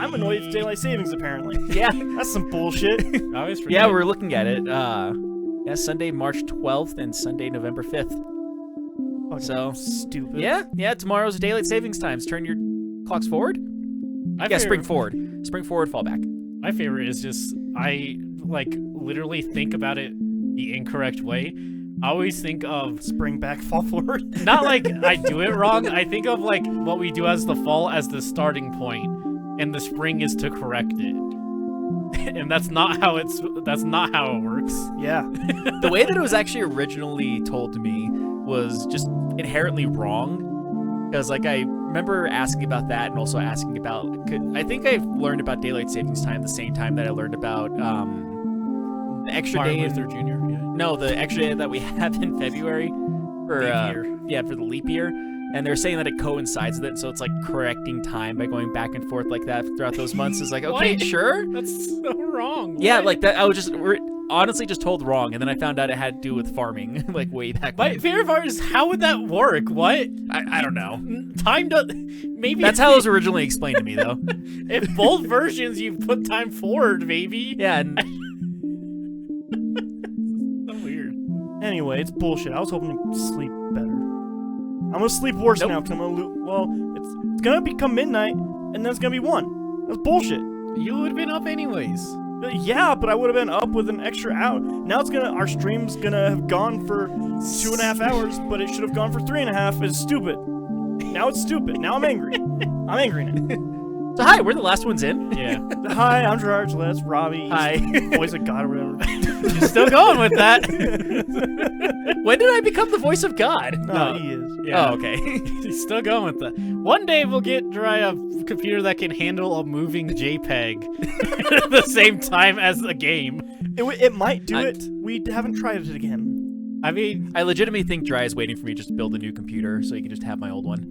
I'm annoyed it's daylight savings, apparently. Yeah. That's some bullshit. I always forget. Yeah, we're looking at it. Sunday, March 12th and Sunday, November 5th. Fucking So, stupid. Yeah, tomorrow's daylight savings times. Turn your clocks forward. Spring forward. Spring forward, fall back. My favorite is just, I, literally think about it the incorrect way. I always think of... Spring back, fall forward. Not like I do it wrong. I think of, what we do as the fall as the starting point, and the spring is to correct it. And that's not how it works. Yeah. The way that it was actually originally told to me was just inherently wrong. Because, I remember asking about that and also asking about... I think I learned about daylight savings time the same time that I learned about the extra Martin day... Luther Jr., yeah. No, the extra day that we have in February. For, leap year. Yeah, for the leap year. And they're saying that it coincides with it, so it's correcting time by going back and forth like that throughout those months. It's okay, What? sure. That's so wrong. Yeah, What? that. We're honestly just told wrong, and then I found out it had to do with farming, way back My when. favorite part is, how would that work? What? I don't know. Time does... Maybe... That's how it was originally explained to me, though. If both versions, you put time forward, maybe. Yeah, and So weird. Anyway, it's bullshit. I was hoping to sleep better. I'm gonna sleep worse Nope. now because I'm gonna it's gonna become midnight and then it's gonna be 1. That's bullshit. You would have been up anyways. Yeah, but I would have been up with an extra hour. Now our stream's gonna have gone for 2.5 hours, but it should have gone for 3.5. It's stupid. Now it's stupid. Now I'm angry. I'm angry now. so hi, we're the last ones in. Yeah. Hi, I'm Gerard. That's Robbie. Hi. Voice of God or whatever. You're still going with that. When did I become the voice of God? No, he is. Yeah. Oh, okay. He's still going with that. One day we'll get Jeriah a computer that can handle a moving JPEG at the same time as a game. It might do it. We haven't tried it again. I mean, I legitimately think Dry is waiting for me just to build a new computer so you can just have my old one.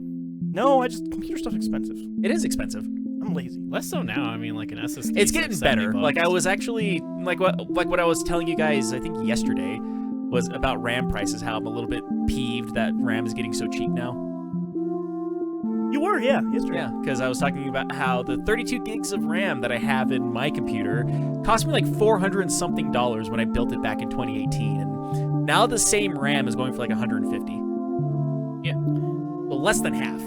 No, computer stuff's expensive. It is expensive. I'm lazy. less so now. I mean, like an SSD. It's getting better. I was actually what I was telling you guys, I think yesterday, was about RAM prices. How I'm a little bit peeved that RAM is getting so cheap now. You were, yeah, yesterday. Yeah, because I was talking about how the 32 gigs of RAM that I have in my computer cost me like $400 and something when I built it back in 2018, and now the same RAM is going for like 150. Yeah, well, less than half.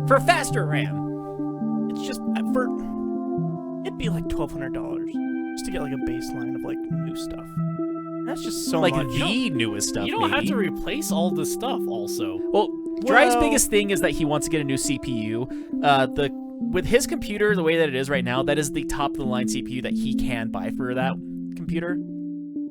For faster RAM. It's just it'd be like $1,200 just to get like a baseline of like new stuff. That's just so Like much. the newest stuff. You don't have maybe. to replace all the stuff. Also, Well, Dry's biggest thing is that he wants to get a new CPU. With his computer, the way that it is right now, that is the top of the line CPU that he can buy for that computer.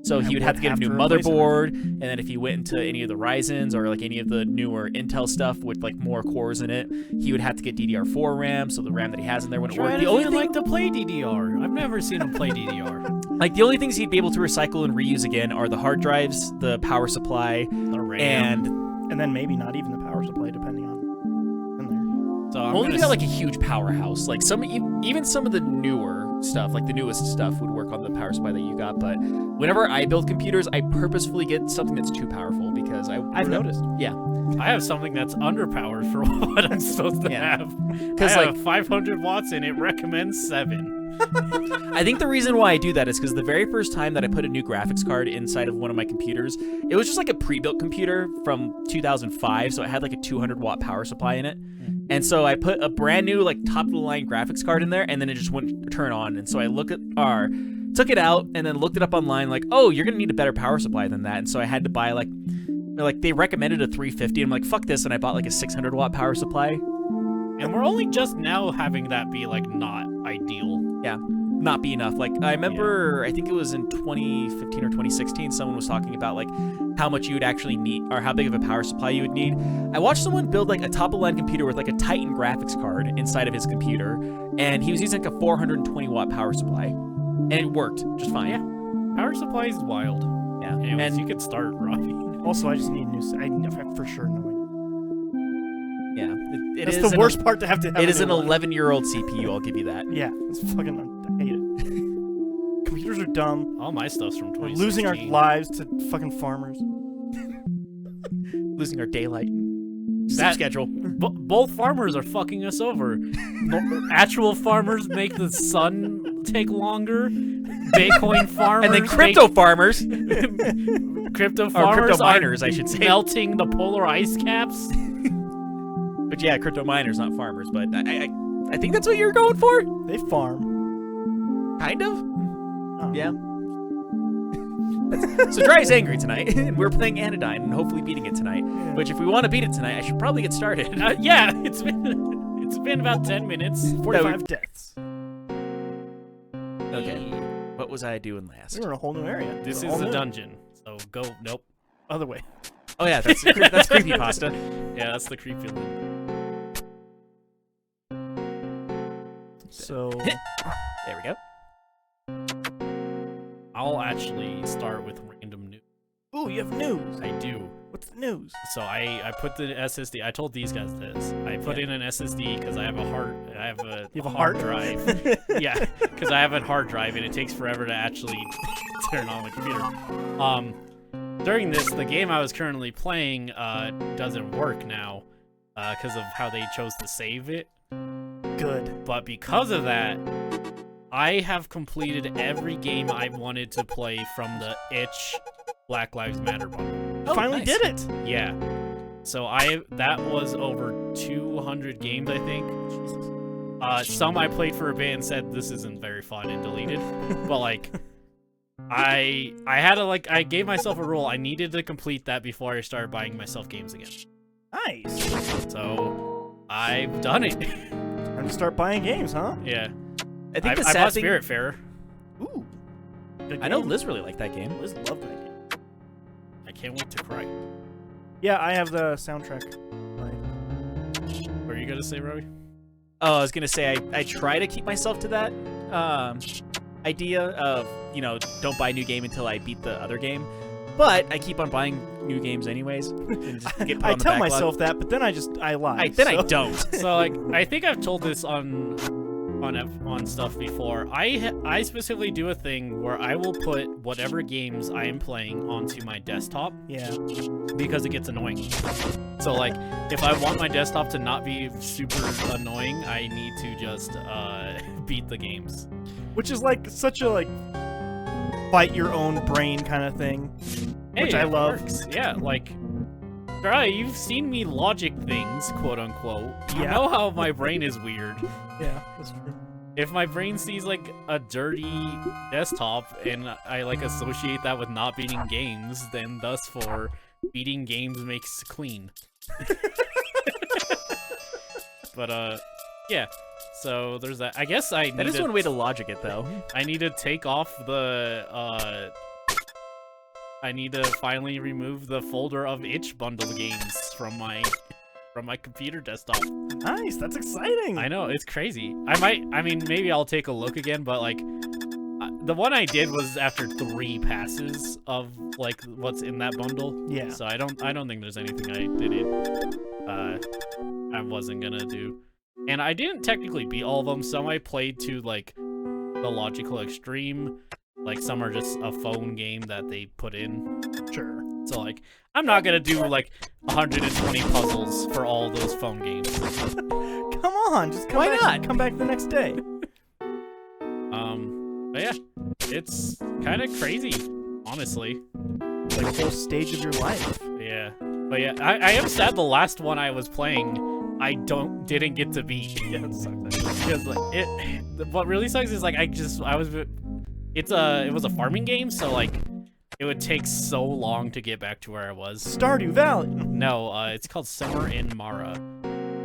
So he would have to get a new motherboard, and then if he went into any of the Ryzens or like any of the newer Intel stuff with like more cores in it, he would have to get DDR4 RAM. So the RAM that he has in there wouldn't work. The only thing, like to play DDR. I've never seen him play DDR. like the only things he'd be able to recycle and reuse again are the hard drives, the power supply, The RAM. and then maybe not even the power supply, depending on in there. So I'm only if gonna you got like a huge powerhouse. Like even some of the newer stuff, like the newest stuff, would work on the power supply that you got. But whenever I build computers, I purposefully get something that's too powerful because I've noticed. Yeah, I have something that's underpowered for what I'm supposed to have. because I like have 500 watts and it recommends 7. I think the reason why I do that is because the very first time that I put a new graphics card inside of one of my computers, it was just like a pre-built computer from 2005, so it had like a 200-watt power supply in it. And so I put a brand new like top-of-the-line graphics card in there, and then it just wouldn't turn on. And so I took it out and then looked it up online, like, oh, you're gonna need a better power supply than that. And so I had to buy like they recommended a 350. I'm like, fuck this, and I bought like a 600-watt power supply. And we're only just now having that be like not ideal. Yeah, not be enough. Like I remember, I think it was in 2015 or 2016, someone was talking about like how much you would actually need, or how big of a power supply you would need. I watched someone build like a top-of-the-line computer with like a Titan graphics card inside of his computer, and he was using like a 420-watt power supply, and it worked just fine. Yeah, power supply is wild. Yeah, Anyways, and you could start, Robbie. Also, I just need new. I for sure know. yeah, That's the worst part to have to have. It is a an new one. 11-year-old CPU. I'll give you that. Yeah, it's fucking. I hate it. Computers are dumb. All my stuff's from We're 2016. losing our lives to fucking farmers. Losing our daylight. Sleep schedule. Both farmers are fucking us over. Actual farmers make the sun take longer. Bitcoin farmers And then crypto farmers. crypto Or farmers crypto are miners, I should say. melting the polar ice caps. But yeah, crypto miners, not farmers. But I think that's what you're going for? They farm. Kind of? Oh. Yeah. So Jeriah's angry tonight, and we're playing Anodyne and hopefully beating it tonight. Yeah. Which, if we want to beat it tonight, I should probably get started. Yeah, it's been about 10 minutes. 45 deaths. Okay. What was I doing last? We're in a whole new area. This All is the new. dungeon. So go. Nope. Other way. Oh yeah, that's creepypasta. Yeah, that's the creepy one. So There we go. I'll actually start with random news. ooh, you have news. I do. What's the news? So I put the SSD. I told these guys this. I put in an SSD because I have a hard drive. Yeah, because I have a hard drive and it takes forever to actually turn on the computer. During this, the game I was currently playing doesn't work now because of how they chose to save it. Good. But because of that, I have completed every game I wanted to play from the Itch Black Lives Matter bundle. Finally nice. did it. Yeah. So that was over 200 games, I think. Jesus. Some I played for a bit and said this isn't very fun and deleted. But like I had I gave myself a rule. I needed to complete that before I started buying myself games again. Nice. So I've done it. Time to start buying games, huh? Yeah. I think the I sad bought thing. Spiritfarer. Ooh. Good I know game. Liz really liked that game. Liz loved that game. I can't wait to cry. Yeah, I have the soundtrack. Like, What are you gonna say, Robbie? Oh, I was gonna say I try to keep myself to that idea of don't buy a new game until I beat the other game, but I keep on buying new games anyways. And just get put I on the tell backlog. myself that, but then I lie. I so. don't. So I think I've told this on stuff before. I specifically do a thing where I will put whatever games I am playing onto my desktop Yeah. because it gets annoying. So like if I want my desktop to not be super annoying, I need to just beat the games. Which is like such a bite your own brain kind of thing. Which Hey, I it love. works. Yeah, like Jeriah, you've seen me logic things, quote unquote. You Yeah. know how my brain is weird. Yeah, that's true. If my brain sees like a dirty desktop and I associate that with not beating games, then thus for beating games makes clean. But yeah. So there's that. I guess That is one way to logic it, though. I need to take off the I need to finally remove the folder of Itch bundle games from my computer desktop. Nice, that's exciting. I know, it's crazy. I mean, maybe I'll take a look again, but the one I did was after 3 passes of what's in that bundle. Yeah. So I don't think there's anything I didn't I wasn't gonna do. And I didn't technically beat all of them. Some I played to the logical extreme. Some are just a phone game that they put in. Sure. So I'm not gonna do 120 puzzles for all those phone games. Come on, just come Why back, not? Come back the next day. But yeah, it's kind of crazy, honestly. Like a whole stage of your life. Yeah, but yeah, I am sad the last one I was playing, I didn't get to beat. Yeah, it sucks. Because what really sucks is it was a farming game, so it would take so long to get back to where I was. Stardew Valley. No, it's called Summer in Mara,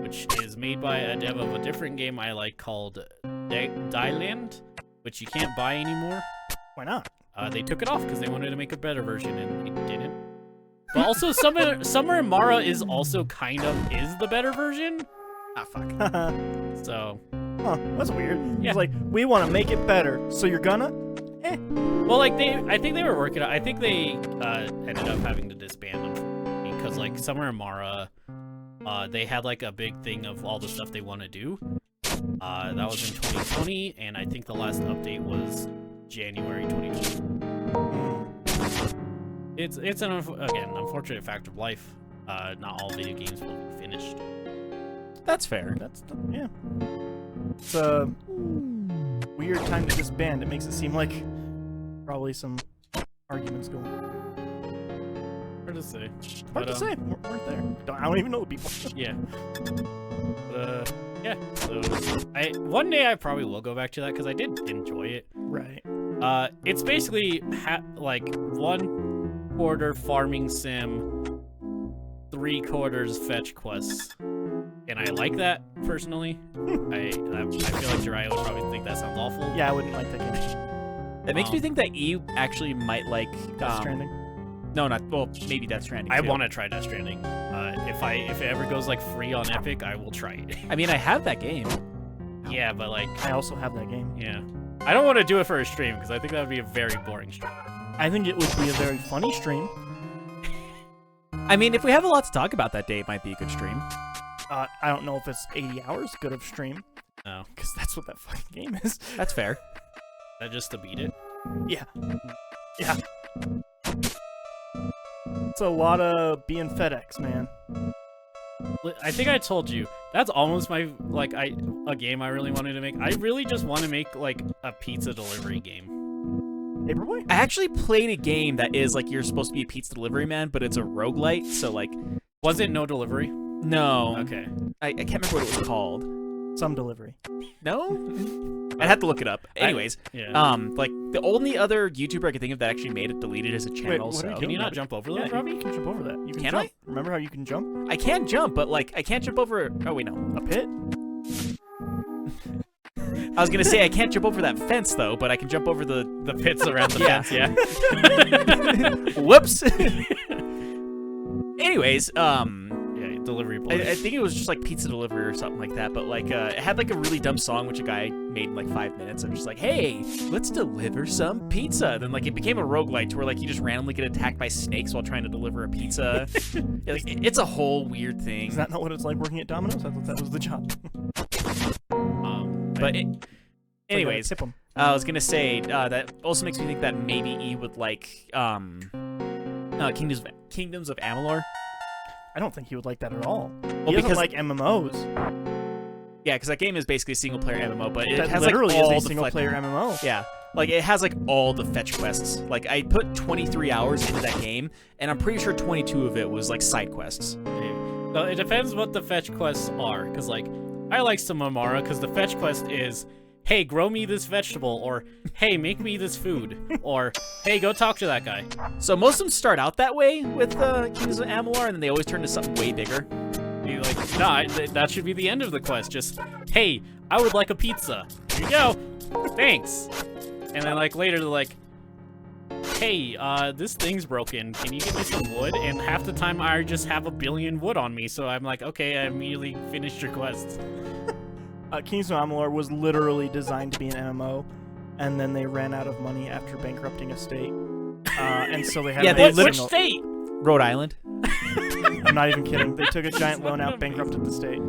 which is made by a dev of a different game I like called Dyland, which you can't buy anymore. Why not? They took it off because they wanted to make a better version, and it didn't. But also, Summer in Mara is also is the better version. Ah, fuck. So, Huh, that's weird. Yeah. It's like, we want to make it better, so you're gonna? well, I think they were working on. I think they ended up having to disband them because Summer in Mara, they had a big thing of all the stuff they want to do. That was in 2020, and I think the last update was January 2020. It's an unfortunate fact of life. not all video games will be finished. That's fair. Yeah. It's a weird time to disband. It makes it seem like probably some arguments going on. Hard to say. Hard to say. We're there. I don't even know the people. Yeah. Yeah. So one day I probably will go back to that because I did enjoy it. Right. It's basically like 1/4 farming sim, 3/4 fetch quests, and I like that personally. I feel like Jeriah would probably think that sounds awful. Yeah, I wouldn't like that game. That makes me think that E actually might like Death Stranding. No, not well. Maybe Death Stranding. I too. want to try Death Stranding. If it ever goes like free on Epic, I will try it. I mean, I have that game. Yeah, but like, I also have that game. yeah, I don't want to do it for a stream because I think that would be a very boring stream. I think it would be a very funny stream. I mean, if we have a lot to talk about that day, it might be a good stream. I don't know if it's 80 hours good of stream. Oh, Because that's what that fucking game is. That's fair. that just to beat it. Yeah. Yeah. It's a lot of being FedEx, man. I think I told you that's almost my a game I really wanted to make. I really just want to make like a pizza delivery game. Paperboy? I actually played a game that is like you're supposed to be a pizza delivery man, but it's a roguelite, so like Was it no delivery? no. Okay. I can't remember what it was called. Some delivery. No? I'd have to look it up. Anyways, Yeah. like the only other YouTuber I could think of that actually made it deleted his channel, what are you so Can you not jump over Yeah, that, Robbie? you can jump over that. You Can jump. I? Remember how you can jump? I can jump, but like I can't jump over oh wait no. A pit? I was gonna say I can't jump over that fence though, but I can jump over the The pits around the Yeah. fence, yeah. whoops. Anyways, Yeah, delivery boy. I think it was just like pizza delivery or something like that, but like it had like a really dumb song which a guy made in like 5 minutes. I'm just like, hey, let's deliver some pizza. Then like it became a roguelite to where like you just randomly get attacked by snakes while trying to deliver a pizza. Yeah, like, it's a whole weird thing. Is that not what it's like working at Domino's? I thought that was the job. But anyways, tip 'em. I was gonna say that also makes me think that maybe E would like Kingdoms of Amalur. I don't think he would like that at all. Well, He doesn't because like MMOs. yeah, because that game is basically a single player MMO, but it That has literally like all is a the single player MMO. Yeah, like it has like all the fetch quests. Like I put 23 hours into that game, and I'm pretty sure 22 of it was like side quests. So it depends what the fetch quests are, because like I like some Amara because the fetch quest is, hey, grow me this vegetable, or hey, make me this food, or hey, go talk to that guy. So most of them start out that way with Kingdoms of Amalur, and then they always turn to something way bigger. Be like, no, that should be the end of the quest. Just, hey, I would like a pizza. Here you go. Thanks. And then like later they're like, hey, this thing's broken. Can you give me some wood? And half the time I just have a billion wood on me, so I'm like, okay, I immediately finished your quest. Kingdoms of Amalur was literally designed to be an MMO, and then they ran out of money after bankrupting a state. And so they had Yeah, to they make a Which single- state? Rhode Island. I'm not even kidding. They took a giant loan out, bankrupted the state.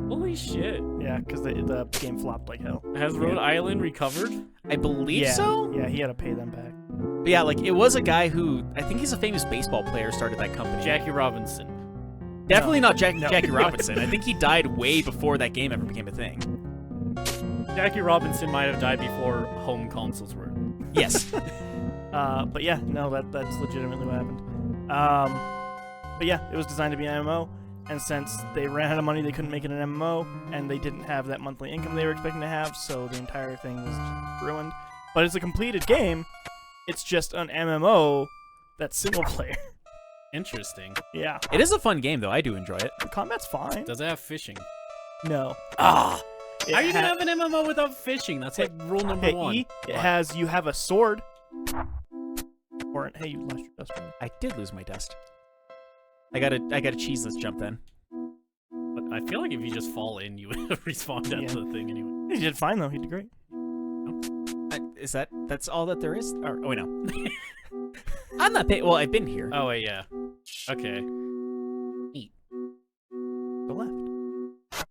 Holy shit. Yeah, because the game flopped like hell. Has Rhode Island recovered? I believe Yeah, so. yeah, he had to pay them back. But yeah, like it was a guy who I think he's a famous baseball player started that company. Jackie Robinson. Definitely No. not No. Jackie Robinson. I think he died way before that game ever became a thing. Jackie Robinson might have died before home consoles were. Yes. But yeah, no, that's legitimately what happened. But yeah, it was designed to be an MMO, and since they ran out of money, they couldn't make it an MMO, and they didn't have that monthly income they were expecting to have, so the entire thing was just ruined. But it's a completed game. It's just an MMO that's single player. Interesting. Yeah, It is a fun game though. I do enjoy it. the combat's fine. Does it have fishing? No. Ah! It How are you gonna ha- have an MMO without fishing? That's like rule number Hey, one. E, it What? has, you have a sword. Or, hey, you lost your dust ring. I did lose my dust. I gotta cheese this jump then. But I feel like if you just fall in, you would have respawned at Yeah. the thing anyway. He did fine, though. He did great. That's all that there is? Or, oh wait, no. I'm not paying. Well, I've been here. Oh wait, yeah. Okay. The left.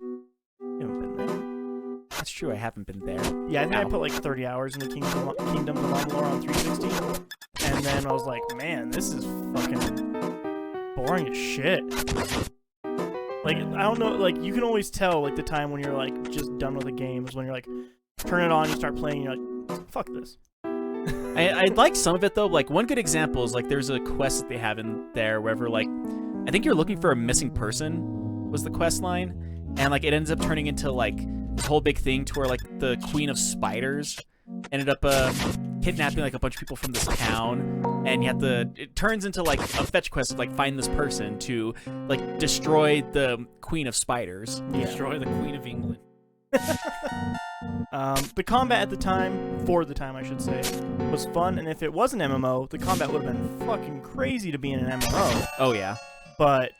You haven't been there. That's true. I haven't been there. Yeah, I think I Ow. put like 30 hours into Kingdom of Amalur on 360, and then I was like, man, this is fucking boring as shit. Like, I don't know, like, you can always tell, like, the time when you're, like, just done with a game is when you're, like, turn it on, you start playing, you're like, fuck this. I like some of it, though. Like, one good example is, like, there's a quest that they have in there wherever, like, I think you're looking for a missing person was the quest line. And, like, it ends up turning into, like, this whole big thing to where, like, the Queen of Spiders ended up kidnapping, like, a bunch of people from this town. And you have to... It turns into, like, a fetch quest of, like, find this person to, like, destroy the Queen of Spiders. Yeah. Destroy the Queen of England. The combat at the time, for the time I should say, was fun, and if it was an MMO, the combat would have been fucking crazy to be in an MMO. Oh, yeah. But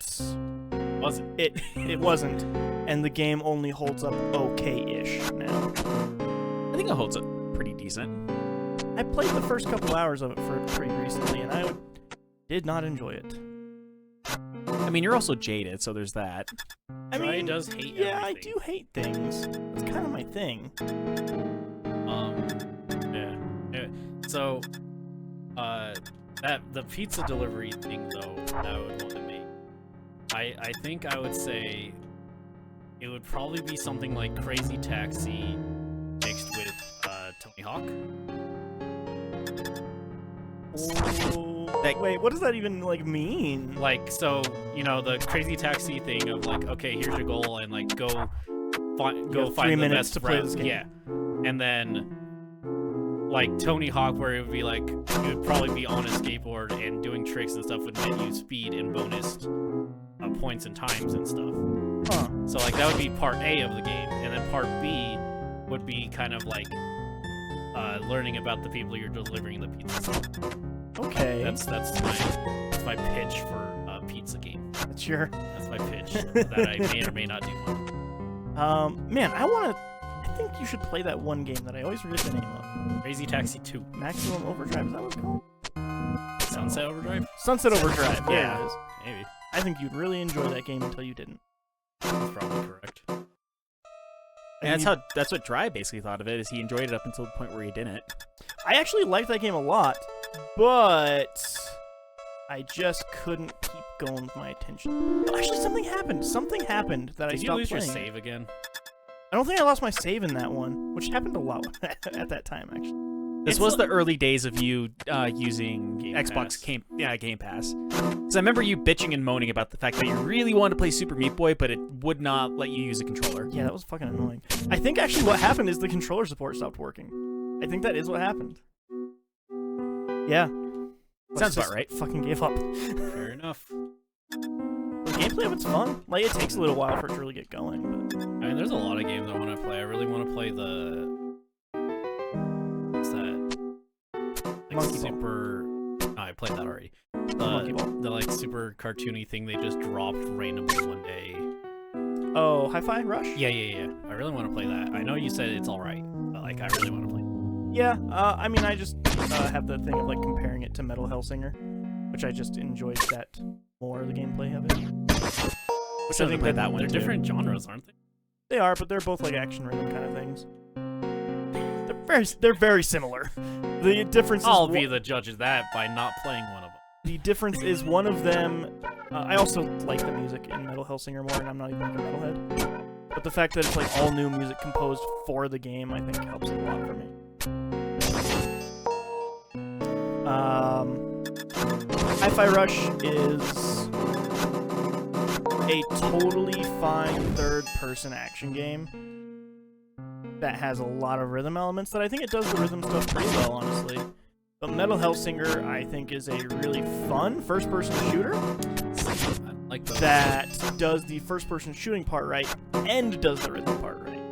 Wasn't. it wasn't, and the game only holds up okay-ish now. I think it holds up pretty decent. I played the first couple hours of it for pretty recently, and I did not enjoy it. I mean, you're also jaded, so there's that. I Dry mean, does hate yeah, I everything. do hate things. It's kind of my thing. Yeah. So, that the pizza delivery thing though, that I would want to make. I think I would say it would probably be something like Crazy Taxi mixed with Tony Hawk. Wait, what does that even, like, mean? Like, so, you know, the Crazy Taxi thing of like, okay, here's your goal, and like go find 3 the minutes best to play route. this game. Yeah, and then like Tony Hawk, where it would be like you would probably be on a skateboard and doing tricks and stuff would net you speed and bonus points and times and stuff. Huh. So like that would be part A of the game, and then part B would be kind of like learning about the people you're delivering the pizza to. Okay. That's my pitch for a pizza game. That's your... That's my pitch that I may or may not do one. Man, I think you should play that one game that I always forget the name of. Crazy Taxi 2. Maximum Overdrive, is that what it's called? Sunset Overdrive? Sunset Overdrive, yeah. Yeah. It is. Maybe. I think you'd really enjoy that game until you didn't. That's probably correct. And that's what Dry basically thought of it, is he enjoyed it up until the point where he didn't. I actually liked that game a lot, but I just couldn't keep going with my attention. No, actually, something happened. Something happened that I Did you stopped lose playing. your save again? I don't think I lost my save in that one, which happened a lot at that time, actually. This was the early days of you using Game Xbox Pass. Game Pass. Because I remember you bitching and moaning about the fact that you really wanted to play Super Meat Boy, but it would not let you use a controller. Yeah, that was fucking annoying. I think actually what happened is the controller support stopped working. I think that is what happened. Yeah. Sounds about Just right. Fucking gave up. Fair enough. The gameplay of it's fun. Like, it takes a little while for it to really get going, but... I mean, there's a lot of games I want to play. I really want to play the... What's that? Like Monkey Ball. super... Oh, I played that already. Monkey Ball. The like super cartoony thing they just dropped randomly one day. Oh, Hi-Fi Rush? Yeah. I really want to play that. I know you said it's alright, but like I really want to play it. Yeah, I mean, I just have the thing of, like, comparing it to Metal Hellsinger, which I just enjoyed that more, the gameplay of it. Which I think played that one They're too. different genres, aren't they? They are, but they're both, like, action rhythm kind of things. They're very similar. The difference is... I'll be the judge of that by not playing one of them. The difference is one of them... I also like the music in Metal Hellsinger more, and I'm not even like a metalhead. But the fact that it's, like, all new music composed for the game, I think helps a lot for me. Hi-Fi Rush is a totally fine third-person action game that has a lot of rhythm elements that I think it does the rhythm stuff pretty well, honestly. But Metal Hellsinger, I think, is a really fun first-person shooter I like those. that does the first-person shooting part right and does the rhythm part right.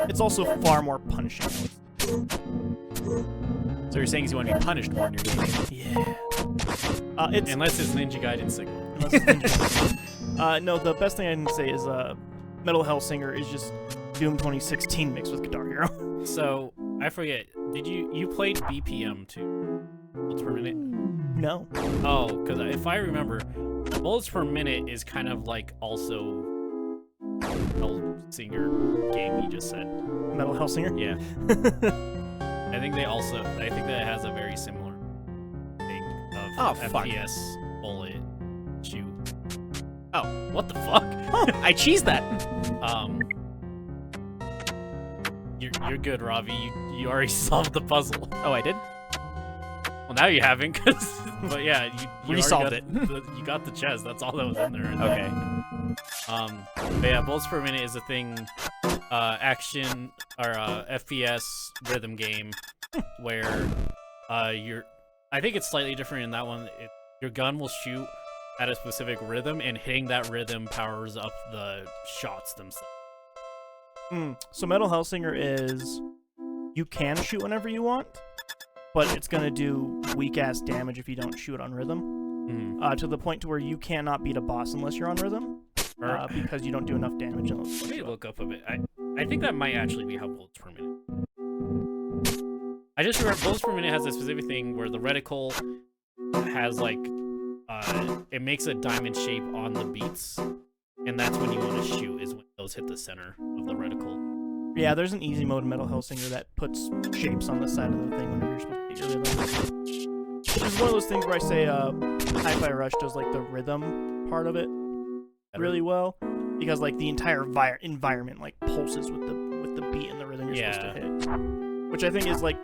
It's also far more punishing. So you're saying is you want to be punished more in your game? Yeah. It's Unless it's Ninja Gaiden Signal. unless it's Ninja. No, the best thing I can say is Metal Hellsinger is just Doom 2016 mixed with Guitar Hero. So I forget. Did you played BPM too? Bullets per minute. No. Oh, because if I remember, bullets per minute is kind of like also Hellsinger game you just said. Metal Hellsinger? Yeah. I think that it has a very similar thing of Oh, fuck. FPS bullet, shoot. Oh, What the fuck? I cheesed that. You're good, Robbie. You already solved the puzzle. Oh, I did? Well, now you haven't, but yeah, you already solved got it. You got the chest. That's all that was in there. Okay. But yeah, bullets per minute is a thing, action or FPS rhythm game where I think it's slightly different in that one. Your gun will shoot at a specific rhythm, and hitting that rhythm powers up the shots themselves. So Metal Hellsinger is you can shoot whenever you want, but it's gonna do weak ass damage if you don't shoot on rhythm. To the point to where you cannot beat a boss unless you're on rhythm, because you don't do enough damage. Let me look up a bit. I think that might actually be how bullets per minute. I just remember bullets per minute has a specific thing where the reticle has like it makes a diamond shape on the beats, and that's when you want to shoot, is when those hit the center of the reticle. Yeah, there's an easy mode in Metal Hellsinger that puts shapes on the side of the thing whenever you're supposed to hit your rhythm. Which is one of those things where I say Hi-Fi Rush does like the rhythm part of it really well, because like the entire environment like pulses with the beat and the rhythm you're supposed to hit, which I think is like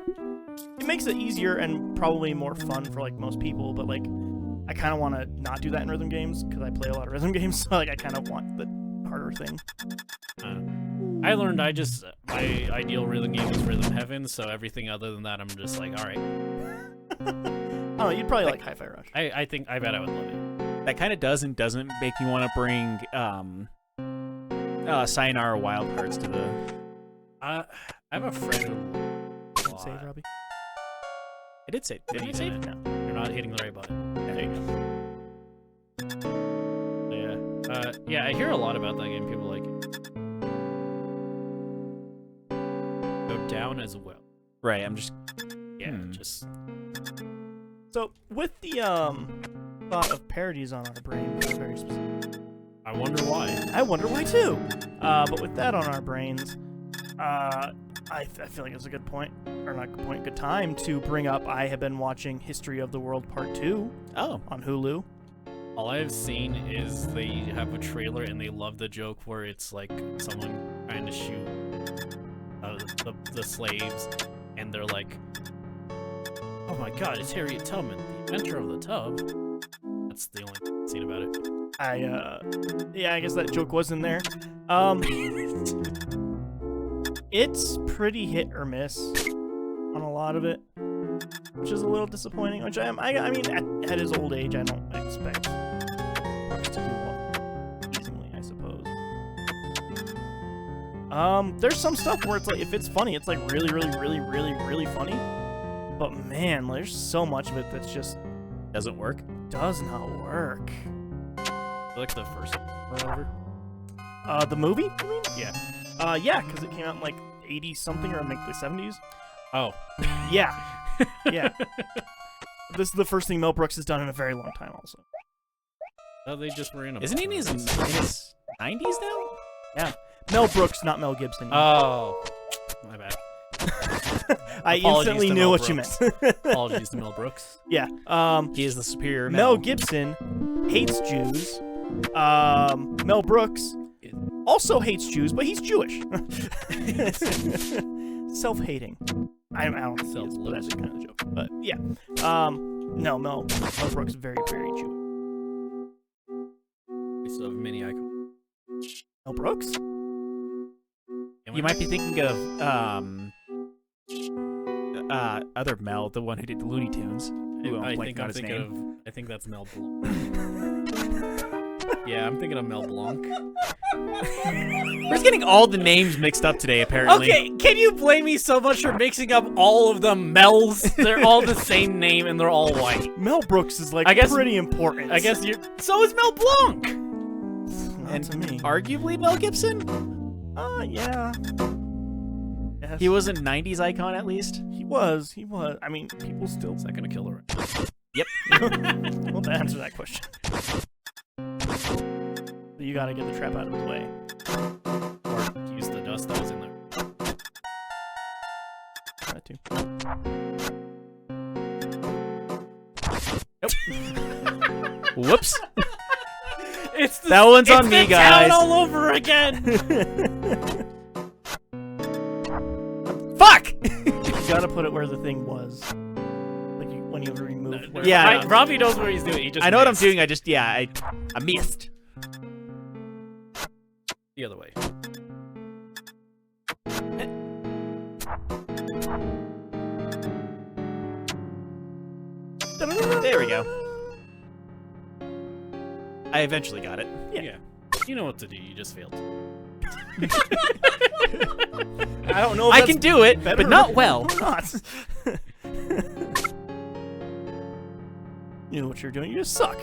it makes it easier and probably more fun for like most people. But like I kind of want to not do that in rhythm games because I play a lot of rhythm games, so like I kind of want the harder thing. I learned my ideal rhythm game is Rhythm Heaven, so everything other than that I'm just like, all right. Oh, you'd probably like Hi-Fi Rush. I bet I would love it. That kind of does and doesn't make me want to bring Sayonara Wild Hearts to the... I have a friend who... Save, Robbie. I did save. Did you Did save? it? No, you're not hitting the right button. There you go. Yeah, I hear a lot about that game. People like it. Go down as well. Right, I'm just... Yeah, just... So, with the thought of parodies on our brain, which is very specific. I wonder why. I wonder why too. But with that on our brains, I feel like it's a good point, or not good point, good time to bring up. I have been watching History of the World Part 2 on Hulu. All I've seen is they have a trailer and they love the joke where it's like someone trying to shoot the slaves, and they're like, "Oh my God, it's Harriet Tubman, the inventor of the tub." That's the only thing I've seen about it. Yeah, I guess that joke was in there. It's pretty hit or miss on a lot of it, which is a little disappointing. Which I mean, at his old age, I don't expect Brooks to do well easily, I suppose. There's some stuff where it's like, if it's funny, it's like really, really, really, really, really funny. But man, there's so much of it that's just doesn't work. Does not work. I like the first one or whatever. The movie? I mean? Yeah. Yeah, because it came out in like 80 something or like the 70s. Oh. Yeah. Yeah. This is the first thing Mel Brooks has done in a very long time, also. Oh, they just were in a... Isn't he in his 90s now? Yeah. Mel Brooks, not Mel Gibson. Oh. My bad. I instantly knew what you meant. Apologies to Mel Brooks. Yeah. He is the superior Mel Gibson hates Jews. Mel Brooks also hates Jews, but he's Jewish. Self-hating. I don't think he is, but that's kind of a joke. But yeah. No, Mel Brooks very, very Jewish. We still have many icons. Mel Brooks? You might be thinking of other Mel, the one who did the Looney Tunes. I think that's Mel Blanc. Yeah, I'm thinking of Mel Blanc. We're just getting all the names mixed up today, apparently. Okay, can you blame me so much for mixing up all of the Mels? They're all the same name and they're all white. Mel Brooks is like pretty important. I guess you're... So is Mel Blanc! Not to me. Arguably Mel Gibson? Yeah. Yes. He was a 90s icon, at least? He was. I mean, people still... Is that gonna kill her? Yep. Well, to answer that question. You gotta get the trap out of his way. Or use the dust that was in there. That too. Nope. Whoops. That one's on me, guys. All over again. Fuck! You gotta put it where the thing was. Like when you remove. Yeah. Robbie knows what he's doing. He just I know what I'm missed. doing. I missed. The other way. There we go. I eventually got it. Yeah. You know what to do. You just failed. I don't know. If I that's can do it, better but not well. or not. You know what you're doing. You just suck.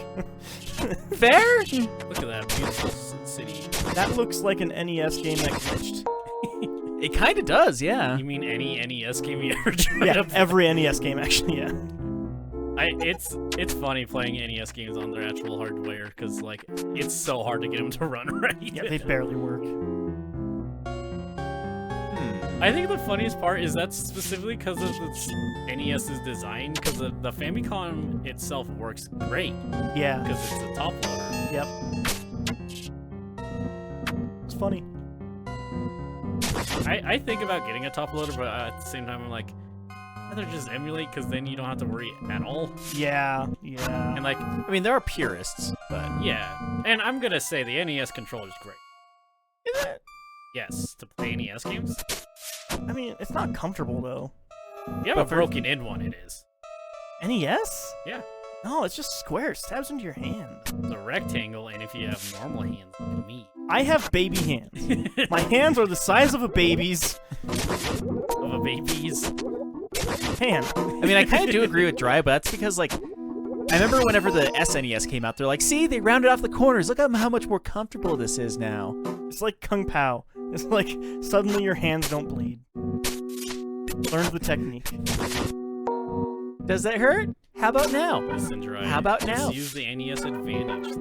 Fair? Look at that beautiful city. That looks like an NES game that glitched. It kind of does, yeah. You mean any NES game you ever tried Yeah, to play? every NES game actually. Yeah. It's funny playing NES games on their actual hardware because like it's so hard to get them to run right. Yeah, they barely work. I think the funniest part is that's specifically because of the NES's design, because the Famicom itself works great Yeah. because it's a top loader. Yep. It's funny. I think about getting a top loader, but at the same time I'm like, I'd rather just emulate because then you don't have to worry at all. Yeah. Yeah. And like, I mean, there are purists, but yeah, and I'm gonna say the NES controller's great. Is it? Yes, to play NES games. I mean, it's not comfortable though. You have But a for- broken in one, it is. NES? Yeah. No, it's just square. It stabs into your hand. The rectangle, and if you have normal hands like me. I have baby hands. My hands are the size of a baby's Of a baby's. hand. I mean, I kind of do agree with Dry, but that's because, like, I remember whenever the SNES came out, they're like, see, they rounded off the corners. Look at how much more comfortable this is now. It's like Kung Pao. It's like suddenly your hands don't bleed. Learn the technique. Does that hurt? How about now? Listen, Dry. How about just now? use the NES Advantage.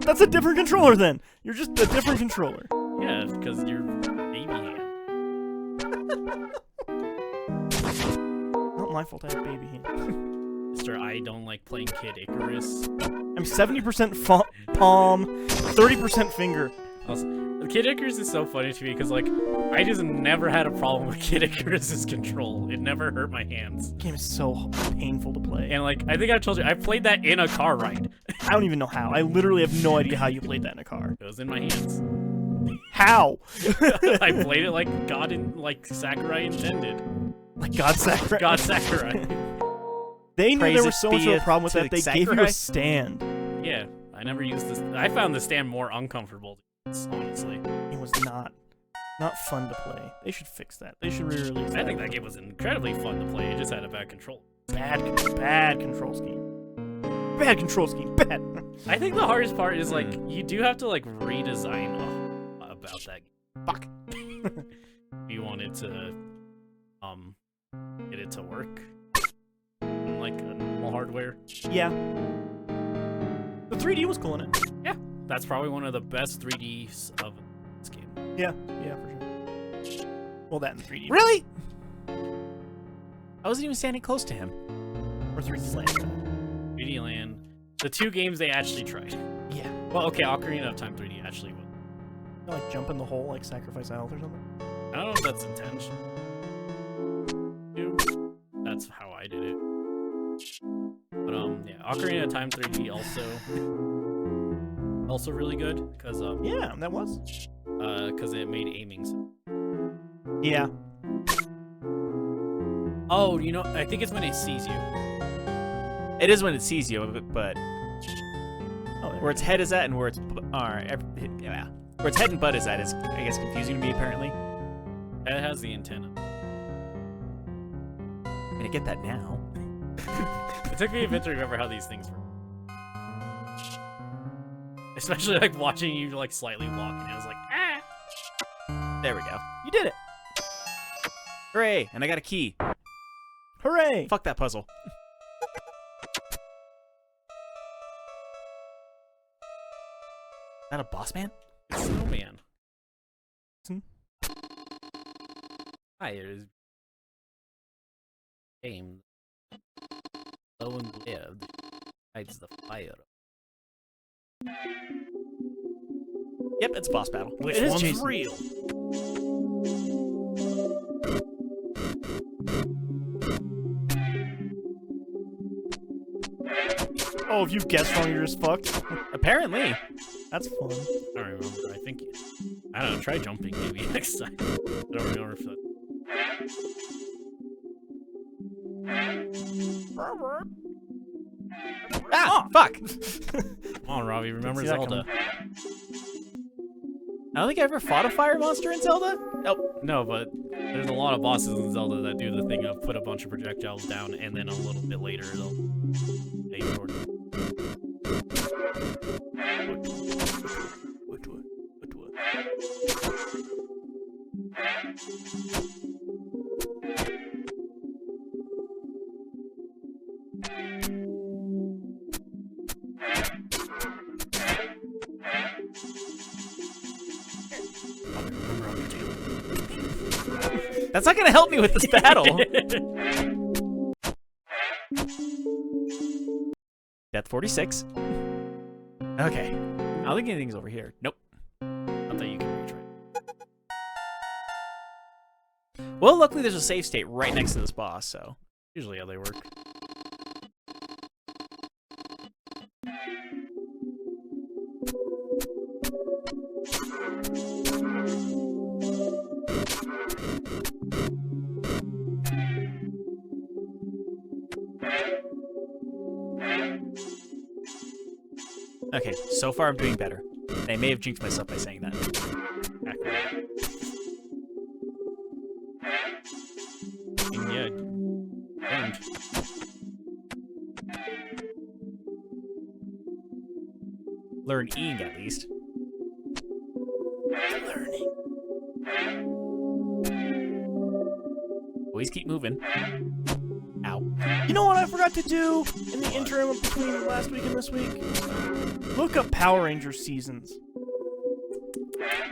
That's a different controller then. You're just a different controller. Yeah, because you're baby hand. Not my fault I have baby hands. Mr. I don't like playing Kid Icarus. I'm 70% palm, 30% finger. Also, Kid Icarus is so funny to me because, like, I just never had a problem with Kid Icarus's control. It never hurt my hands. This game is so painful to play. And, like, I think I told you, I played that in a car ride. I don't even know how. I literally have no idea how you played that in a car. It was in my hands. How? I played it like God and like Sakurai intended. Like God Sakurai. God Sakurai. They knew Praise there it was so much of be a problem with to that. They gave you Sakurai. a stand. Yeah, I never used this. I found the stand more uncomfortable to use, honestly. It was not fun to play. They should fix that. They should re-release that. I think that game was incredibly fun to play. It just had a bad control. Bad control scheme. Bad control scheme. Bad. I think the hardest part is like you do have to like redesign about that game. Fuck. If you wanted to get it to work on like a normal hardware. Yeah. The 3D was cool in it. Yeah, that's probably one of the best 3Ds of this game. Yeah, for sure. Well, that in 3D. Really? I wasn't even standing close to him. Or 3D Land. 3D Land. The two games they actually tried. Yeah. Well, okay, Ocarina of Time 3D actually was. Like jump in the hole, like sacrifice a health or something. I don't know if that's intentional. That's how I did it. But yeah, Ocarina of Time 3D also really good because Yeah, that was. because it made aiming. Yeah. Oh, you know, I think it's when it sees you. It is when it sees you, but Oh, where its head is at and where its yeah, where its head and butt is at is, I guess, confusing to me apparently. It has the antenna. I'm gonna get that now. It took me a bit to remember how these things work. Especially like watching you like slightly walk, and I was like, ah. There we go. you did it. Hooray! And I got a key. Hooray. Fuck that puzzle. Is that a boss man? It's Snowman. Hmm. Hi, it is game. Low and lived. Hides the fire. Yep, it's a boss battle. Which It is one's Jason. real? Oh, if you guessed wrong, you're just fucked. Apparently. That's fun. I don't remember. I don't know. Try jumping maybe next time. I don't remember if that. Ah, fuck. Come on, Robbie. Remember See that Zelda. I don't think I ever fought a fire monster in Zelda. Nope. No, but there's a lot of bosses in Zelda that do the thing of put a bunch of projectiles down, and then a little bit later it'll take towards. That's not gonna help me with this battle. Death 46. Okay. I don't think anything's over here. Nope. Not that you can reach right. Well, luckily there's a save state right next to this boss, so. Usually how they work. Okay, so far I'm doing better. I may have jinxed myself by saying that. And yeah, learned. Learning, at least. Learning. Always keep moving. Ow. You know what I forgot to do in the interim between last week and this week? Look up Power Ranger seasons.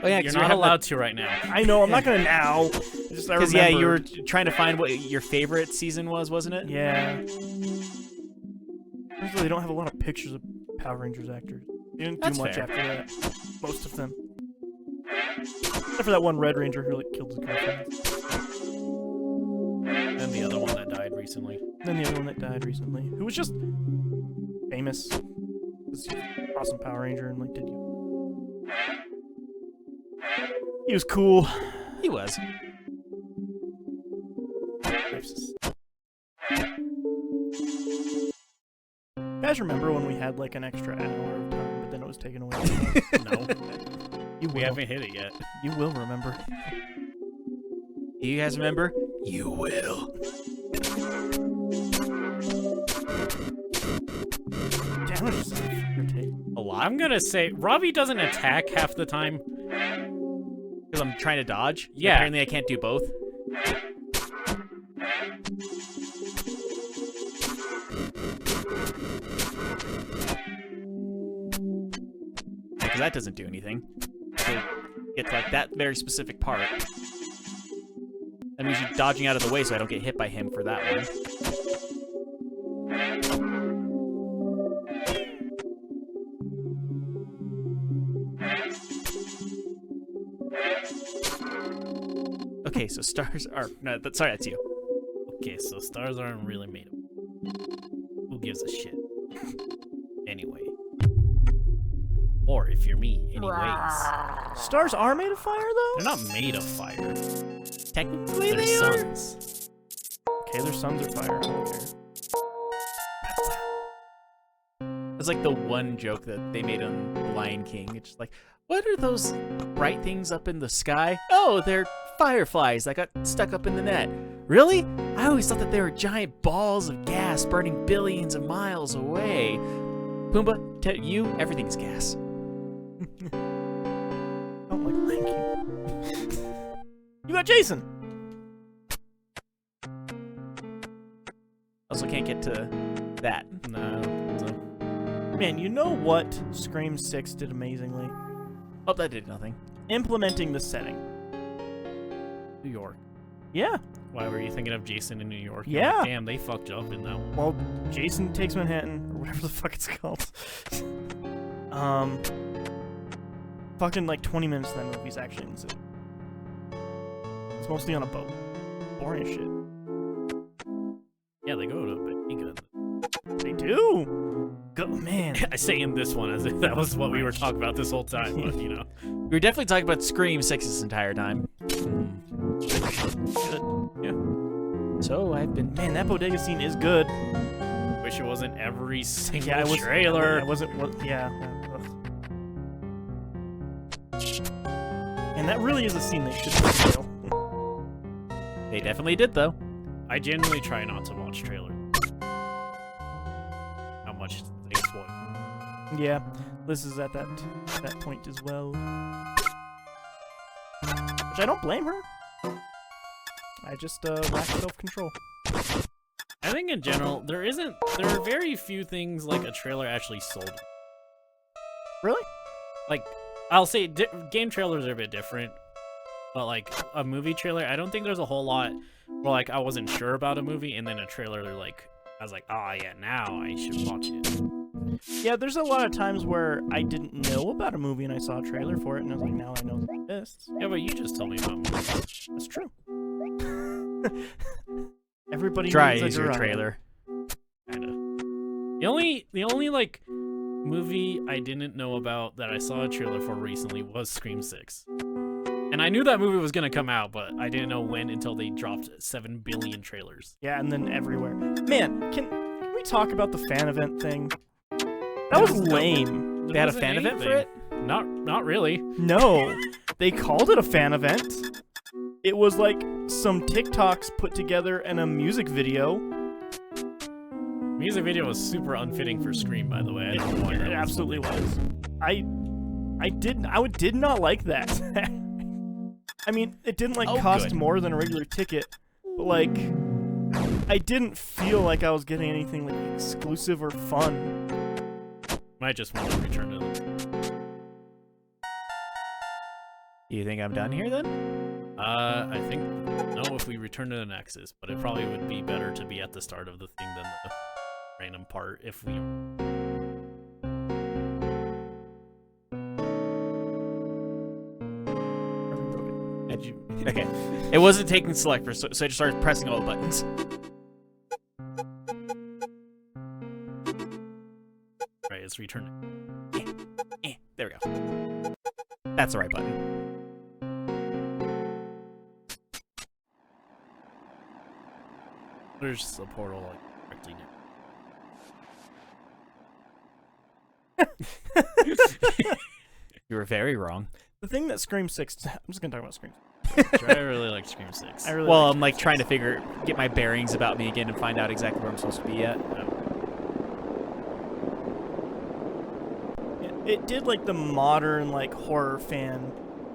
Oh yeah, You're not allowed to right now. I know, I'm not gonna now. Because yeah, you were trying to find what your favorite season was, wasn't it? Yeah. They don't have a lot of pictures of Power Rangers actors. They didn't do That's much fair. after that. Most of them. Except for that one Red Ranger who like killed his girlfriend. And the other one that died recently. And then the other one that died recently, who was just famous. Was awesome Power Ranger and like did you? He was cool. He was. You guys remember when we had like an extra hour of time, but then it was taken away? No. You will. We haven't hit it yet. You will remember. Do you guys remember? You will. Damn, it's just irritating. A lot? I'm gonna say Robbie doesn't attack half the time. Because I'm trying to dodge? Yeah. Apparently I can't do both. Because that doesn't do anything. So get to like that very specific part. I'm usually dodging out of the way so I don't get hit by him for that one. Okay, so stars are... No, sorry, that's you. Okay, so stars aren't really made of. Who gives a shit? Anyway. Or if you're me, anyways. Stars are made of fire, though? They're not made of fire. Technically, They're they are. suns. Okay, their suns are fire. I don't care. It's like the one joke that they made on The Lion King. It's just like, what are those bright things up in the sky? Oh, they're fireflies that got stuck up in the net. Really? I always thought that they were giant balls of gas burning billions of miles away. Pumbaa, to you, everything is gas. I don't like Lion King. You got Jason! Also can't get to that. No. Man, you know what Scream 6 did amazingly? Oh, that did nothing. Implementing the setting. New York. Yeah. Why were you thinking of Jason in New York? Yeah. Like, damn, they fucked up in that one. Well, Jason Takes Manhattan, or whatever the fuck it's called. Fucking like 20 minutes of that movie's actually in the city. It's mostly on a boat. Boring as shit. Yeah, they go to Bendigo. They do. Go, man. I say in this one as if that was what we were talking about this whole time, but you know. We were definitely talking about Scream 6 this entire time. Good. Yeah. So I've been... Man, that bodega scene is good. Wish it wasn't every single Yeah, it was trailer. It wasn't. Yeah. And that really is a scene they should fail. They definitely did, though. I genuinely try not to watch trailers. How much they exploit. Yeah, Liz is at that point as well. Which I don't blame her. I just lack self-control. I think in general, there are very few things like a trailer actually sold. Really? Like, I'll say game trailers are a bit different, but like a movie trailer, I don't think there's a whole lot where like I wasn't sure about a movie and then a trailer like I was like, oh yeah, now I should watch it. Yeah, there's a lot of times where I didn't know about a movie and I saw a trailer for it and I was like, now I know that it exists. Yeah, but you just told me about movies. That's true. Everybody Try needs a use your Jeriah. trailer. Kinda. The only like movie I didn't know about that I saw a trailer for recently was Scream 6. And I knew that movie was gonna come out, but I didn't know when until they dropped 7 billion trailers. Yeah, and then everywhere. Man, can we talk about the fan event thing? That was lame. They had a Wasn't fan event for anything. it? Not really. No, they called it a fan event. It was like some TikToks put together and a music video. Music video was super unfitting for Scream, by the way. I don't know why It that absolutely was. I did not like that. I mean, it didn't like cost good. more than a regular ticket, but like, I didn't feel like I was getting anything like exclusive or fun. Might just want to return to them. You think I'm done here, then? I think no if we return to the Nexus, but it probably would be better to be at the start of the thing than the random part if we... Okay. It wasn't taking select first, so I just started pressing all the buttons. Right, it's return. There we go. That's the right button. There's a portal like directly near. You were very wrong. The thing that Scream 6... I'm just gonna talk about Scream. I really like Scream 6. I really Well, like I'm like Scream trying to 6. get my bearings about me again and find out exactly where I'm supposed to be at. It did like the modern like horror fan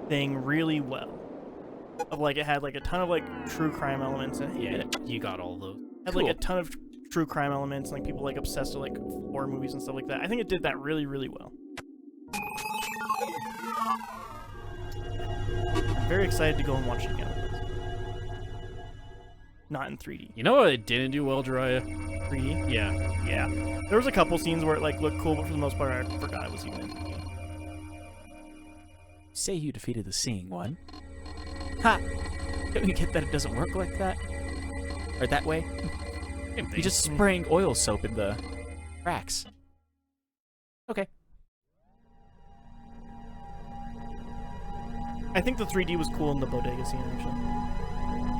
thing really well. Of like it had like a ton of like true crime elements and Yeah, it you got all those. had like a ton of true crime elements, like people like obsessed with like horror movies and stuff like that. I think it did that really, really well. I'm very excited to go and watch it again. Not in 3D. You know what it didn't do well, Jeriah? 3D? Yeah. Yeah. There was a couple scenes where it like looked cool, but for the most part I forgot it was even in 3D. Say you defeated the Seeing One. Ha! Don't you get that it doesn't work like that? Or that way? You're just spraying oil soap in the cracks. Okay. I think the 3D was cool in the bodega scene, actually.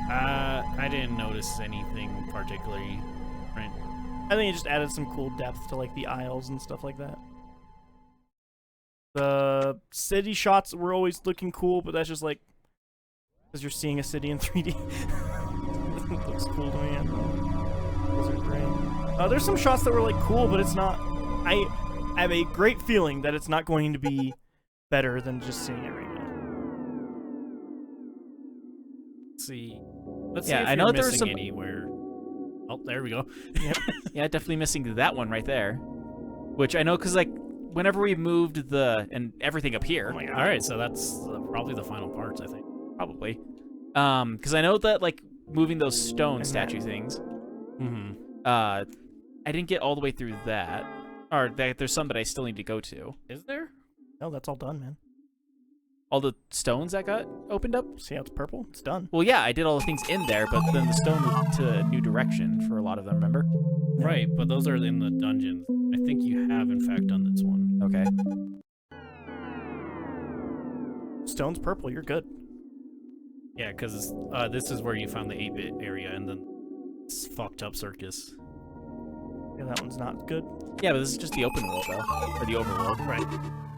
I didn't notice anything particularly different. I think it just added some cool depth to like the aisles and stuff like that. The city shots were always looking cool, but that's just like because you're seeing a city in 3D. It looks cool to me. And those are great. There's some shots that were like cool, but it's not. I have a great feeling that it's not going to be better than just seeing it right now. Let's see Yeah, if I you're know there was missing some- anywhere. Oh, there we go. Yeah, definitely missing that one right there. Which I know because, like, whenever we moved and everything up here, Oh my god. All right, so that's probably the final parts, I think. probably. Because I know that, like, moving those stone statue things. Mm-hmm. I didn't get all the way through that. Or there's some that I still need to go to. Is there? No, that's all done, man. All the stones that got opened up? See how it's purple? It's done. Well, yeah, I did all the things in there, but then the stone moved to a new direction for a lot of them, remember? Right, but those are in the dungeons. I think you have, in fact, done this one. Okay. Stone's purple, you're good. Yeah, because this is where you found the 8-bit area and then it's fucked up circus. Yeah, that one's not good. Yeah, but this is just the open world, though. Or the overworld. Right.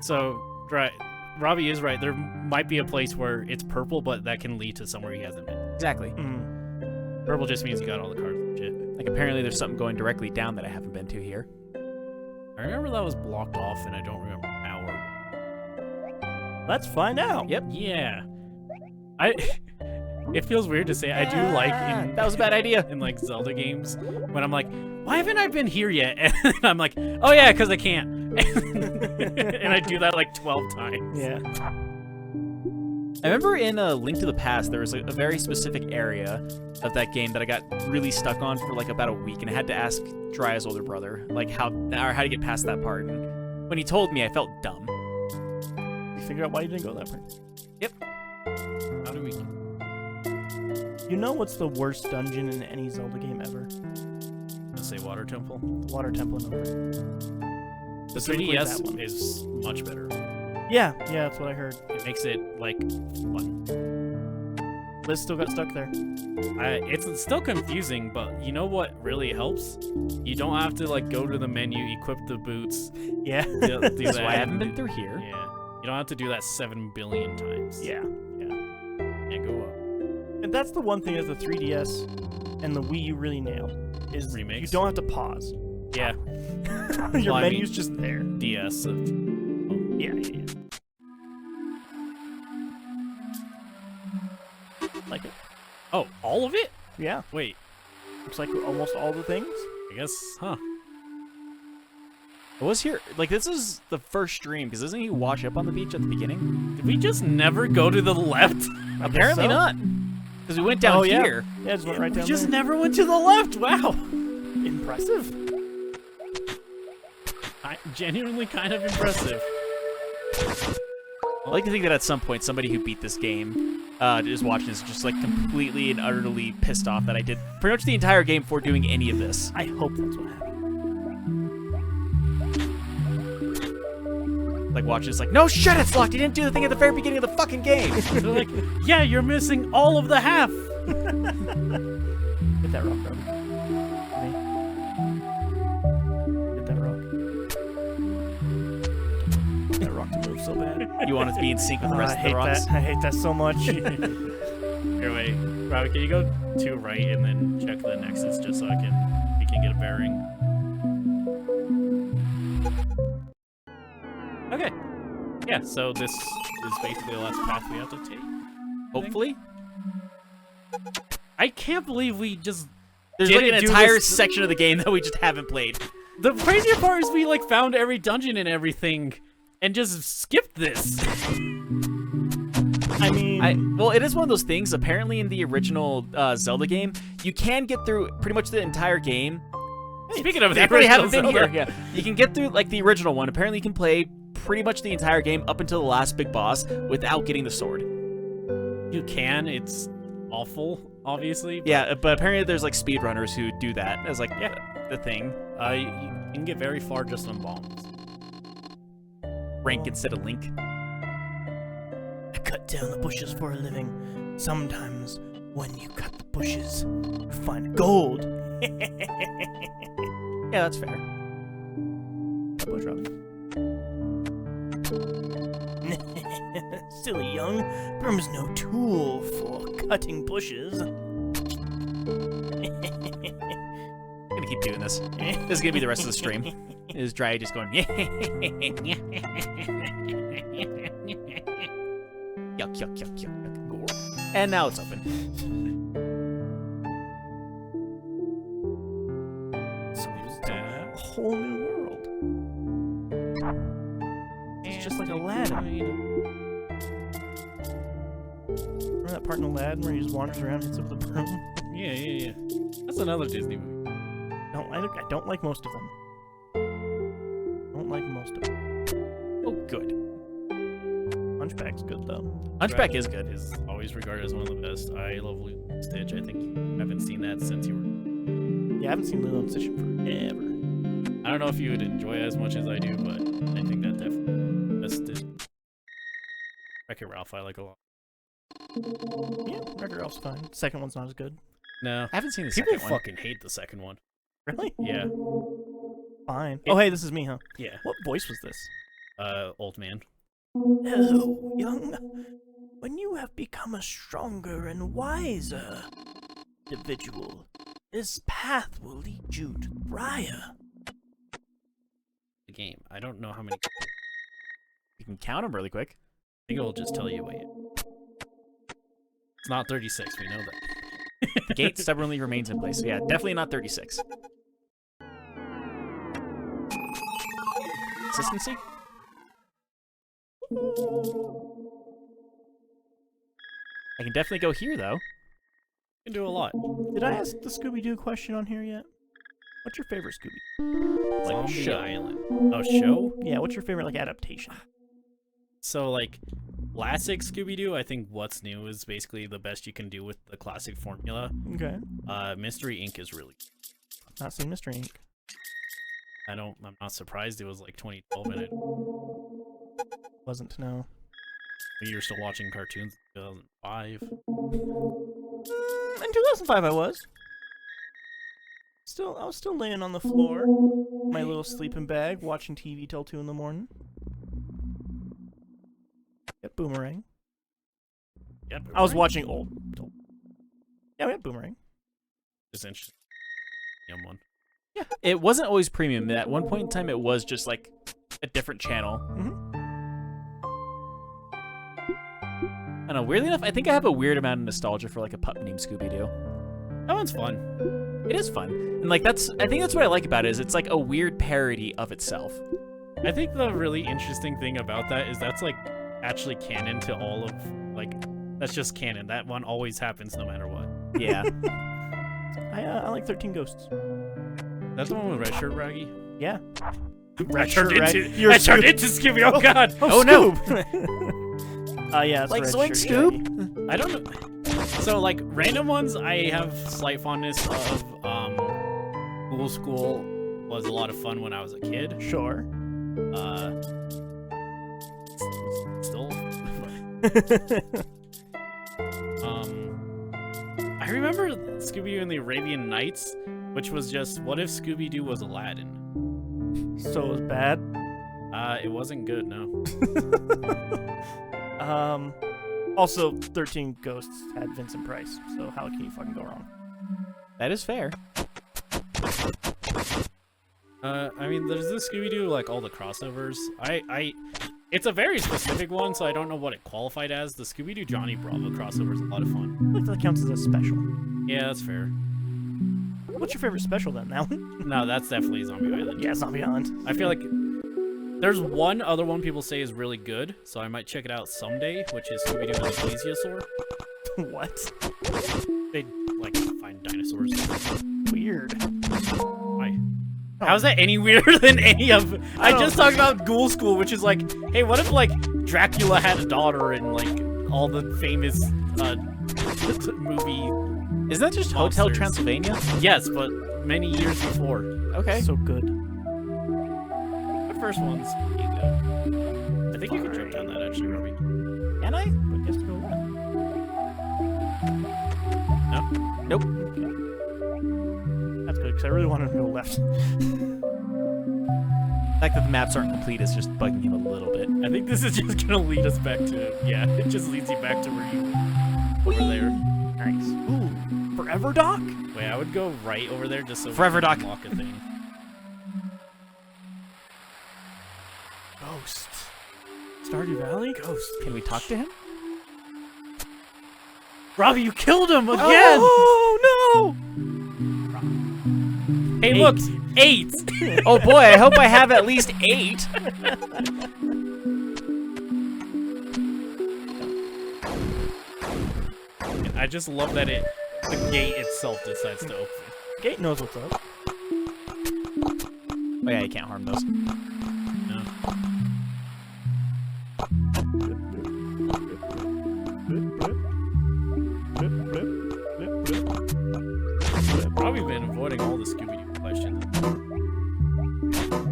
So, right, Robbie is right. There might be a place where it's purple, but that can lead to somewhere he hasn't been. Exactly. Purple just means you got all the cards and shit. Like, apparently there's something going directly down that I haven't been to here. I remember that was blocked off, and I don't remember how or... Let's find out. Yep. Yeah. It feels weird to say. I do like in... That was a bad idea. In, like, Zelda games, when I'm like, why haven't I been here yet? And I'm like, oh yeah, because I can't. And I do that like 12 times. Yeah. I remember in A Link to the Past, there was a very specific area of that game that I got really stuck on for like about a week, and I had to ask Jeriah's older brother, like how to get past that part. And when he told me, I felt dumb. You figure out why you didn't go that part. Yep. How do we... You know what's the worst dungeon in any Zelda game ever? Let's say Water Temple. The Water Temple in Over. The Specifically that 3DS one. is much better. Yeah, that's what I heard. It makes it, like, fun. Liz still got stuck there. It's still confusing, but you know what really helps? You don't have to, like, go to the menu, equip the boots. Yeah. Do That's that. why I haven't been through here. Yeah. You don't have to do that 7 billion times. Yeah. And go up. And that's the one thing that the 3DS and the Wii U really nailed. Is Remakes? you don't have to pause. Yeah. Your Well, I menu's mean, just there. DS. Yeah. Like it. Oh, all of it? Yeah. Wait. Looks like almost all the things. I guess, huh? I was here, like, this is the first stream, because doesn't he wash up on the beach at the beginning? Did we just never go to the left? Apparently so. not. Because we went down yeah. here. Yeah, just went right down We just there. never went to the left. Wow. Impressive. Genuinely kind of impressive. I like to think that at some point, somebody who beat this game is watching this just, like, completely and utterly pissed off that I did pretty much the entire game for doing any of this. I hope that's what happened. Like, watch this, like, no shit, it's locked! You didn't do the thing at the very beginning of the fucking game! They're like, yeah, you're missing all of the half. Hit that rock, Robbie. Hit that rock. That rock to move so bad. You want it to be in sync with the rest I of the hate rocks? that. I hate that so much. Here, wait. Robbie, can you go to right and then check the nexus just so we can get a bearing? Okay. Yeah, so this is basically the last path we have to take. Hopefully. I can't believe we just There's like didn't an do entire this- section of the game that we just haven't played. The crazier part is we like found every dungeon and everything and just skipped this. I mean, Well, it is one of those things. Apparently, in the original Zelda game, you can get through pretty much the entire game. Speaking of the Definitely original haven't been Zelda, here. Yeah, you can get through like the original one. Apparently, you can play pretty much the entire game up until the last big boss without getting the sword. you can. It's awful, obviously. Yeah, but apparently there's like speedrunners who do that as like the thing. You can get very far just on bombs. Rank instead of Link. I cut down the bushes for a living. Sometimes, when you cut the bushes, you find gold. Yeah, that's fair. Bush Robbie. Silly young, Brim's no tool for cutting bushes. I'm gonna keep doing this. This is gonna be the rest of the stream. Is Dry just going yuck, yuck, yuck, yuck, yuck, gore. And now it's open. So it's a whole new world. It's just like Aladdin. Remember that part in Aladdin where he just wanders around and hits up the broom? Yeah. That's another Disney movie. I don't like most of them. Don't like most of them. Oh, good. Hunchback's good though. Hunchback is good. Is always regarded as one of the best. I love Lilo and Stitch. I think you haven't seen that since you were. Yeah, I haven't seen Lilo and Stitch in forever. I don't know if you would enjoy it as much as I do, but I think that definitely best Stitch. Wreck-It Ralph I like a lot. Yeah, Wreck-It Ralph's fine. Second one's not as good. No. I haven't seen the People second one. fucking hate the second one. Really? Yeah. Fine. Oh, hey, this is me, huh? Yeah. What voice was this? Old man. Hello, young. When you have become a stronger and wiser individual, this path will lead you to Briar. The game. I don't know how many. You can count them really quick. I think it'll just tell you. Wait. It's not 36. We know that. The gate stubbornly remains in place. So yeah, definitely not 36. Consistency? I can definitely go here, though. You can do a lot. Did I ask the Scooby-Doo question on here yet? What's your favorite Scooby? Like Zombie show. Island. Oh, show? Yeah, what's your favorite like adaptation? So like classic Scooby-Doo, I think What's New is basically the best you can do with the classic formula. Okay. Mystery Inc. is really. Not seen Mystery Inc. I'm not surprised it was like 2012 and it. Wasn't to know. You're still watching cartoons in 2005. In 2005 I was. I was still laying on the floor, my little sleeping bag, watching TV till 2 in the morning. Yep, Boomerang. Yeah, I was watching old. Yeah, we had Boomerang. Just interesting. Young one. Yeah. It wasn't always premium. At one point in time, it was just like a different channel. I don't know. Weirdly enough, I think I have a weird amount of nostalgia for like a pup named Scooby-Doo. That one's fun. It is fun, and like I think that's what I like about it. Is it's like a weird parody of itself. I think the really interesting thing about that is that's like actually canon to all of like that's just canon. That one always happens no matter what. Yeah. I like 13 Ghosts. That's the one with Red Shirt Raggy. Yeah. I turned into Scooby. Oh god. Oh no. Yeah. It's Like Red Zoink Shirt Scoob? Shaggy. I don't know. So like random ones, I have slight fondness of. Ghoul School was a lot of fun when I was a kid. Sure. Still. I remember Scooby-Doo and the Arabian Nights, which was just, what if Scooby-Doo was Aladdin? So it was bad. It wasn't good, no. Also, 13 Ghosts had Vincent Price, so how can you fucking go wrong? That is fair. I mean, there's this Scooby-Doo, like, all the crossovers. It's a very specific one, so I don't know what it qualified as. The Scooby-Doo Johnny Bravo crossover is a lot of fun. I think that counts as a special. Yeah, that's fair. What's your favorite special then? That one? No, that's definitely Zombie Island. Yeah, Zombie Island. I feel like there's one other one people say is really good, so I might check it out someday, which is Scooby-Doo and the Plesiosaur. What? They, like, find dinosaurs. Weird. Why? How's that any weirder than any of... I just talked about Ghoul School, which is like, hey, what if, like, Dracula had a daughter and, like, all the famous, movie... Isn't that just monsters. Hotel Transylvania? Yes, but many years before. Okay. So good. The first one's pretty good. I think you can jump down that, actually, Robbie. Can I? But guess to go left. No? Nope. That's good, because I really wanted to go left. The fact that the maps aren't complete is just bugging him a little bit. I think this is just gonna lead us back to... Yeah, it just leads you back to where you were. Over there. Nice. Ooh. Forever Doc? Wait, I would go right over there just so Forever we can Doc. unlock a thing. Ghost. Stardew Valley? Ghost. Can we talk to him? Robbie, you killed him again! Oh, no! Hey, look! 8! Oh boy, I hope I have at least 8. I just love that The gate itself decides to open. Gate knows what's up. Oh yeah, you can't harm those. No. I've probably been avoiding all the Scooby-Doo questions.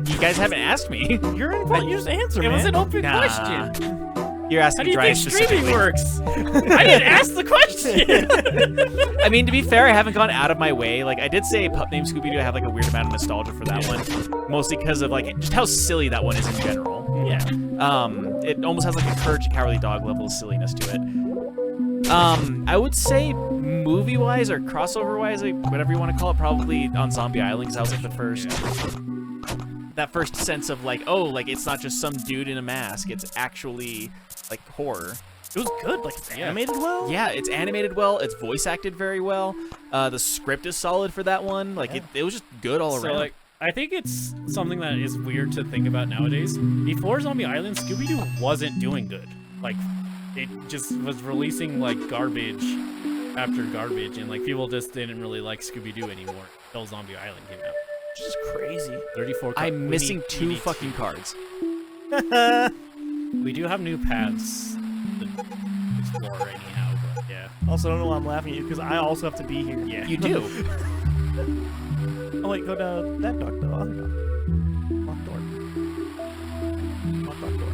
You guys haven't asked me. You're in. You just answer, It man. was an open Nah. question. You're How asking do you Dry think streaming specifically. works? I didn't ask the question. I mean, to be fair, I haven't gone out of my way. Like, I did say Pup Named Scooby-Doo. I have like a weird amount of nostalgia for that one, mostly because of like just how silly that one is in general. Yeah. It almost has like a Courage the Cowardly Dog level of silliness to it. I would say movie-wise or crossover-wise, like, whatever you want to call it, probably on Zombie Island, 'cause that was like the first. That first sense of like, oh, like it's not just some dude in a mask. It's actually like horror. It was good. Like it's animated well. Yeah, it's animated well. It's voice acted very well. The script is solid for that one. Like it was just good all So around. like, I think it's something that is weird to think about nowadays. Before Zombie Island, Scooby-Doo wasn't doing good. Like, it just was releasing like garbage after garbage, and like people just didn't really like Scooby-Doo anymore until Zombie Island came out. It's just crazy. 34. I'm missing two fucking cards. We do have new paths to explore anyhow, but yeah. Also, I don't know why I'm laughing at you because I also have to be here. Yeah. You do. Oh wait, go to that dog, the other dog. Lock door. Lock door.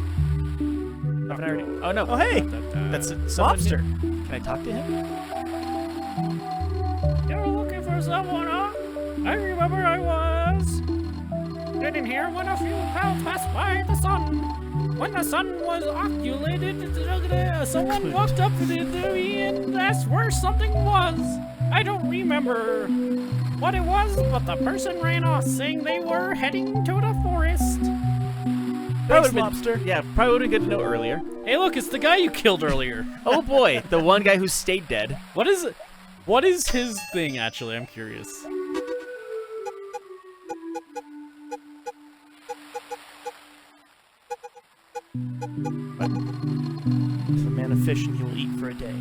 Lock already. Oh no. Oh hey, That's it. Lobster. Can I talk to him? You're looking for someone, huh? I remember I was sitting here when a few clouds passed by the sun. When the sun was oculated, someone walked up to me and asked where something was. I don't remember what it was, but the person ran off saying they were heading to the forest. Thanks, Lobster. Yeah, probably would have been good to know earlier. Hey, look, it's the guy you killed earlier. Oh boy, the one guy who stayed dead. What is his thing, actually? I'm curious. If a man to fish and he will eat for a day.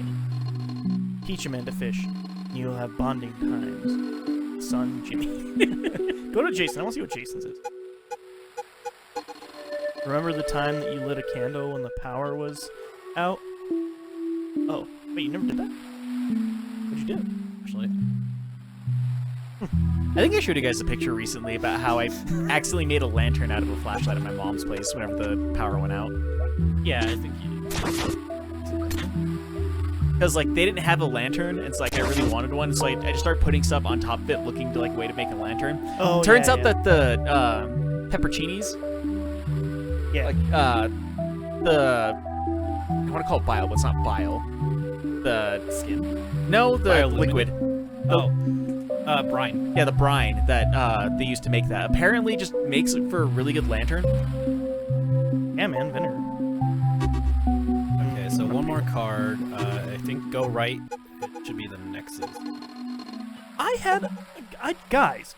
Teach a man to fish, and you will have bonding times. Son, Jimmy. Go to Jason. I want to see what Jason's is. Remember the time that you lit a candle when the power was out? Oh, wait, you never did that? What'd you do? Actually, I think I showed you guys a picture recently about how I accidentally made a lantern out of a flashlight at my mom's place whenever the power went out. yeah, I think you did. Because like they didn't have a lantern, and it's like I really wanted one, so I just started putting stuff on top of it, looking to like a way to make a lantern. Oh, Turns yeah, out yeah. that the pepperoncinis, Yeah. like the I want to call it bile, but it's not bile. The Skin. no, the Bioluminescent. liquid. Oh, brine. Yeah, the brine that they used to make that apparently just makes it for a really good lantern. Yeah, man, vinegar. Okay, so one more card. I think go right. It should be the Nexus.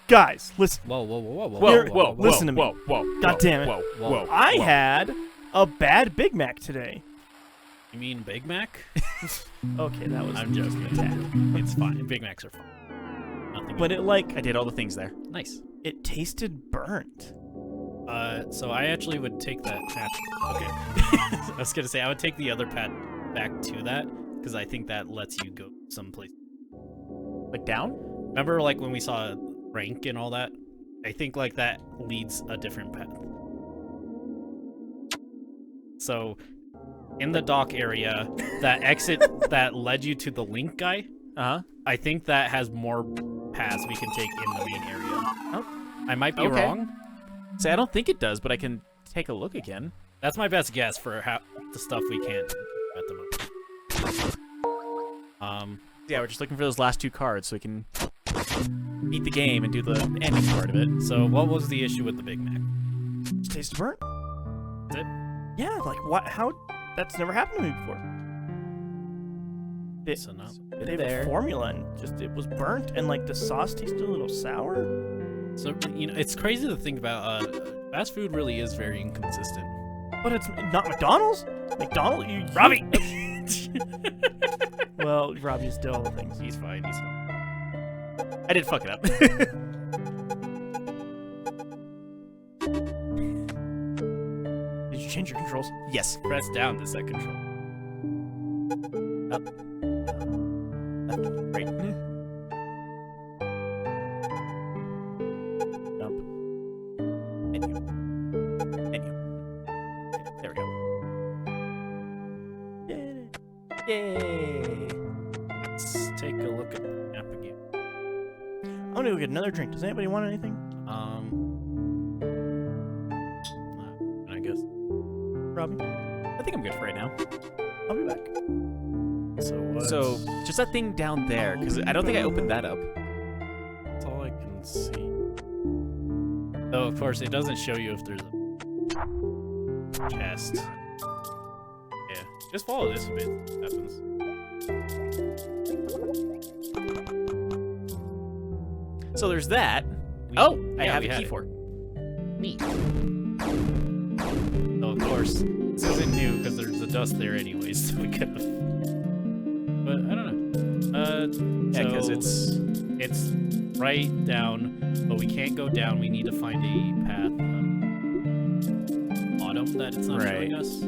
Guys, listen. Whoa, whoa, whoa, whoa, Whoa, listen to me. Whoa, God damn it. whoa. I had a bad Big Mac today. You mean Big Mac? Okay, that was I'm just joking. an attack. It's fine. Big Macs are fine. Nothing. But it I did all the things there. nice. it tasted burnt. So I actually would take that pad. Okay. I was gonna say I would take the other pad back to that because I think that lets you go someplace. Like down? Remember, like when we saw rank and all that? I think like that leads a different path. So, in the dock area, that exit that led you to the link guy, I think that has more paths we can take in the main area. Oh. I might be Okay. wrong. See, I don't think it does, but I can take a look again. That's my best guess for how the stuff we can't do at the moment. Yeah, we're just looking for those last two cards so we can beat the game and do the ending part of it. So what was the issue with the Big Mac? It tasted burnt. Is it? Yeah, like what? How? That's never happened to me before. So no. They have a formula and just it was burnt and like the sauce tasted a little sour. So it's crazy to think about. Fast food really is very inconsistent. But it's not McDonald's. McDonald's, Robbie. Well, Robbie just did all the things. He's fine. He's fine. I did fuck it up. Did you change your controls? Yes. Press down to set control. Up. Left. Right. Up. Menu. Menu. There we go. Yay! Let's take a look at the map again. I'm gonna go get another drink. Does anybody want anything? I guess. Robbie? I think I'm good for right now. I'll be back. So what? So, just that thing down there, because I don't think I opened that up. That's all I can see. Though, of course, it doesn't show you if there's a chest. Yeah, just follow this if it happens. So there's that. Oh, I yeah, have we a had key it. for. Neat. So, of course, this isn't new because there's the dust there anyways, so we could have. But I don't know. Yeah, because so it's right down, but we can't go down. We need to find a path bottom that it's not Right. showing us.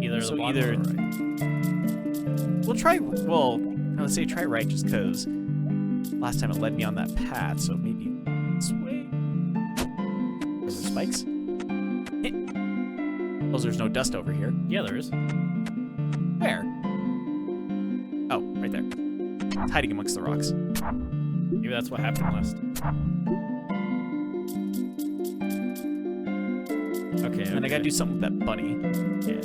Either So the bottom either- or right. We'll try. Well, let's say try right, just because last time it led me on that path. So maybe this way. Are there spikes? Oh, there's no dust over here. Yeah, there is. Where? Oh, right there. It's hiding amongst the rocks. Maybe that's what happened last. Okay. And I gotta do something with that bunny. Yeah,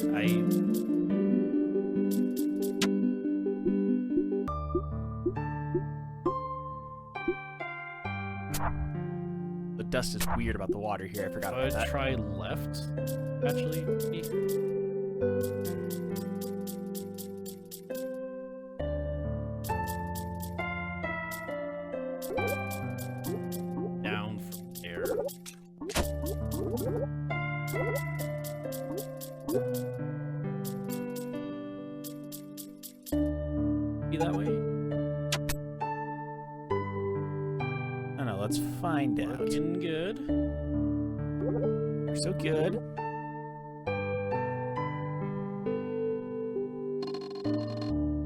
The dust is weird about the water here. I forgot about I'd that. try left, actually. Down from there. Be that way? I don't know. Let's find out. Looking good. You're so good.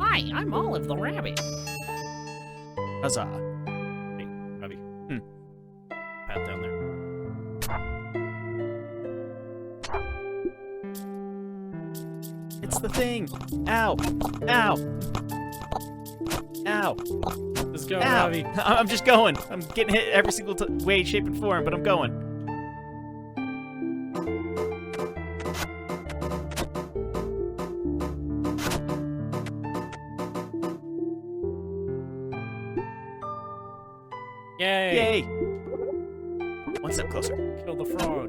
Hi, I'm Olive the Rabbit. Huzzah. Hey, Robbie. Path down there. It's the thing. Ow. Ow. Ow. Let's go, Ow. Robbie. I'm just going. I'm getting hit every single way, shape, and form, but I'm going. Yay! Yay! One step closer. Kill the frog.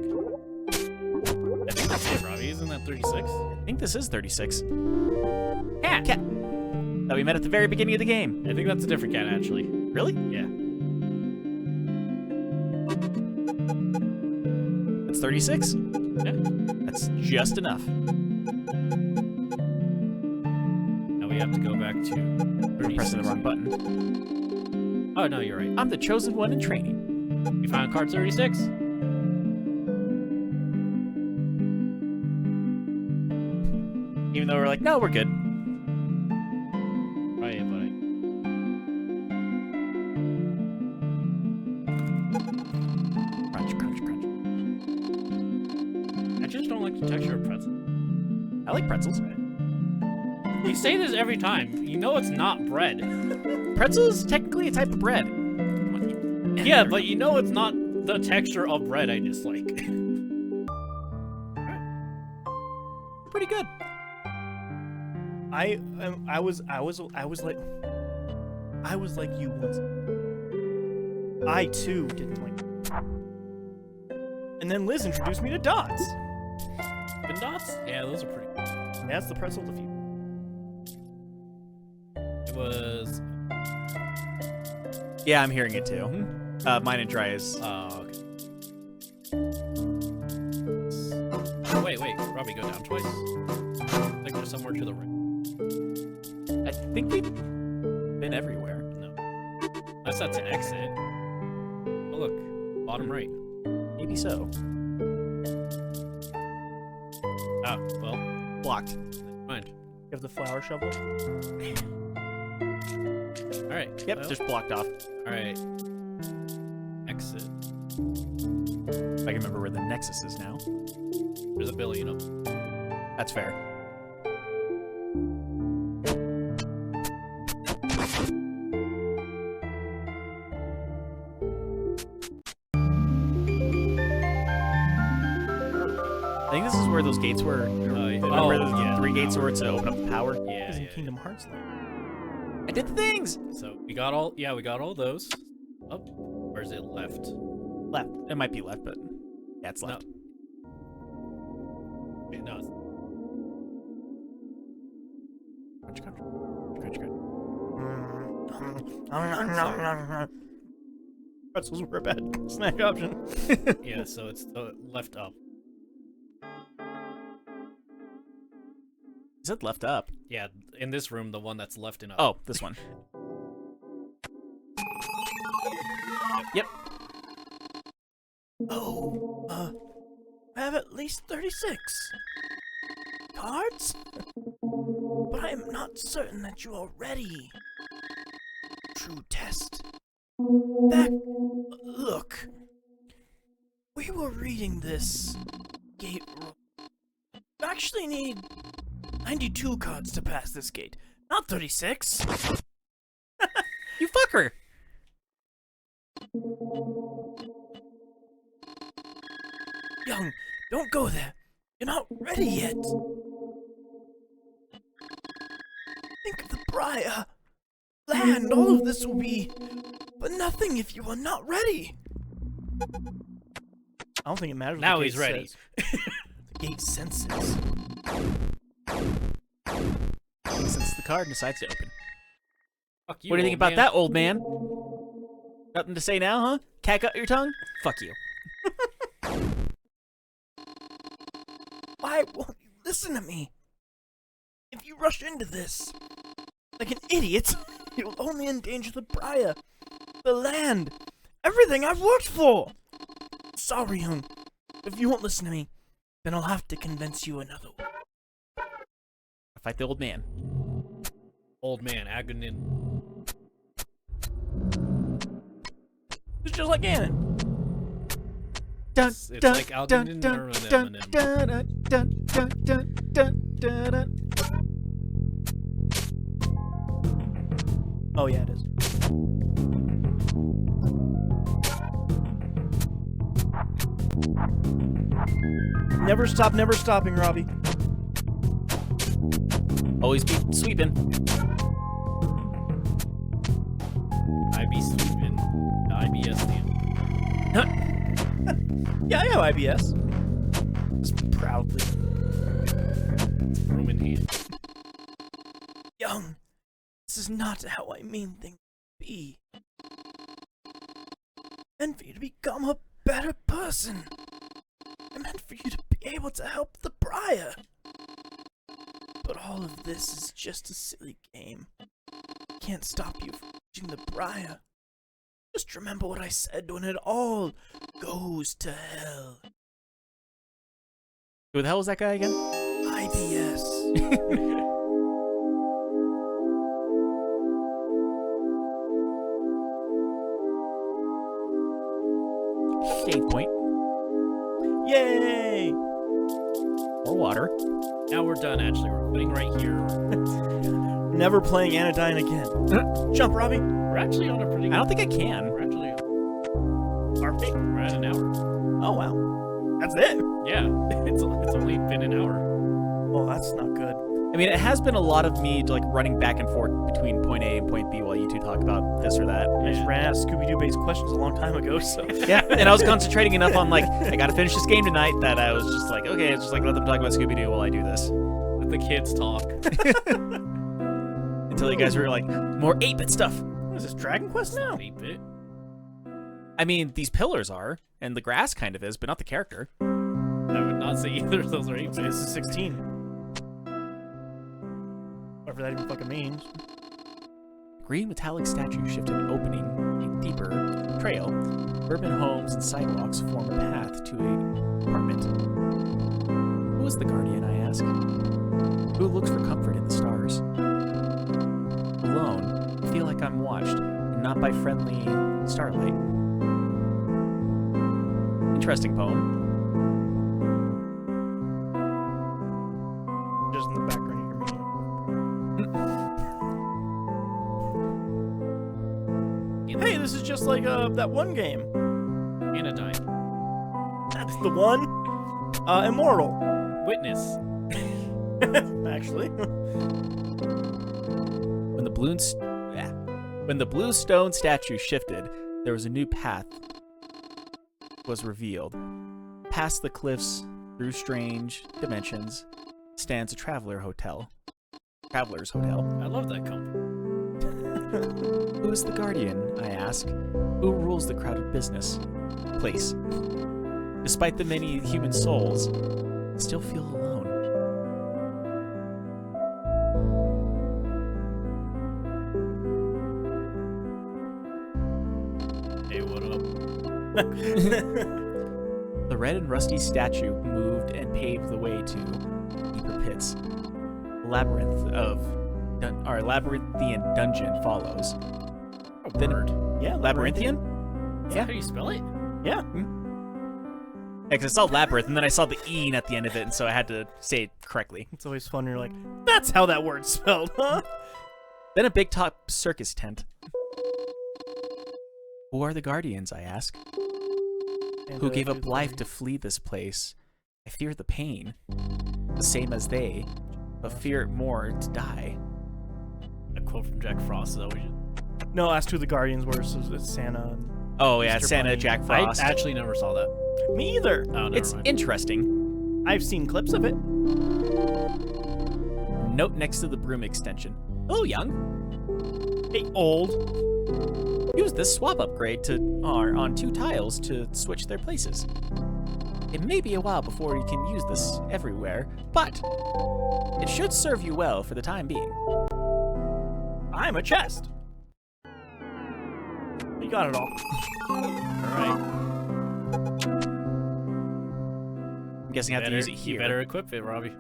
I think that's it, Robbie. Isn't that 36? I think this is 36. Cat! Cat. That we met at the very beginning of the game. I think that's a different cat, actually. Really? Yeah. That's 36? Yeah. That's just enough. Now we have to go back to 36. I'm pressing the wrong button. Oh, no, you're right. I'm the chosen one in training. We found card 36. Even though we're like, no, we're good. Oh, yeah, buddy. Crunch, crunch, crunch. I just don't like the texture of pretzel. I like pretzels. You say this every time. You know it's not bread. Pretzel is technically a type of bread. Yeah, but you know it's not the texture of bread I dislike. Pretty good. I was like you once. I too didn't like. And then Liz introduced me to dots. Dippin' Dots? Yeah, those are pretty good. That's the pretzel defeat. It was... Yeah, I'm hearing it too. Mine and Dry is. Oh, okay. Wait, Robbie, go down twice. I think there's somewhere to the right. I think we've been everywhere. No. Unless that's an exit. Oh, look. Bottom right. Maybe so. Ah, well, Blocked. never mind. You have the flower shovel? Alright. Yep, well, just blocked off. Alright. Exit. If I can remember where the Nexus is now. There's a billion of them. That's fair. I think this is where those gates were. Remember where the yeah, 3 gates power. were to open up the power? Yeah, It's in yeah, Kingdom Hearts land. I did the things! So we got all those. Oh, or is it left? Left. It might be left, but yeah, it's left. Wait, no, it's Pretzels were a bad snack option. yeah, so it's the left up. You said left up. Yeah, in this room, the one that's left and up. Oh, this one. Yep. Oh, I have at least 36 cards, but I am not certain that you are ready. True test. Look. We were reading this gate rule. You actually need 92 cards to pass this gate, not 36. You fucker! Young, don't go there. You're not ready yet. Think of the briar, land, all of this will be but nothing if you are not ready. I don't think it matters what Now the he's gate ready. says. The gate senses. He senses the card and decides to open. Fuck you, What do you think old about man. that, old man? Nothing to say now, huh? Cat got your tongue? Fuck you. Why won't you listen to me? If you rush into this like an idiot, you will only endanger the briar, the land, everything I've worked for. Sorry, young. If you won't listen to me, then I'll have to convince you another way. Fight the old man. Old man, Anodyne. It's just like Ganon. Dun, It's dun, like dun, Anodyne dun, or an dun, M&M. dun, dun, dun, dun, dun, dun, dun. Oh yeah, it is. Never stop, never stopping, Robbie. Always be sweeping. I be sweeping. IBS stand. Yeah, I have IBS. Just proudly. Room in hand. Young, this is not how I mean things to be. I meant for you to become a better person. I meant for you to be able to help the briar. But all of this is just a silly game. Can't stop you from reaching the briar. Just remember what I said when it all goes to hell. Who the hell was that guy again? IBS. Save point. Yay! More water. Now we're done, actually. We're quitting right here. Never playing Anodyne again. Jump, Robbie. We're actually on a pretty good... I don't think I can. We're actually... Are we? We're at an hour. Oh, wow. That's it? Yeah. It's only been an hour. Oh, that's not good. I mean, it has been a lot of me like running back and forth between point A and point B while you two talk about this or that. I just ran out of Scooby-Doo based questions a long time ago, so... Yeah, and I was concentrating enough on like, I gotta finish this game tonight that I was just like, okay, just like let them talk about Scooby-Doo while I do this. Let the kids talk. Until you guys were like, more 8-bit stuff. What is this, Dragon Quest now? 8-bit. I mean, these pillars are, and the grass kind of is, but not the character. I would not say either of those are So 8-bit. this is 16. Whatever that even fucking means. Green metallic statue shifted, opening a deeper trail. Urban homes and sidewalks form a path to a apartment. Who is the guardian, I ask? Who looks for comfort in the stars? Alone, I feel like I'm watched, and not by friendly starlight. Interesting poem. Just in the background, you hear me. Hey, this is just like that one game. Anodyne. That's the one. Immortal. Witness. Actually. When the blue stone statue shifted, there was a new path was revealed. Past the cliffs, through strange dimensions, stands a traveler's hotel. I love that company. Who is the guardian, I ask? Who rules the crowded business place? Despite the many human souls, I still feel alone. Hey, what up? The red and rusty statue moved and paved the way to deeper pits. A labyrinthian dungeon follows. A Then- word. Yeah, Labyrinthian? Is Yeah. that how you spell it? Yeah. Because I saw labyrinth and then I saw the E at the end of it, and so I had to say it correctly. It's always fun. You're like, that's how that word's spelled, huh? Then a big top circus tent. Who are the guardians, I ask? Who gave up life to flee this place? I fear the pain, the same as they, but fear it more to die. A quote from Jack Frost. Is that what you... No, ask who the Guardians were. So it's Santa. And Oh yeah, Mr. Santa, Bunny. Jack I Frost. actually never saw that. me either. Oh, never It's mind. interesting. I've seen clips of it. Note next to the broom extension. Hello, young. Hey, old. Use this swap upgrade on 2 tiles to switch their places. It may be a while before you can use this everywhere, but it should serve you well for the time being. I'm a chest. You got it all. Alright. I'm guessing I have to use it here. You better equip it, Robbie.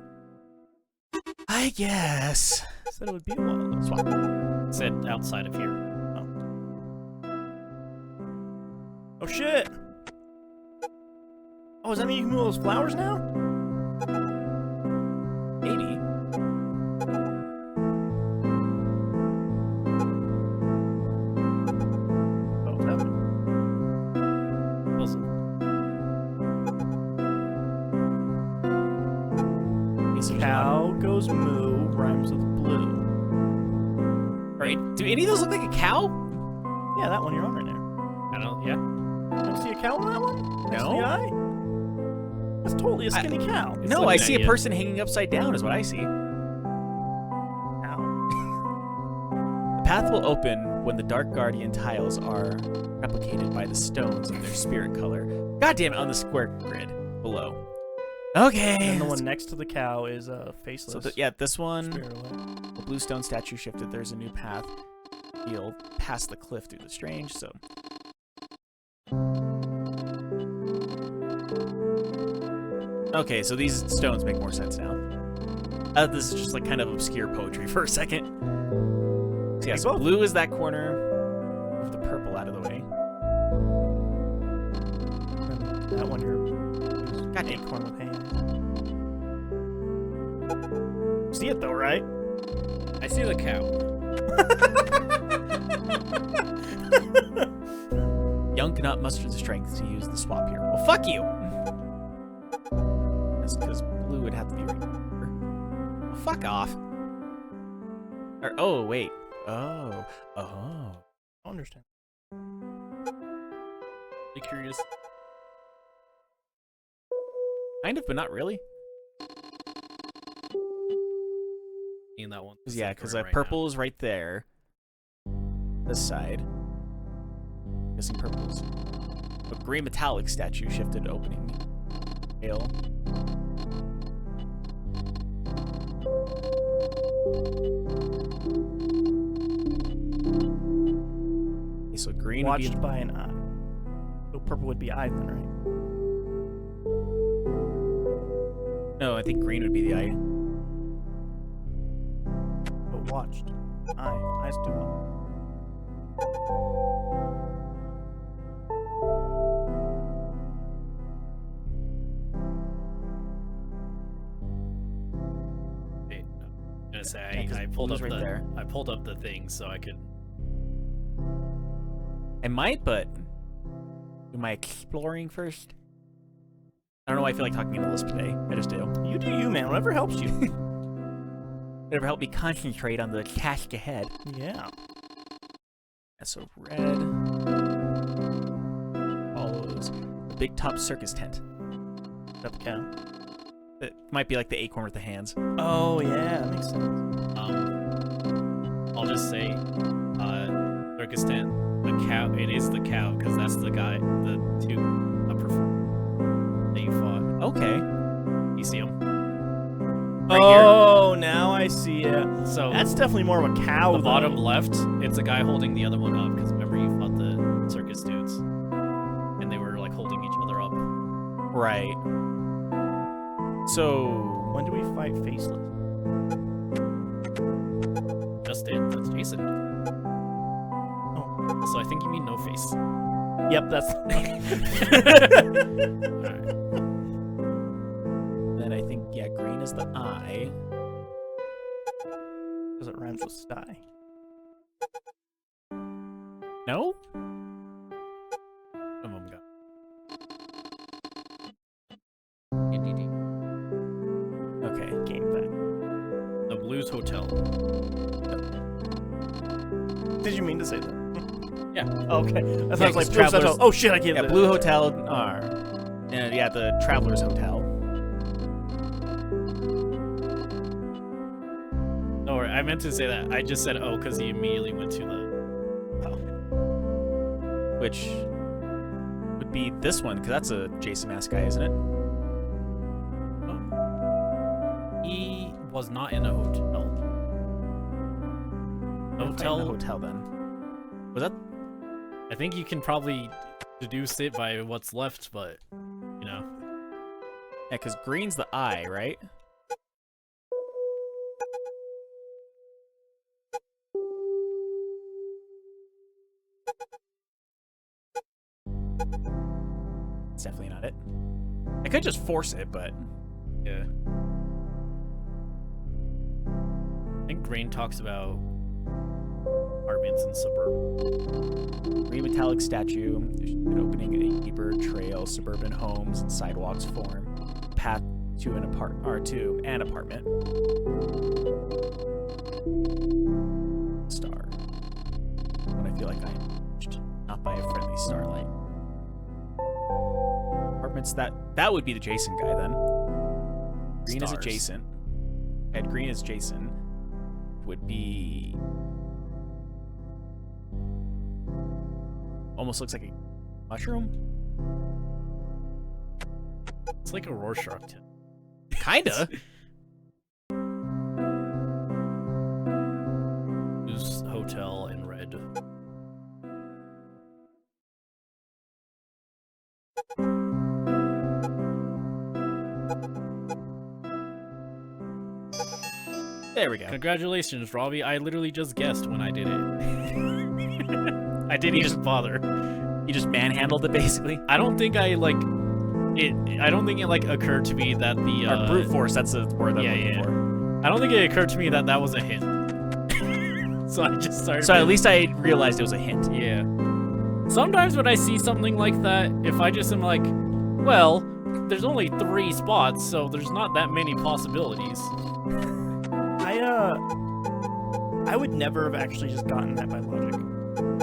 I guess. Said it would be a while. Swap. It said outside of here. Oh shit. Oh, does that mean you can move those flowers now? Maybe. Oh, what's happening? Listen. Cow goes moo, rhymes with blue. Right. Do any of those look like a cow? Yeah, that one you're on right now. I don't... Yeah. You don't see a cow on that one? Next to No. the eye? That's totally a skinny cow. It's No, looking I at see a you. person hanging upside down is what I see. Ow. The path will open when the Dark Guardian tiles are replicated by the stones of their spirit color. God damn it, on the square grid below. Okay. And the one next to the cow is faceless. So this one, Spirit away. the blue stone statue shifted. There's a new path. You'll pass the cliff through the strange, so... Okay, so these stones make more sense now. This is just like kind of obscure poetry for a second. So yeah, so blue is that corner. Move the purple out of the way. And that one you're God damn. acorn with hands. See it though, right? I see the cow. Young cannot muster the strength to use the swap here. Well, fuck you! That's because blue would have to be right here. Well, fuck off. Or, oh, wait. Oh. Oh. I understand. Be curious. Kind of, but not really. In that one. Yeah, because purple is right there. This side. Guessing purple is... A green metallic statue shifted opening. Pale. Green would be watched by an eye. So purple would be eye then, right? No, I think green would be the eye. But watched. Eye. Eyes do well. Wait, I'm gonna say Yeah, 'cause I pulled blue's up right the there. I pulled up the thing so I could. I might, but do my exploring first. I don't know why I feel like talking in a lisp today. I just do. You do you, man. Whatever helps you. Whatever helped me concentrate on the task ahead. Yeah. Yeah, so red follows the big top circus tent. Up cow. It might be like the acorn with the hands. Oh yeah, that makes sense. I'll just say, circus tent. The cow. It is the cow because that's the guy. The two upper that you fought. Okay. You see him? Right here? Oh, now I see it. So That's definitely more of a cow. the though. bottom left, it's a guy holding the other one up because remember you fought the circus dudes, and they were like holding each other up. Right. So When do we fight Faceless? Just did. That's Jason. Oh. So I think you mean No Face. Yep, that's. Alright. then I think green is the eye. Because it rhymes with sty. No? Some of them got. Okay. Game fact. The Blues Hotel. Did you mean to say that? Yeah. Okay. I thought it was like 'cause Travelers. Oh shit! I gave Yeah, it. Blue Hotel are. And yeah, the Travelers Hotel. No, I meant to say that. I just said oh because he immediately went to the. Which would be this one, because that's a Jason Mask guy, isn't it? He was not in a hotel. Hotel. The hotel then. Was that? I think you can probably deduce it by what's left, but you know. Yeah, because green's the eye, right? It's definitely not it. I could just force it, but Yeah. I think Green talks about apartments in suburban. green metallic statue, an opening a deeper trail, suburban homes and sidewalks form, path to an apartment. Star. When I feel like I'm not by a friendly starlight. Apartments that would be the Jason guy then. Green is Stars. adjacent. And green is Jason. Would be almost looks like a mushroom. It's like a Rorschach test. Kinda. Who's hotel in red? There we go. Congratulations, Robbie. I literally just guessed when I did it. I didn't even bother. You just manhandled it basically. I don't think I like it. I don't think it like occurred to me that the Or brute force, that's the word I'm looking for. I don't think it occurred to me that that was a hint. So I just started. So at least I realized it was a hint. Yeah. Sometimes when I see something like that, if I just am like, well, there's only 3 spots, so there's not that many possibilities. I would never have actually just gotten that by logic,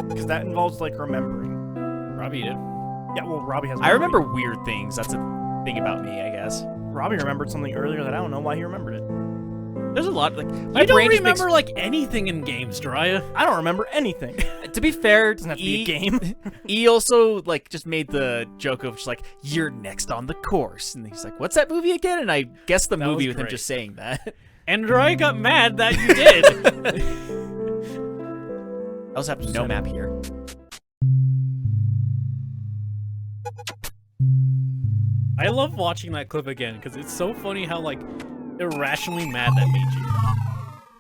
because that involves like remembering. Robbie did. Yeah, well, Robbie has. I remember weird things. That's a thing about me, I guess. Robbie remembered something earlier that I don't know why he remembered it. There's a lot like my I don't brain just makes- remember like anything in games, Jeriah. I don't remember anything. To be fair, Doesn't have to be a game. E also like just made the joke of just like you're next on the course, and he's like, "What's that movie again?" And I guessed the That movie was with him great. just saying that. And Jeriah got mad that you did. I also have no map here. I love watching that clip again because it's so funny how like irrationally mad that made you.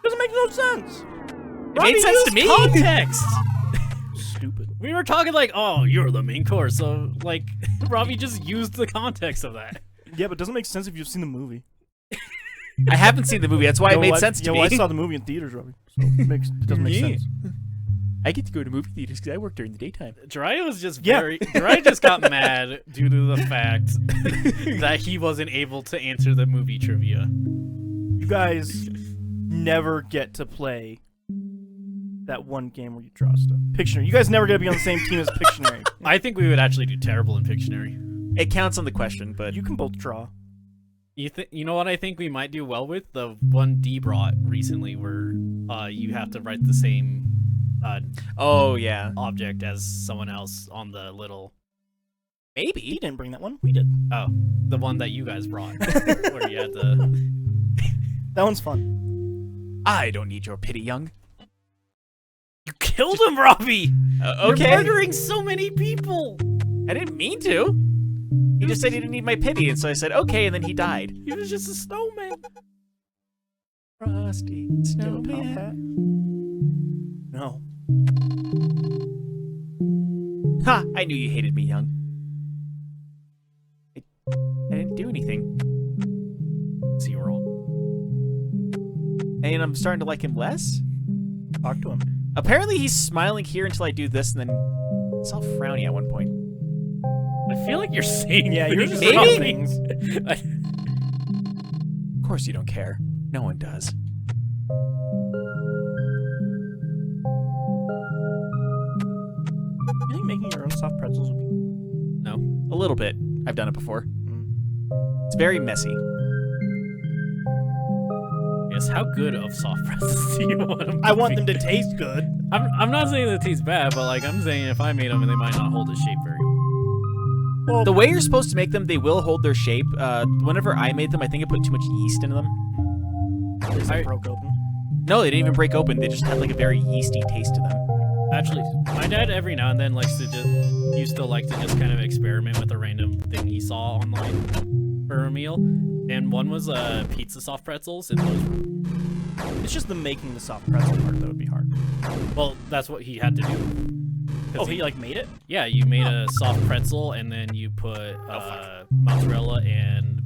Doesn't make no sense. It made sense to me. Context. Stupid. We were talking like, oh, you're the main course, so like Robbie just used the context of that. Yeah, but it doesn't make sense if you've seen the movie. I haven't seen the movie. That's why it made sense to me. I saw the movie in theaters, Robbie. So it doesn't make sense. I get to go to movie theaters because I work during the daytime. Jeriah was just Jeriah just got mad due to the fact that he wasn't able to answer the movie trivia. You guys never get to play that one game where you draw stuff. Pictionary. You guys never get to be on the same team as Pictionary. I think we would actually do terrible in Pictionary. It counts on the question, but You can both draw. You know what I think we might do well with? The one D brought recently where you have to write the same oh yeah, object as someone else on the little... maybe. He didn't bring that one. We did. Oh, the one that you guys brought. Where you had the... That one's fun. I don't need your pity, young. You killed him, Robbie! Okay. You're murdering so many people! I didn't mean to. He just said he didn't need my pity, and so I said okay, and then he died. He was just a snowman. Frosty Do you have a snowman. top hat? No. Ha! I knew you hated me, young. I didn't do anything. 0. And I'm starting to like him less. Talk to him. Apparently he's smiling here until I do this, and then he's all frowny at one point. I feel like you're saying Yeah, you're things just Maybe? saying things. Of course you don't care. No one does. You think making your own soft pretzels would be... No. A little bit. I've done it before. Mm. It's very messy. Yes, how good of soft pretzels do you want them to I want be? them to taste good. I'm not saying they taste bad, but like I'm saying if I made them, they might not hold the shape very well. Well, The way you're supposed to make them, they will hold their shape. Whenever I made them, I think I put too much yeast into them. they broke open. No, they didn't even break open. They just had like a very yeasty taste to them. Actually, my dad every now and then used to like to just kind of experiment with a random thing he saw online for a meal. And one was pizza soft pretzels, and those were, It's just the making the soft pretzel part that would be hard. well, that's what he had to do. Oh, he like made it? Yeah, you made a soft pretzel, and then you put mozzarella and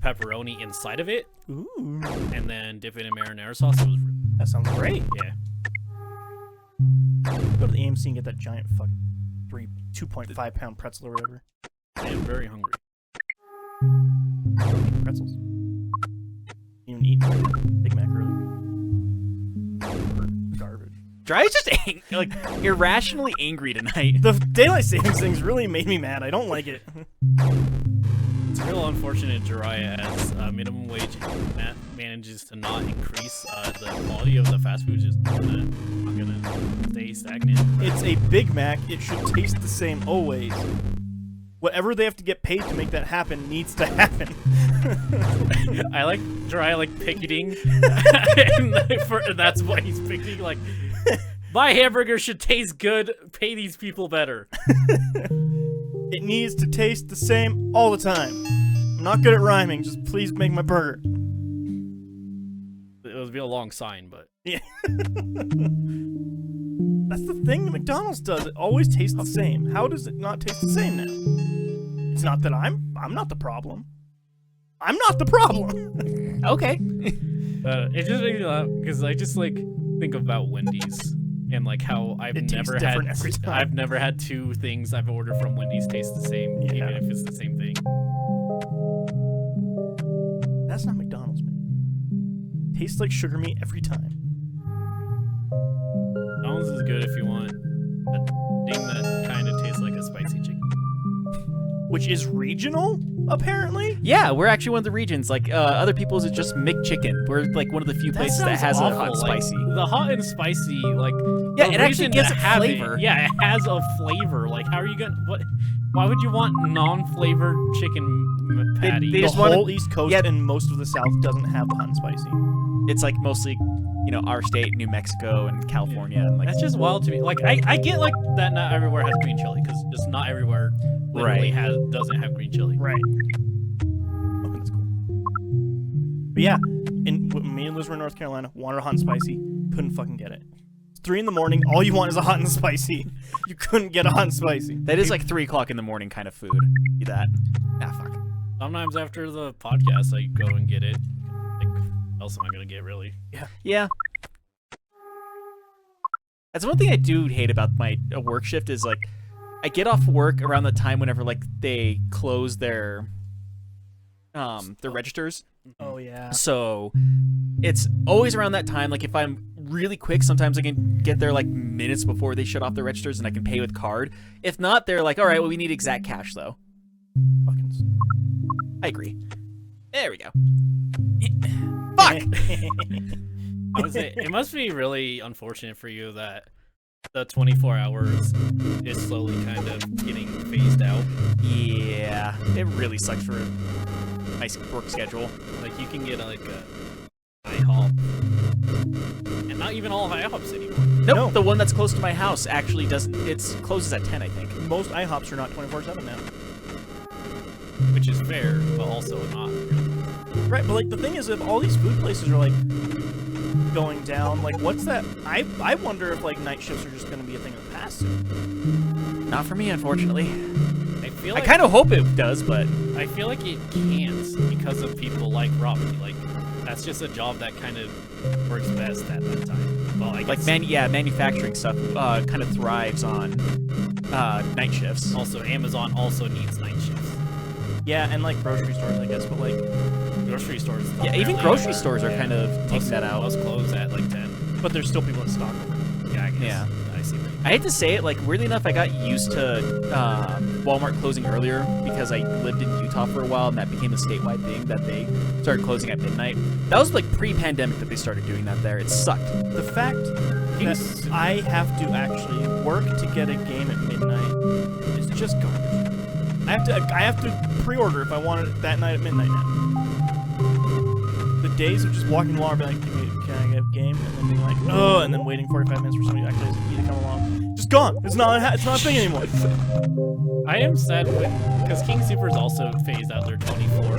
pepperoni inside of it, Ooh. and then dip it in marinara sauce. It was That sounds great. yeah. Go to the AMC and get that giant fucking 2.5 pound pretzel or whatever. I'm very hungry. Pretzels. You even eat Big Mac earlier. Garbage. Dry's just like irrationally angry tonight. The daylight savings things really made me mad. I don't like it. It's real unfortunate Jeriah as minimum wage manages to not increase the quality of the fast food. Just not gonna stay stagnant. It's a Big Mac. It should taste the same always. Whatever they have to get paid to make that happen needs to happen. I like Jeriah like picketing, and that's what he's picketing. Like, my hamburger should taste good. Pay these people better. It needs to taste the same all the time. I'm not good at rhyming. Just please make my burger. It would be a long sign, but Yeah. That's the thing that McDonald's does. It always tastes the same. How does it not taste the same now? It's not that I'm not the problem. I'm not the problem. Okay. it just makes me laugh because I just like think about Wendy's and like how I've It tastes never different every had time. I've never had two things I've ordered from Wendy's taste the same, Yeah. even if it's the same thing. That's not McDonald's, man. Tastes like sugar meat every time. McDonald's is good if you want a thing that kind of tastes like a spicy chicken. Which is regional, apparently. Yeah, we're actually one of the regions. Like other people's is just McChicken. We're like one of the few places that has a hot and spicy. The hot and spicy, like Yeah, the it actually reason gives to a have flavor. Yeah, it has a flavor. Like, how are you gonna? What? Why would you want non-flavored chicken patty? They The just wanna- whole East Coast yeah. and most of the South doesn't have the hot and spicy. It's like mostly our state, New Mexico, and California, and like That's just wild to me. Like I get like that not everywhere has green chili because just not everywhere literally doesn't have green chili. Right. Okay, that's cool. But yeah, me and Liz were in North Carolina, wanted a hot and spicy, couldn't fucking get it. It's 3 in the morning, all you want is a hot and spicy. You couldn't get a hot and spicy. that is like 3 o'clock in the morning kind of food. Do that. Fuck. Sometimes after the podcast, I go and get it. Like, what else am I gonna get really? Yeah. That's one thing I do hate about my work shift is like I get off work around the time whenever like they close their registers. Oh yeah. So it's always around that time. Like if I'm really quick, sometimes I can get there like minutes before they shut off the registers and I can pay with card. If not, they're like, all right, well, we need exact cash though. I agree. There we go. Fuck! I would say it must be really unfortunate for you that the 24 hours is slowly kind of getting phased out. Yeah, it really sucks for my work schedule. Like you can get like a IHOP, and not even all of IHOPs anymore. Nope, No. the one that's close to my house actually doesn't. It closes at 10, I think. Most IHOPs are not 24/7 now. Which is fair, but also not. Right, but like the thing is, if all these food places are like going down, like what's that? I wonder if like night shifts are just going to be a thing of the past soon. Not for me, unfortunately. I feel I like kind of hope it does, but I feel like it can't because of people like Robbie. Like that's just a job that kind of works best at that time. Well, I guess manufacturing stuff kind of thrives on night shifts. also Amazon also needs night shifts. Yeah, and like grocery stores, I guess, but like Grocery stores. Yeah, even apparently grocery are- stores are yeah. kind of taking most- that out. Most close at like 10. but there's still people in stock. Yeah, I guess. Yeah. I see what you mean. I hate to say it, like weirdly enough, I got used to Walmart closing earlier because I lived in Utah for a while, and that became a statewide thing that they started closing at midnight. That was like pre-pandemic that they started doing that there. It sucked. The fact that I have to actually work to get a game at midnight is just garbage. I have to pre-order if I want it that night at midnight now. The days of just walking along and being like, can I get a game? And then being like, oh, and then waiting 45 minutes for somebody to actually come along. Just gone. It's not a thing anymore. I am sad because King Supers also phased out their 24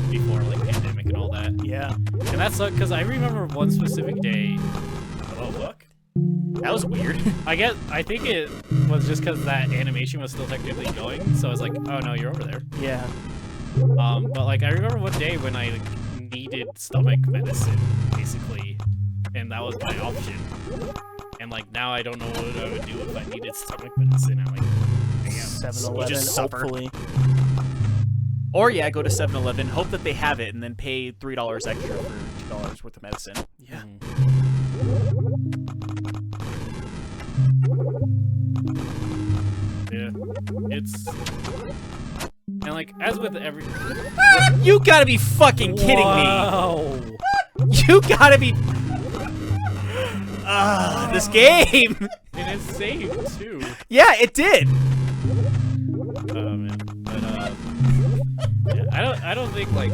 before like pandemic and all that. Yeah. And that sucked because I remember one specific day. Oh look. That was weird. I think it was just because that animation was still technically going, so I was like, oh no, you're over there. Yeah. But like I remember one day when I like, needed stomach medicine, basically, and that was my option. And like now I don't know what I would do if I needed stomach medicine. I'm like, damn. 7-Eleven, just suffer. hopefully. Or yeah, go to 7-Eleven, hope that they have it, and then pay $3 extra for $2 worth of medicine. Yeah. Yeah, it's and like as with every. You gotta be fucking kidding me! Wow. You gotta be. This game. And it's saved too. Yeah, it did. Oh man, but yeah, I don't think like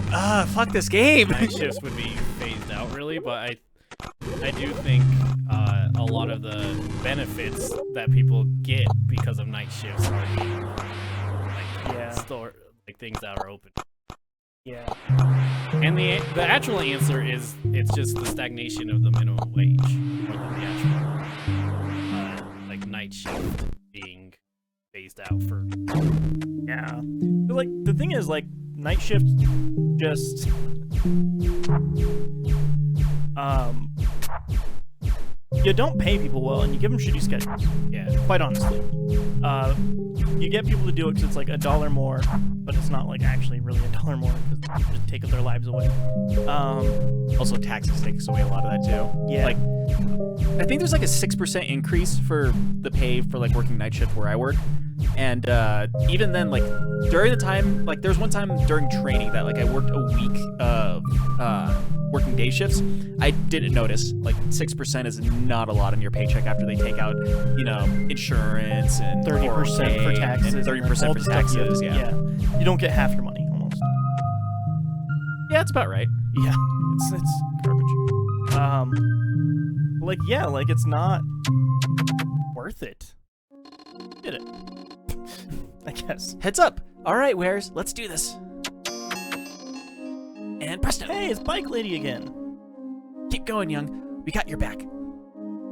Fuck this game. night shifts would be phased out really, but I do think a lot of the benefits that people get because of night shifts are like things that are open. Yeah. And the actual answer is it's just the stagnation of the minimum wage more than the actual like night shift being phased out for. Yeah. But, like, the thing is, like, night shift just, you don't pay people well, and you give them shitty schedules. Yeah. Quite honestly. You get people to do it because it's, like, $1 more, but it's not, like, actually really $1 more because it just takes their lives away. Also, taxes takes away a lot of that too. Yeah. Like, I think there's like a 6% increase for the pay for like working night shift where I work, and even then, like during the time, like there was one time during training that like I worked a week of working day shifts. I didn't notice like 6% is not a lot in your paycheck after they take out, you know, insurance and 30% for 401k taxes. and 30% for taxes. Yeah, You don't get half your money, almost. yeah, it's about right. Yeah. It's garbage. Like, yeah, like, it's not worth it. Did it. I guess. Heads up. All right, Wares, let's do this. And presto. Hey, it's Bike Lady again. Keep going, young. We got your back.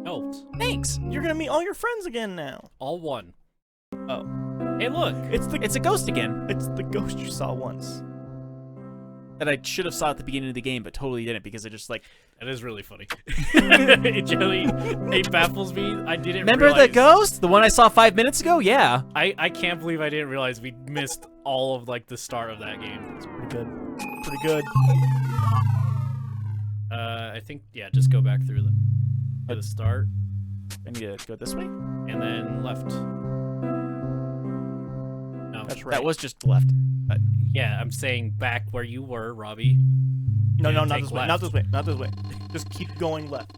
Helped. Thanks. You're gonna meet all your friends again now. All one. Oh. Hey, look. It's a ghost again. It's the ghost you saw once. That I should have saw at the beginning of the game, but totally didn't because it just like... That is really funny. It baffles me. I didn't Remember realize... the ghost? The one I saw 5 minutes ago? Yeah. I can't believe I didn't realize we missed all of, like, the start of that game. It's pretty good. Pretty good. I think, yeah, just go back through the start. I need to go this way? And then left. No. That's right. That was just left. Yeah, I'm saying back where you were, Robbie. No, And not take this way. left. Not this way. Not this way. Just keep going left.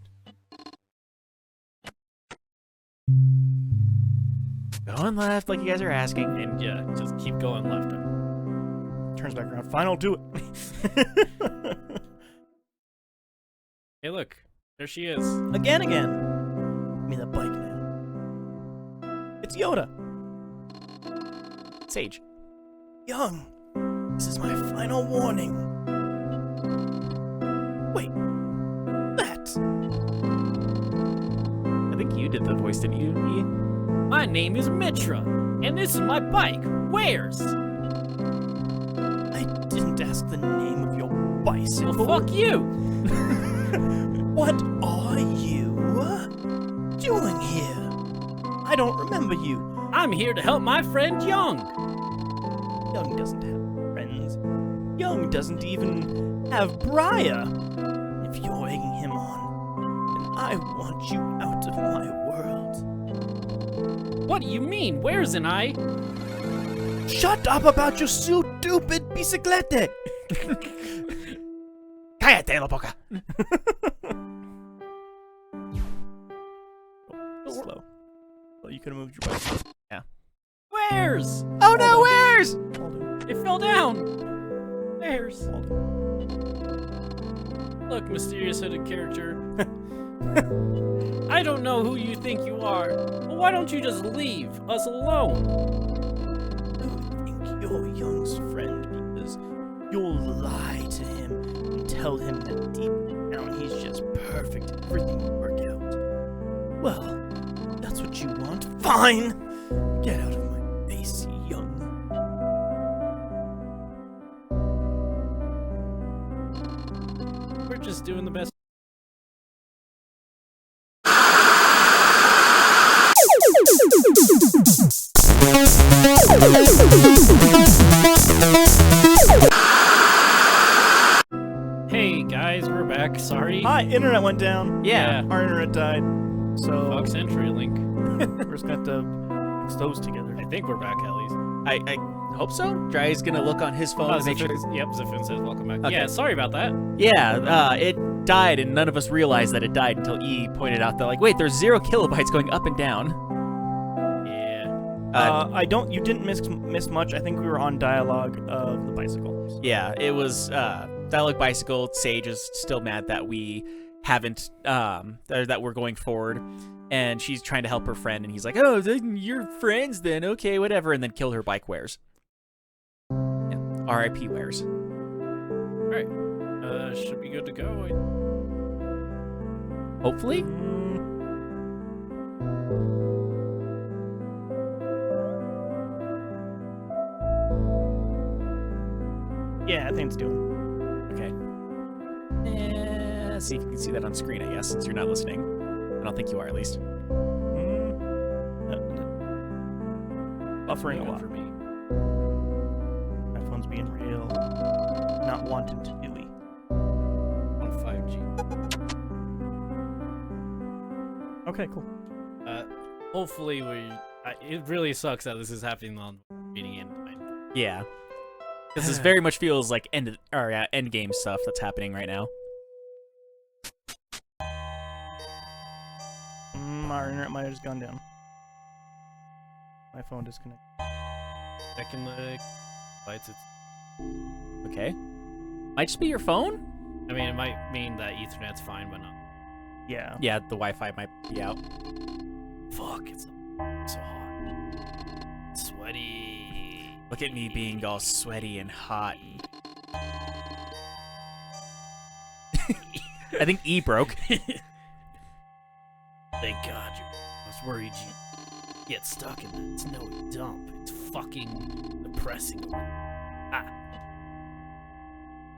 Going left like you guys are asking. And yeah, just keep going left. Turns back around. Fine, I'll do it. Hey, look. There she is. Again. Give me the bike now. It's Yoda. Sage. Young, this is my final warning. Wait. That. I think you did the voice, didn't you, E? My name is Mitra, and this is my bike. Where's? I didn't ask the name of your bicycle. Well, fuck you. What are you doing here? I don't remember you. I'm here to help my friend Young. Young doesn't have friends. Young doesn't even have Briar. If you're egging him on, then I want you out of my world. What do you mean? Where's an I? Shut up about your stupid bicicleta! Cállate, la boca. Slow. Well, you could have moved your bike. Yeah. Where's? Oh no, where's? Hold it. It fell down. Where's? Hold it. Look, mysterious hooded character. I don't know who you think you are, but why don't you just leave us alone? You think you're Young's friend because you'll lie to him and tell him that deep down he's just perfect, everything will work out. Well, that's what you want. Fine! Get out of my face, Young. We're just doing the best. Hey guys, we're back. Sorry. Hi, internet went down. Yeah. Our internet died. So Fuck CenturyLink. we're just gonna have to mix those together. I think we're back at least. I hope so. Dry's gonna look on his phone to make sure. Yep, Zafin says welcome back. Okay. Yeah, sorry about that. Yeah, it died, and none of us realized that it died until E pointed out that, like, wait, there's 0 kilobytes going up and down. Yeah. You didn't miss much. I think we were on dialogue of the bicycle. Yeah, it was Dialogue Bicycle. Sage is still mad that we haven't, that we're going forward, and she's trying to help her friend, and he's like, oh, then you're friends then, okay, whatever, and then kill her bike Wares. Yeah. R.I.P. Wares. Alright. Should be good to go. Hopefully. Yeah, I think it's doing. Okay. See if you can see that on screen, I guess, since you're not listening. I don't think you are, at least. Buffering a Good lot. for me. My phone's being real. Not wanting to do it. On 5G. Okay, cool. Hopefully it really sucks that this is happening on meeting end. Yeah. Because this very much feels like end game stuff that's happening right now. Our internet might have just gone down. My phone disconnected. Checking the lights. Okay. Might just be your phone? I mean, it might mean that Ethernet's fine, but not. Yeah. Yeah, the Wi-Fi might be out. Fuck, it's so hot. Sweaty. Look at me being all sweaty and hot. I think E broke. Thank God. I was worried you'd get stuck in that snowy dump. It's fucking depressing. Ah.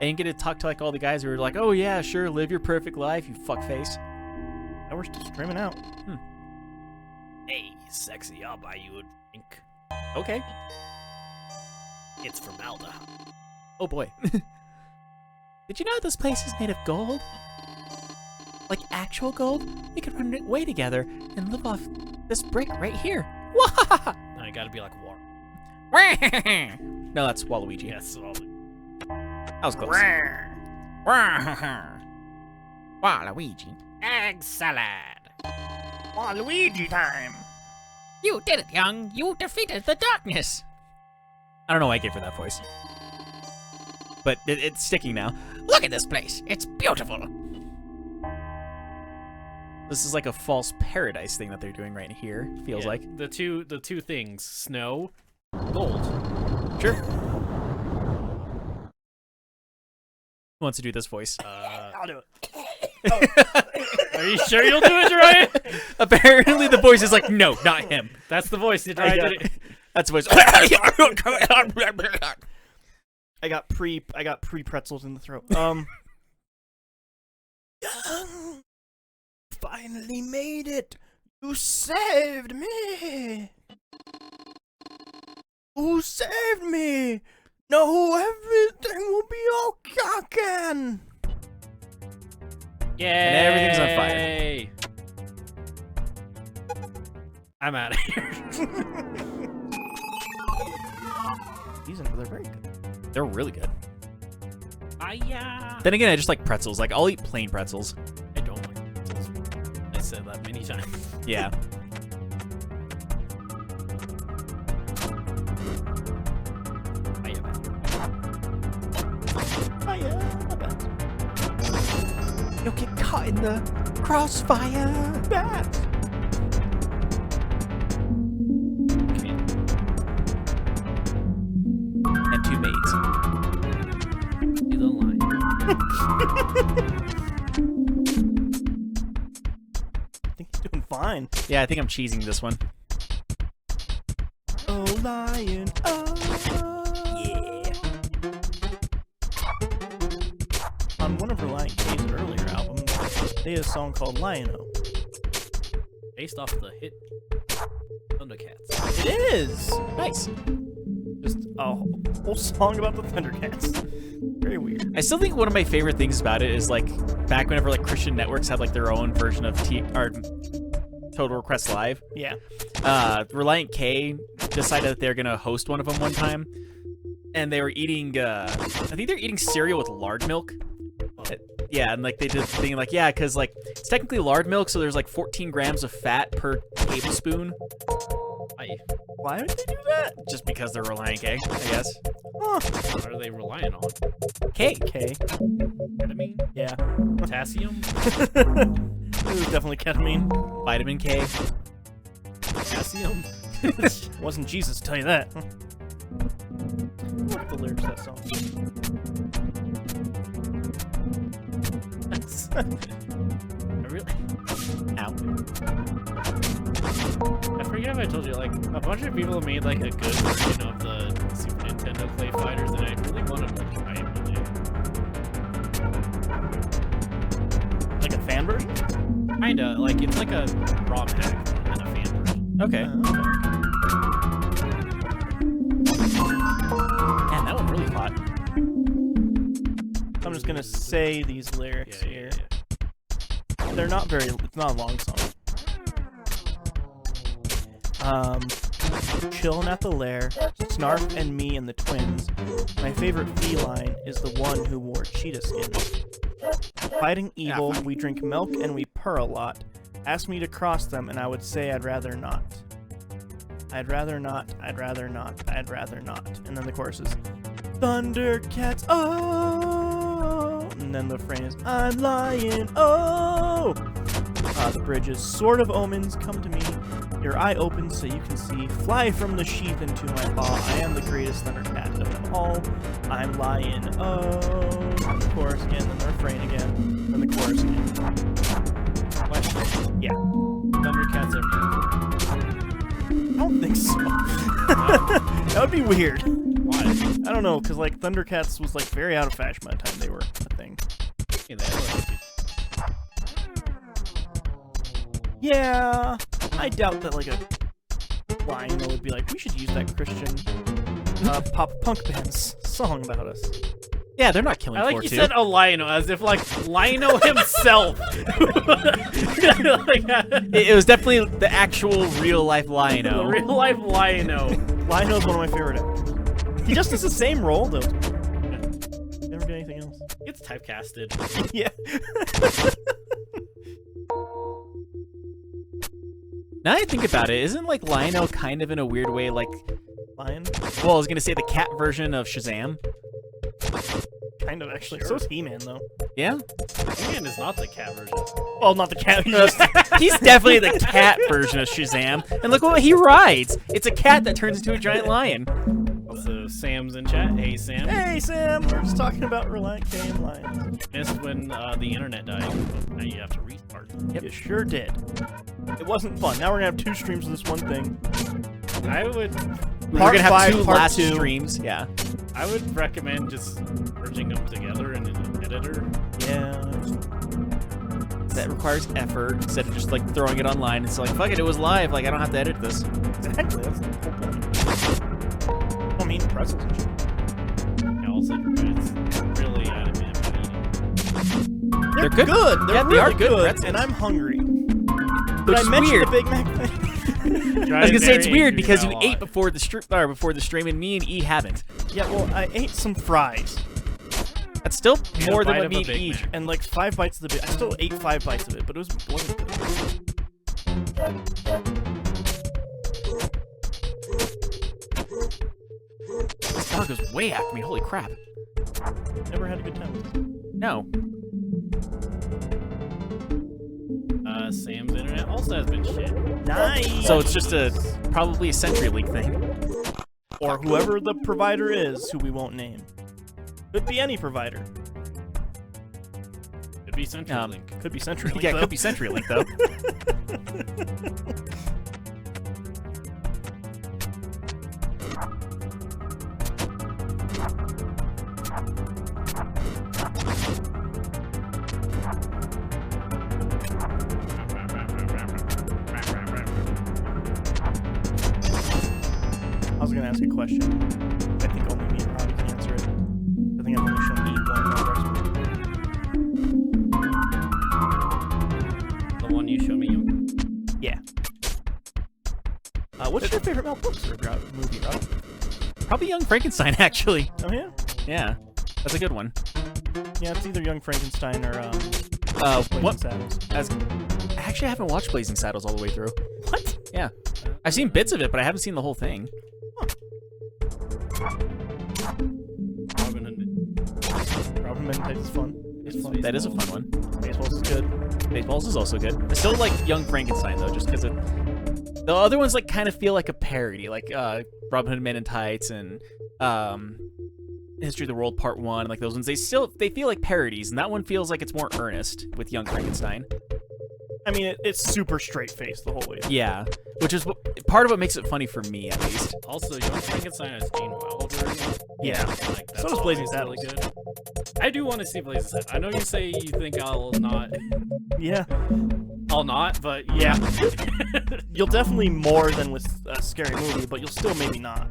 I didn't get to talk to like all the guys who were like, "Oh yeah, sure, live your perfect life, you fuckface." Now we're still streaming out. Hey, sexy, I'll buy you a drink. Okay. It's formaldehyde. Oh boy. Did you know this place is made of gold? Like actual gold? We could run away together and live off this brick right here. Wah! No, you gotta be like water. No, that's Waluigi. Yes, all the... That was close. Waluigi. Egg salad. Waluigi time. You did it, young. You defeated the darkness. I don't know why I gave her that voice. But it's sticking now. Look at this place. It's beautiful. This is like a false paradise thing that they're doing right here, feels like. The two things, snow, gold. Sure. Who wants to do this voice? I'll do it. Are you sure you'll do it, Jeriah? Apparently the voice is like, no, not him. That's the voice. Jeriah did it. That's the voice. I got pre pretzels in the throat. Finally made it. You saved me. Who saved me? No, everything will be okay again. Yay! And everything's on fire. I'm out of here. These are very good. They're really good. Yeah. Then again, I just like pretzels. Like, I'll eat plain pretzels. I don't like pretzels. I said that many times. Yeah. You'll get caught in the crossfire. Bat. And two maids. Be the line. I think he's doing fine. Yeah, I think I'm cheesing this one. Oh, lion. Oh. Yeah. On one of Reliant K's earlier albums, they had a song called Lion-O. Based off the hit Thundercats. It is! Nice. Just a whole song about the Thundercats. Very weird. I still think one of my favorite things about it is like back whenever like Christian networks had like their own version of Total Request Live. Yeah. Reliant K decided that they were gonna host one of them one time, and they were eating. I think they're eating cereal with lard milk. Yeah, and like they did the thing like, yeah, because like it's technically lard milk, so there's like 14 grams of fat per tablespoon. Why would they do that? Just because they're Reliant K, I guess. Huh. What are they relying on? K. Ketamine? Yeah. Potassium? It was definitely ketamine. Vitamin K. Potassium? Wasn't Jesus to tell you that. Look at the lyrics of that song. I really... Ow. I forget if I told you, like, a bunch of people made, like, a good version of the Super Nintendo Clay Fighters, and I really wanted to try it one day. Like a fan version? Kinda, like, it's like a ROM hack and a fan version. Okay. Man, that one really hot. I'm just gonna say these lyrics here. They're not very, it's not a long song. Chillin' at the lair, Snarf and me and the twins. My favorite feline is the one who wore cheetah skins. Fighting evil, we drink milk and we purr a lot. Ask me to cross them and I would say I'd rather not. I'd rather not, I'd rather not, I'd rather not. And then the chorus is Thundercats, oh! and then the refrain is, I'm lying, oh! The bridge is, sword of omens, come to me. Your eye opens so you can see. Fly from the sheath into my paw. I am the greatest thundercat of them all. I'm lying, oh. And the chorus again, then the refrain again, then the chorus again. Question. Yeah. Thundercats I don't think so. That would be weird. Why? I don't know, because like Thundercats was like very out of fashion by the time they were a thing. Yeah, they are. Yeah, I doubt that like a Lionel would be like, we should use that Christian pop punk band's song about us. Yeah, they're not killing I like for you two. said a Lionel, as if like Lionel himself. It was definitely the actual real life Lionel. The real life Lionel. Lionel's one of my favorite actors. He just does the same role though. Never did anything else. It's typecasted. Yeah. Now I think about it, isn't like Lionel kind of in a weird way like Lion? well, I was gonna say the cat version of Shazam. Kind of actually. Sure. So is He-Man though. Yeah? He-Man is not the cat version. Well, not the cat. He's just He's definitely the cat version of Shazam. And look what he rides! It's a cat that turns into a giant lion. Also, Sam's in chat. Hey, Sam. hey Sam, we're just talking about Reliant K and Lions. Missed when the internet died. Now you have to restart. Yep. You sure did. It wasn't fun. Now we're gonna have 2 streams of this one thing. I would We're gonna have 2 part last 2. streams, yeah. I would recommend just merging them together in an editor. Yeah. That requires effort instead of just like throwing it online. It's like, fuck it, it was live, like I don't have to edit this. Exactly. That's the whole point. I mean, pretzels and shit. Yeah, also, it's really adamant about eating. They're good. They're Yeah, really they are good pretzels. and I'm hungry. Which Did I is mention weird. the Big Mac thing? I was gonna say it's weird because you ate before the stream and me and E haven't. Yeah, well, I ate some fries That's still You had more a than bite what of a me and Big E. Mac. and like 5 bites of the. I still ate 5 bites of it, but it wasn't good. This dog goes way after me. Holy crap! Never had a good time. with it. No. Sam's internet also has been shit. Nice. So it's just probably a CenturyLink thing. Or whoever the provider is, who we won't name. Could be any provider. Could be CenturyLink. Could be CenturyLink. Yeah, it though. could be CenturyLink though. I was gonna ask a question. I think only me and Robbie can answer it. I think I've only shown E one. The one you showed me. Yeah. What's your favorite Mel Brooks movie, Robbie? Probably Young Frankenstein actually. Oh yeah. Yeah, that's a good one. Yeah, it's either Young Frankenstein or Blazing What? Saddles. Actually, I haven't watched Blazing Saddles all the way through. What? Yeah, I've seen bits of it, but I haven't seen the whole thing. Robin Hood. Robin Hood Type is fun. It's fun. That is a fun one. Baseballs is good. Baseballs is also good. I still like Young Frankenstein though, just because the other ones like kind of feel like a parody, like Robin Hood Men in Tights and History of the World Part 1, like those ones. They feel like parodies, and that one feels like it's more earnest with Young Frankenstein. I mean, it's super straight-faced the whole way. Yeah, which is part of what makes it funny for me, at least. Also, Young Frankenstein has Gene Wilder in it. Yeah. Like, that's So does Blazing always really Saddles. good. I do want to see Blazing Saddles. I know you say you think I'll not, Yeah. but yeah. You'll definitely more than with a scary movie, but you'll still maybe not.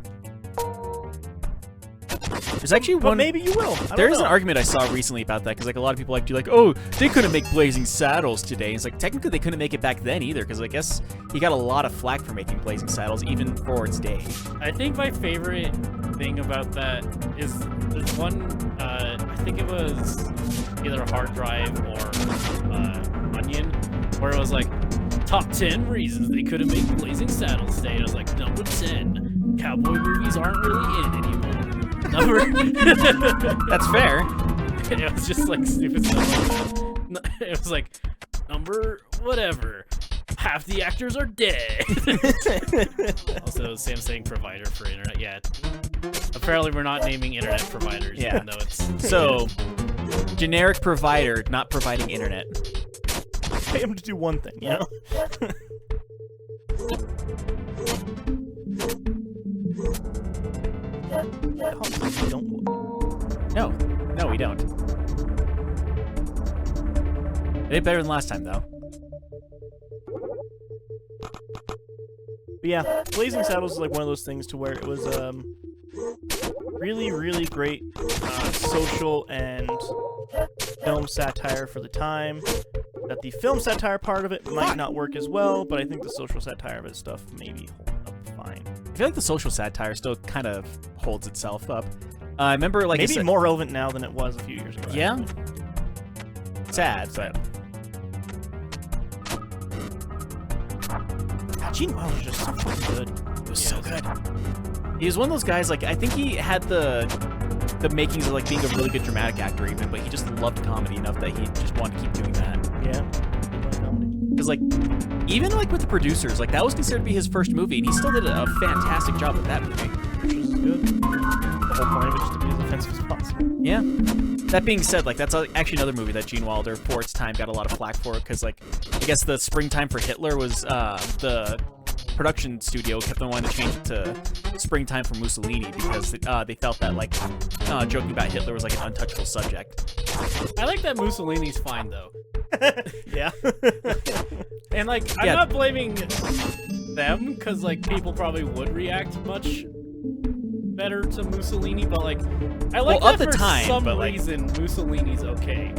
There's actually But one. maybe you will. I don't There is know. an argument I saw recently about that, because like a lot of people like to like, oh, they couldn't make Blazing Saddles today. It's like technically they couldn't make it back then either, because I guess he got a lot of flack for making Blazing Saddles even for its day. I think my favorite thing about that is there's one, I think it was either Hard Drive or Onion, where it was like, top 10 reasons they couldn't make Blazing Saddles today. And I was like, number 10, cowboy movies aren't really in anymore. Number That's fair. It was just like stupid stuff like that. It was like, number whatever. Half the actors are dead. Also, Samsung provider for internet. Yeah. Apparently, we're not naming internet providers, even though it's... So, generic provider not providing internet. Pay him to do one thing, you know? No, we don't. They did better than last time, though. But yeah, Blazing Saddles is like one of those things to where it was really, really great social and film satire for the time. That the film satire part of it might not work as well, but I think the social satire of it stuff maybe hold up fine. I feel like the social satire still kind of holds itself up. I remember, like, maybe more relevant now than it was a few years ago. Yeah. Sad, but Gene Wilder was just so fucking good. He was so good. He was one of those guys, like, I think he had the makings of, like, being a really good dramatic actor even, but he just loved comedy enough that he just wanted to keep doing that. Yeah. Because, like, even, like, with the producers, like, that was considered to be his first movie, and he still did a fantastic job with that movie. Which was good. The whole point of it just to be as offensive as possible. Yeah. That being said, like, that's actually another movie that Gene Wilder, for its time, got a lot of flack for, because, like, I guess the Springtime for Hitler was, the production studio kept on wanting to change it to Springtime for Mussolini, because they felt that, like, joking about Hitler was, like, an untouchable subject. I like that Mussolini's fine, though. Yeah. And, like, I'm not blaming them, because, like, people probably would react much better to Mussolini, but, like, I like that for some reason Mussolini's okay.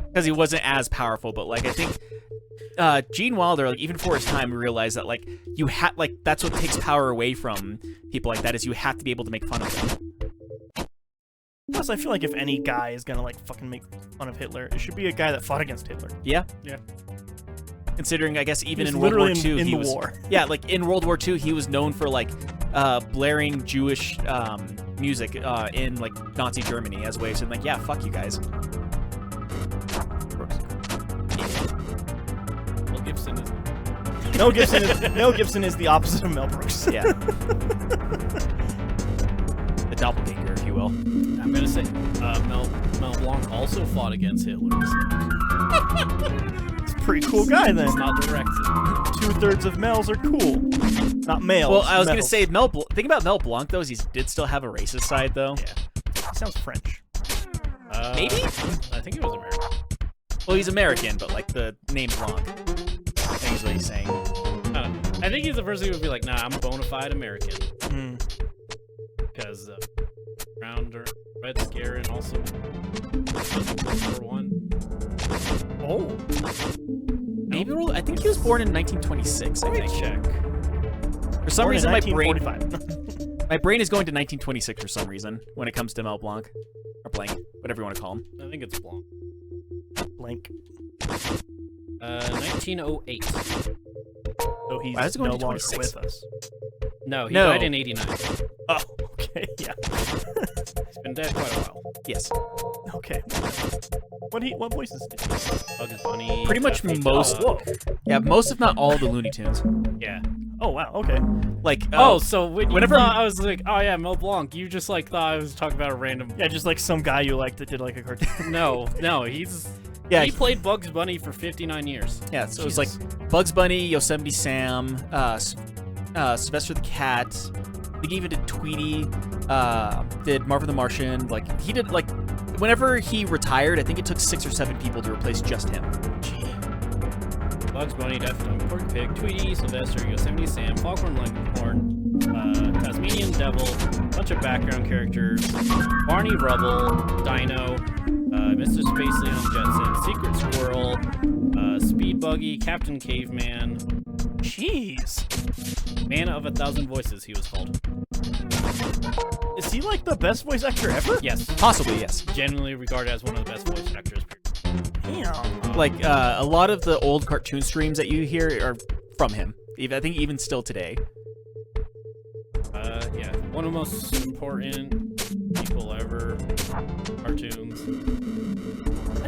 Because he wasn't as powerful, but, like, I think Gene Wilder, like, even for his time, realized that, like, that's what takes power away from people like that, is you have to be able to make fun of them. Plus, I feel like if any guy is gonna, like, fucking make fun of Hitler, it should be a guy that fought against Hitler. Yeah. Yeah. Considering, I guess, even He's in World War literally II, he in was... the war. Yeah, like, in World War II, he was known for, like, blaring Jewish music in, like, Nazi Germany as a way of saying, like, yeah, fuck you guys. Mel Gibson is the opposite of Mel Brooks. Yeah. The doppelganger, if you will. I'm gonna say Mel Blanc also fought against Hitler. He's a pretty cool guy, then. It's not directed. 2/3 of males are cool. Not males. Well, I was gonna males. say, thing about Mel Blanc, though, is he did still have a racist side, though. Yeah. He sounds French. Maybe? I think it was American. Well, he's American, but, like, the name Blanc. I think is what he's saying. I think he's the person who would be like, nah, I'm a bona fide American. Because Red Scare and also World War I. Oh. Maybe I think he was born in 1926, I think. Check. For some reason, my brain is going to 1926 for some reason when it comes to Mel Blanc. Or Blank, whatever you want to call him. I think it's Blanc. Blank. 1908. So he's Why is it going no to longer 26? with us. No, he died in 89. Oh, okay, yeah. He's been dead quite a while. Yes. Okay. What voices did he do? Bugs Bunny. Pretty much most. Yeah, most if not all of the Looney Tunes. Yeah. Oh wow. Okay. Like. So whenever I was like, oh yeah, Mel Blanc, you just like thought I was talking about a random. Yeah, just like some guy you liked that did like a cartoon. No, he's. Yeah, he played Bugs Bunny for 59 years. Yeah, so it was like Bugs Bunny, Yosemite Sam, Sylvester the Cat. I think he even did Tweety. Did Marvin the Martian. Like he did like. Whenever he retired, I think it took 6 or 7 people to replace just him. Bugs Bunny, Daffy Duck, Porky Pig, Tweety, Sylvester, Yosemite Sam, Foghorn Leghorn, Tasmanian Devil, bunch of background characters, Barney Rubble, Dino, Mr. Space Leon Jetson, Secret Squirrel, Speed Buggy, Captain Caveman. Jeez. Man of 1,000 Voices, he was called. Is he like the best voice actor ever? Yes. Possibly, yes. Genuinely regarded as one of the best voice actors. Damn. Like, a lot of the old cartoon streams that you hear are from him. I think even still today. Yeah. One of the most important people ever. Cartoons.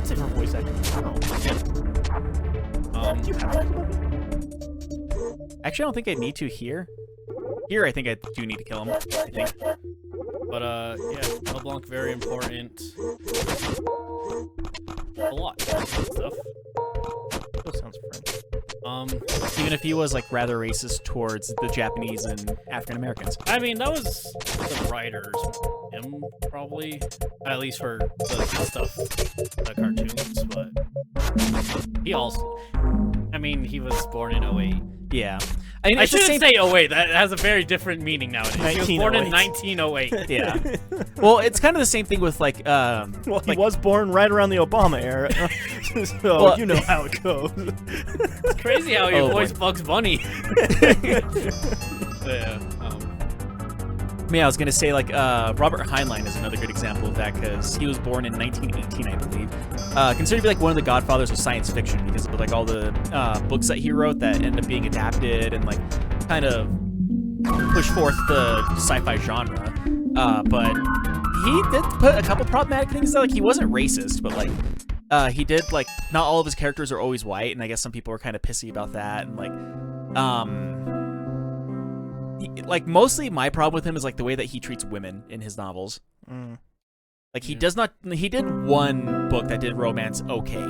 I'd say for voice acting. Wow. Do you have that movie? Actually, I don't think I need to here. Here, I think I do need to kill him. I think. But yeah, LeBlanc very important. A lot of stuff. That sounds French. Even if he was like rather racist towards the Japanese and African Americans. I mean, that was the writers, him probably, at least for the stuff, the cartoons. But he also, I mean, he was born in 08. Yeah. I mean, I it's the shouldn't same... say 08. That has a very different meaning nowadays. He was born in 1908. Yeah. Well, it's kind of the same thing with like. Well, he like, was born right around the Obama era, so well, you know how it goes. It's crazy how he voiced Bugs Bunny. Yeah. Yeah, I was gonna say like Robert Heinlein is another good example of that because he was born in 1918, I believe. Considered to be like one of the godfathers of science fiction because of like all the books that he wrote that ended up being adapted and like kind of push forth the sci-fi genre. But he did put a couple problematic things that like he wasn't racist, but like he did like not all of his characters are always white, and I guess some people were kind of pissy about that and like like mostly my problem with him is like the way that he treats women in his novels. Like he does not. He did one book that did romance okay,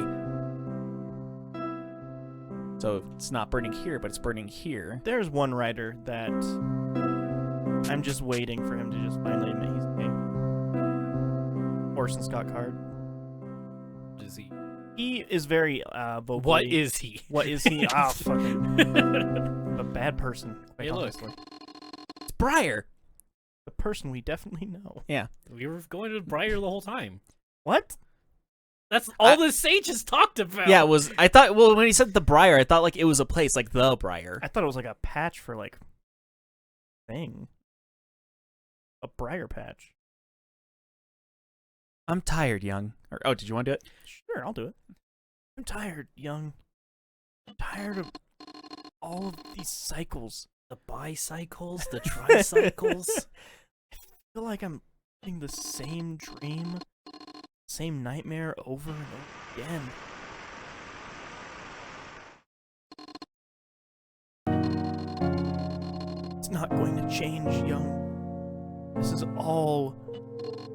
so it's not burning here, but it's burning here. There's one writer that I'm just waiting for him to just finally admit he's gay. Orson Scott Card. What is he? He is very vocally. What is he? What is he? Ah, fucking a bad person. Hey, look. It's Briar. The person we definitely know. Yeah. We were going to Briar the whole time. What? That's all the sages talked about. Yeah, it was. I thought. Well, when he said the Briar, I thought like it was a place, like the Briar. I thought it was like a patch for like thing. A briar patch. I'm tired, young. Or, oh, did you want to do it? Sure, I'll do it. I'm tired, young. I'm tired of all of these cycles. The bicycles, the tricycles. I feel like I'm having the same dream, same nightmare over and over again. It's not going to change, young. This is all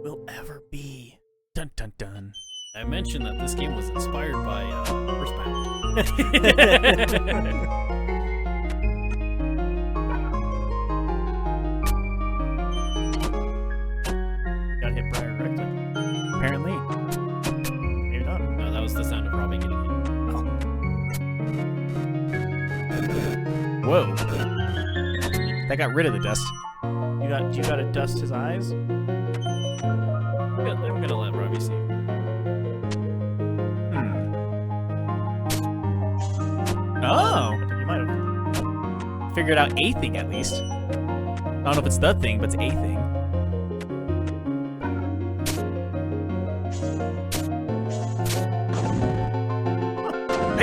we'll ever be. Dun dun dun. I mentioned that this game was inspired by Earthbound. Got hit Briar directly. Apparently. Maybe not. No, that was the sound of Robbie getting hit. Whoa. That got rid of the dust. You gotta dust his eyes. I'm gonna let Robbie see. Oh. I think you might have. Figured out a thing at least. I don't know if it's the thing, but it's a thing.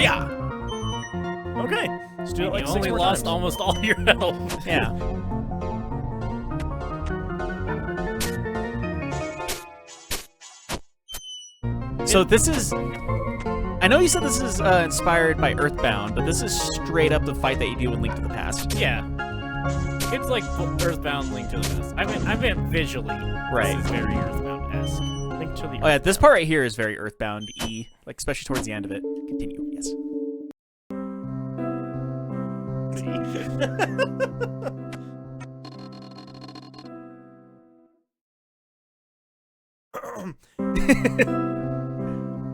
Yeah. Okay. Let's do it like You 6 only more lost times. almost all your health. Yeah. So this is... I know you said this is inspired by Earthbound, but this is straight up the fight that you do in Link to the Past. Yeah. It's like Earthbound Link to the Past. I meant visually. Right. This is very Earthbound-esque. Link to the Oh yeah, this part right here is very Earthbound-y, like especially towards the end of it. Continue, yes.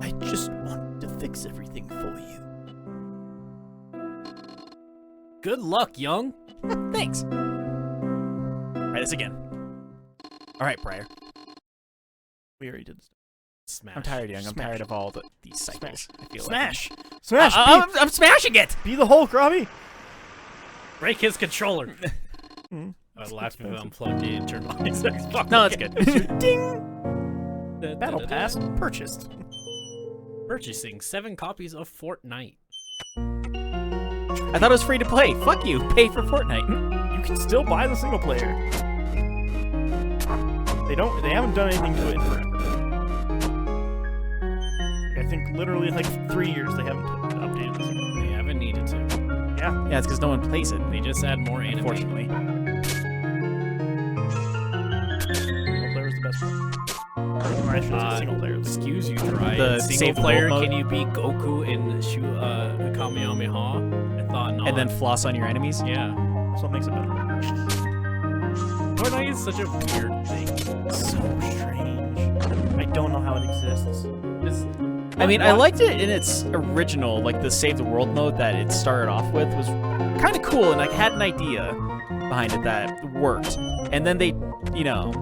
I just want to fix everything for you. Good luck, young. Thanks. Try this again. All right, Briar. We already did this. Smash. I'm tired, young. I'm Smash. tired of all these cycles. I feel Smash! like. Smash! I'm smashing it! Be the Hulk, Robbie! Break his controller. Hmm. I laughed if I unplugged it and turned on his Xbox. No, that's good. Ding! Battle Pass purchased. Purchasing 7 copies of Fortnite. I thought it was free to play. Fuck you. Pay for Fortnite. You can still buy the single player. They haven't done anything to it in forever. Like, I think literally like 3 years they haven't updated this game. They haven't needed to. Yeah. Yeah, it's because no one plays it. They just add more anime. Unfortunately. Single player is the best one. Or I should say single player. Excuse you, Jeriah. The Single save the player, world can mode? you beat Goku and shoot Kamehameha? I thought not. And then floss on your enemies. Yeah. That's what makes it better. Fortnite is such a weird thing. So strange. I don't know how it exists. I mean, I liked it in its original, like the save the world mode that it started off with was kind of cool, and I had an idea behind it that worked. And then they, you know,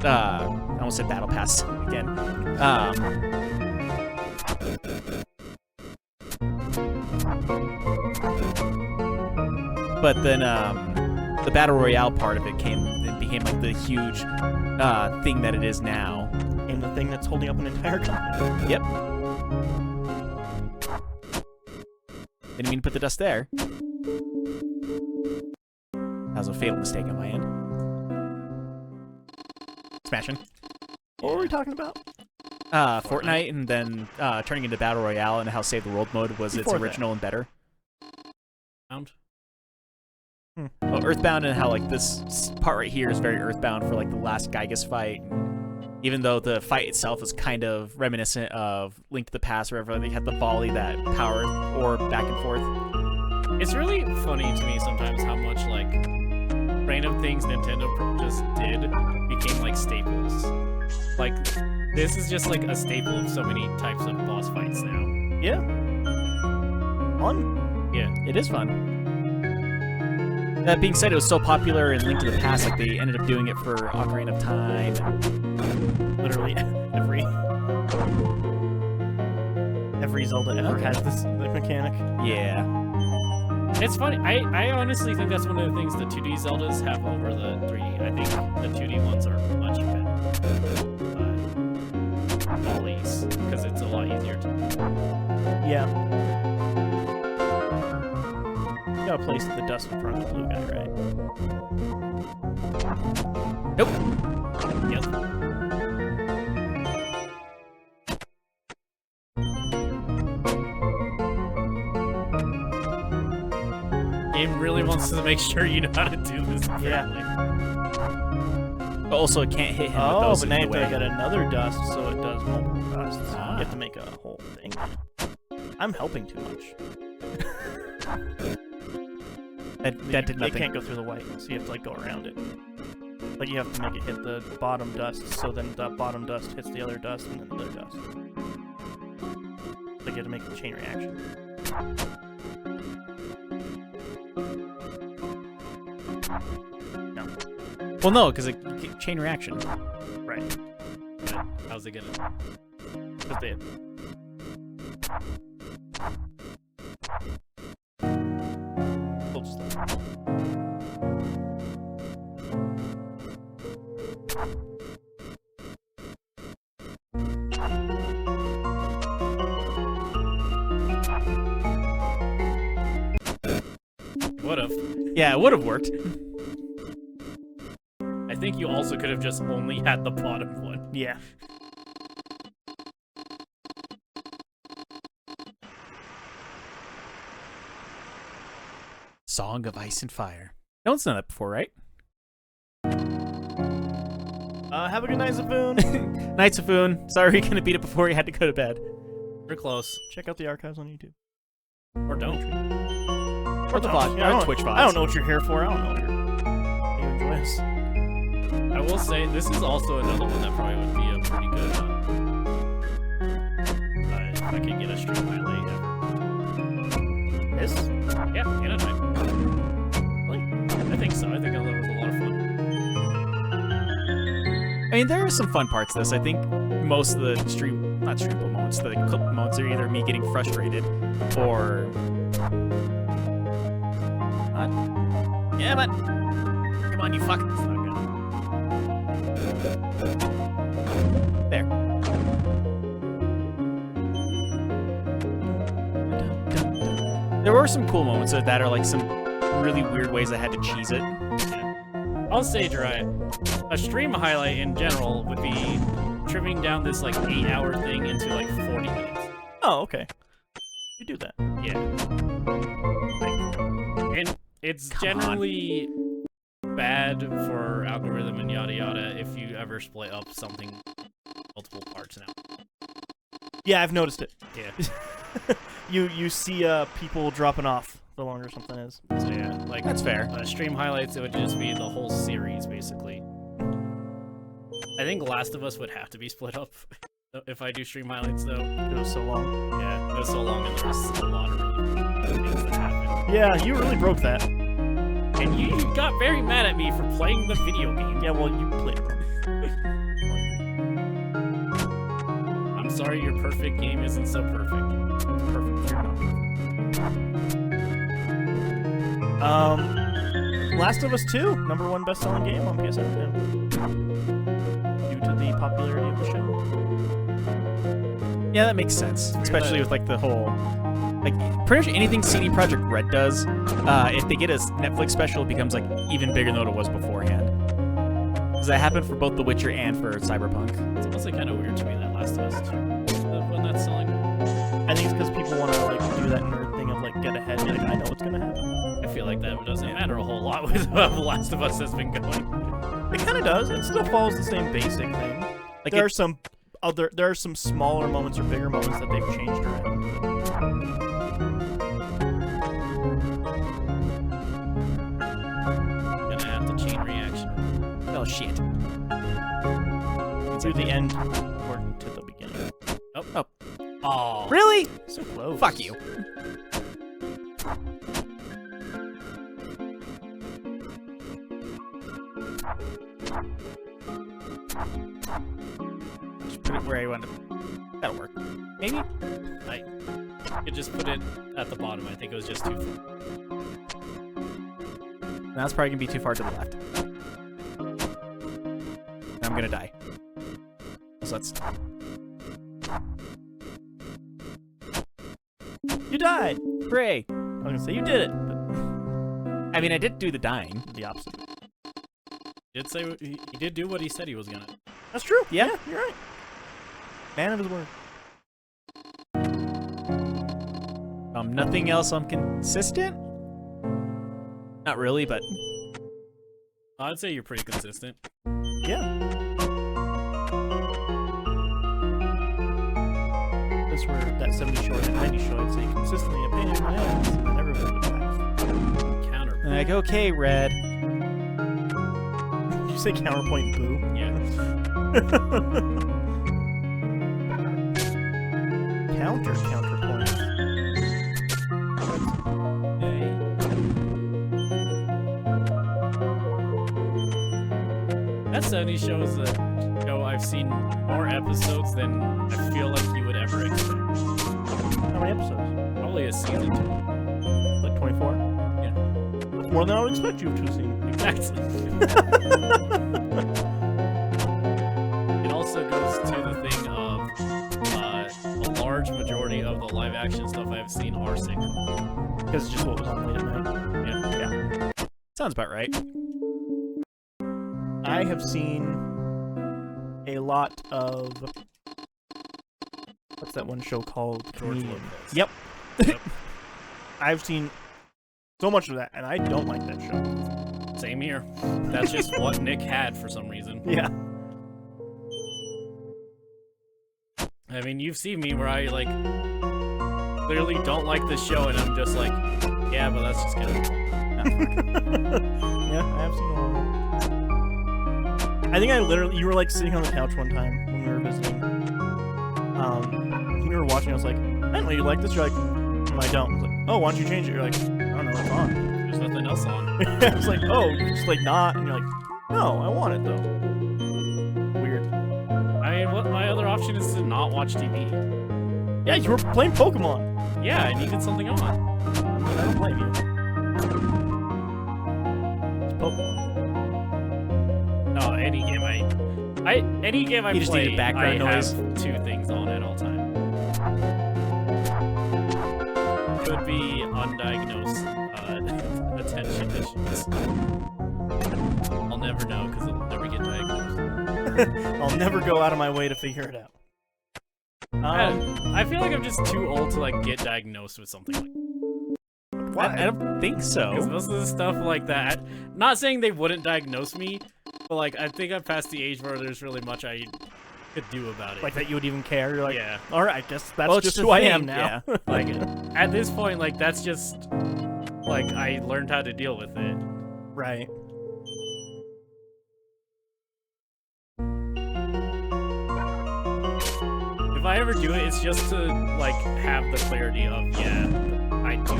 I almost said battle pass again. But then the battle royale part of it became like the huge thing that it is now. And the thing that's holding up an entire continent. Yep. Didn't mean to put the dust there. That was a fatal mistake on my end. Smashing. What were we talking about? Fortnite, and then turning into Battle Royale, and how Save the World mode was Before its original and better. Found. Well, Earthbound, and how like this part right here is very Earthbound for like the last Gygas fight. Even though the fight itself is kind of reminiscent of Link to the Past, wherever they had the volley that power orb back and forth. It's really funny to me sometimes how much like random things Nintendo just did became like staples. Like this is just like a staple of so many types of boss fights now. Yeah. Fun. Yeah. It is fun. That being said, it was so popular in Link to the Past, like they ended up doing it for Ocarina of Time. Literally every Zelda ever has this mechanic. Yeah. It's funny. I honestly think that's one of the things the 2D Zeldas have over the 3D. I think the 2D ones are much better. Volleys, because it's a lot easier to. Yeah. You gotta place the dust in front of the blue guy, right? Nope. Yep. Game really wants to make sure you know how to do this. Apparently. But also, it can't hit him with Oh, those but in now you the have to way. get another dust, so it does multiple dusts. Ah. You have to make a whole thing. I'm helping too much. That did It nothing. can't go through the white, so you have to like go around it. Like you have to make it hit the bottom dust, so then the bottom dust hits the other dust, and then the other dust. Like you have to make a chain reaction. No. Well, no, because chain reaction. Right. How's it gonna? Because they we'll just Would've. Yeah, it would have worked. I think you also could have just only had the bottom one. yeah. Song of Ice and Fire. No one's done that before, right? Have a good night, Zafoon. Night Safoon. Sorry we couldn't beat it before you had to go to bed. We're close. Check out the archives on YouTube. Or don't. Or the VOD. Yeah, I Or don't- Twitch VODs. I don't know what you're here for. I don't know what you enjoy this. I will say this is also another one that probably would be a pretty good. If I could get a stream highlight. This? Yeah, Anodyne. Really? I think so. I think that was a lot of fun. I mean, there are some fun parts to this. I think most of the not streamable moments, the clip moments are either me getting frustrated or... Yeah, but... Come on, you fuck. It's not good. There. There were some cool moments that are like some really weird ways I had to cheese it. I'll say, Jeriah, a stream highlight in general would be trimming down this like 8-hour thing into like 4 40 minutes. Oh, okay. You do that. Yeah. And it's generally bad for algorithm and yada yada if you ever split up something multiple parts now. Yeah, I've noticed it. Yeah. You see people dropping off the longer something is. So yeah, like That's fair. Stream highlights, it would just be the whole series basically. I think Last of Us would have to be split up if I do stream highlights though. It was so long. Yeah, it was so long and there was a lot of really things that happened. Yeah, you really broke that. And you got very mad at me for playing the video game. Yeah, well, you played wrong. I'm sorry your perfect game isn't so perfect. Perfect. Last of Us 2, #1 best-selling game on PSN. Due to the popularity of the show. Yeah, that makes sense. Especially with like the whole, like pretty much anything CD Projekt Red does. If they get a Netflix special, it becomes like even bigger than what it was beforehand. Does that happen for both The Witcher and for Cyberpunk? It's also kind of weird to me that Last of Us 2 when that's selling. I think it's because people want to like do that nerd thing of like get ahead. Like I know what's gonna happen. I feel like that doesn't matter a whole lot with how The Last of Us has been going. It kind of does. It still follows the same basic thing. Like There are some smaller moments or bigger moments that they've changed around. Gonna have the chain reaction. Oh shit. To the end or to the beginning. Oh. Oh. Really? So close. Fuck you. Just put it where I want to. That'll work. Maybe? I could just put it at the bottom. I think it was just too far. That's probably gonna be too far to the left. I'm gonna die. So let's. You died. Hooray! I was gonna say you did it, but I mean, I did do the dying. the opposite. He did do what he said he was gonna. That's true. Yeah. You're right. Man of his word. Nothing else consistent? Not really, but I'd say you're pretty consistent. Yeah. This were that 70 show and 90 show, I'd say consistently a pain in my ass, and then everybody would laugh. Counter. I'm like, okay, Red. Did you say counterpoint boo? Yeah. Counterpoint. That 70 show is a show I've seen more episodes than I feel like you would ever expect. How many episodes? Probably a season 2. Like 24? Yeah. That's more than I would expect you to have seen. Exactly. It also goes to the thing of a large majority of the live action stuff I've seen are sitcoms. Because it's just what was on late at night. Yeah. Sounds about right. I have seen a lot of... What's that one show called? George Comedian. Lopez. Yep. Yep. I've seen so much of that, and I don't like that show. Same here. That's just what Nick had for some reason. Yeah. I mean, you've seen me where I, like, clearly don't like this show, and I'm just like, yeah, but that's just kind of... Yeah, I have seen a lot of them. I think you were like sitting on the couch one time when we were visiting. You were watching, I was like, I didn't know you like this. You're like, no, I don't. I was like, oh, why don't you change it? You're like, I don't know, it's on. There's nothing else on. I was like, oh, you're just like not, and you're like, no, I want it though. Weird. I mean, what my other option is to not watch TV. Yeah, you were playing Pokemon. Yeah, I needed something on. I don't blame you. It's Pokemon. No, any game any game I You just play, needed background I noise. have 2 things on at all time. Could be undiagnosed attention issues. I'll never know because it'll never get diagnosed. I'll never go out of my way to figure it out. I feel like I'm just too old to like get diagnosed with something like that. Why? I don't think so. Because most of the stuff like that, not saying they wouldn't diagnose me, but like I think I'm past the age where there's really much I could do about it. Like that you would even care? You're like, yeah. all right, I guess that's Well, just it's who I the am thing, now. yeah. Like at this point, like that's just like I learned how to deal with it. Right. If I ever do it, it's just to like have the clarity of I do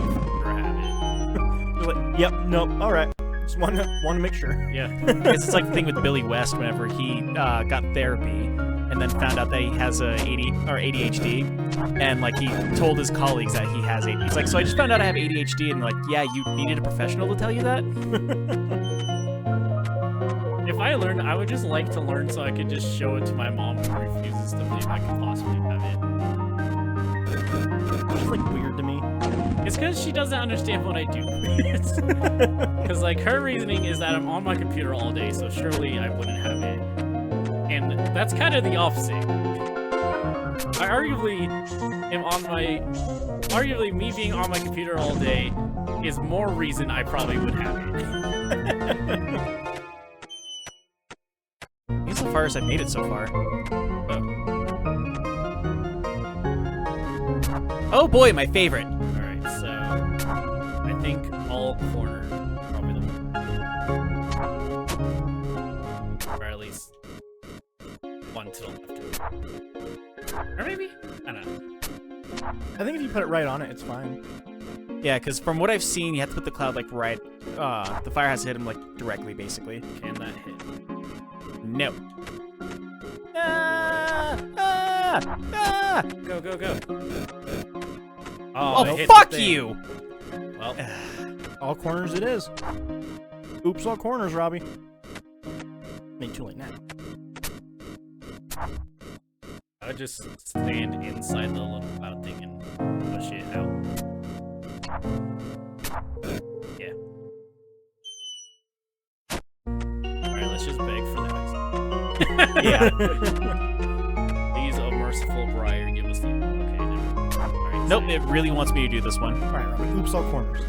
have it. You're like, yep, nope, all right. Just want to make sure. Yeah. Because it's like the thing with Billy West whenever he got therapy and then found out that he has ADHD, and like he told his colleagues that he has ADHD. He's like, so I just found out I have ADHD, and like, yeah, you needed a professional to tell you that? If I learned, I would just like to learn so I could just show it to my mom who refuses to believe I could possibly have it. It's like weird to me. It's because she doesn't understand what I do. Because like her reasoning is that I'm on my computer all day, so surely I wouldn't have it. And that's kind of the opposite. I arguably me being on my computer all day is more reason I probably would have it. He's the farthest I've made it so far. Oh boy, my favorite. Alright, so I think all corner probably the one. Or at least one to the left. Or maybe? I don't know. I think if you put it right on it, it's fine. Yeah, because from what I've seen, you have to put the cloud like right. The fire has to hit him like directly, basically. Can that hit? No. Ah! Go, go, go. Oh, it hit fuck the thing. you! Well, All corners it is. Oops, all corners, Robbie. I mean, too late now. I would just stand inside the little cloud thing and push it out. Yeah. Alright, let's just beg for the ice. Yeah. Please, oh merciful Briar, give us the... Okay, never mind. Alright, Nope, so- it really wants me to do this one. All right, Robbie. Oops, all corners.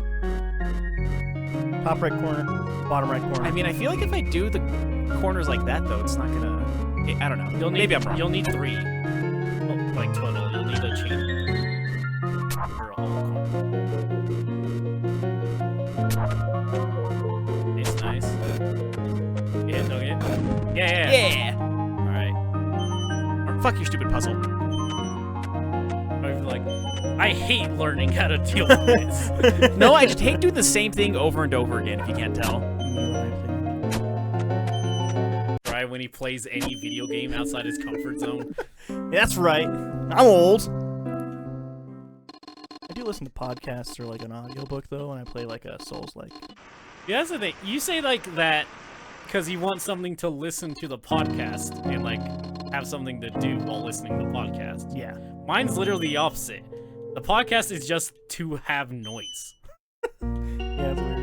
Top right corner, bottom right corner. I mean, I feel like if I do the corners like that, though, it's not gonna... I don't know. Maybe I'm wrong. You'll need 3. Well, like total. You'll need a chain. For all corners. It's nice. Yeah, no, yeah. Yeah. Yeah! Alright. Or fuck your stupid puzzle. I'm like, I hate learning how to deal with this. No, I just hate doing the same thing over and over again, if you can't tell. Right when he plays any video game outside his comfort zone. That's right. I'm old. I do listen to podcasts or like an audiobook though when I play like a Souls-like. Yeah, that's the thing. You say like that because you want something to listen to the podcast and like have something to do while listening to the podcast. Yeah. Mine's literally the opposite. The podcast is just to have noise. Yeah, it's weird.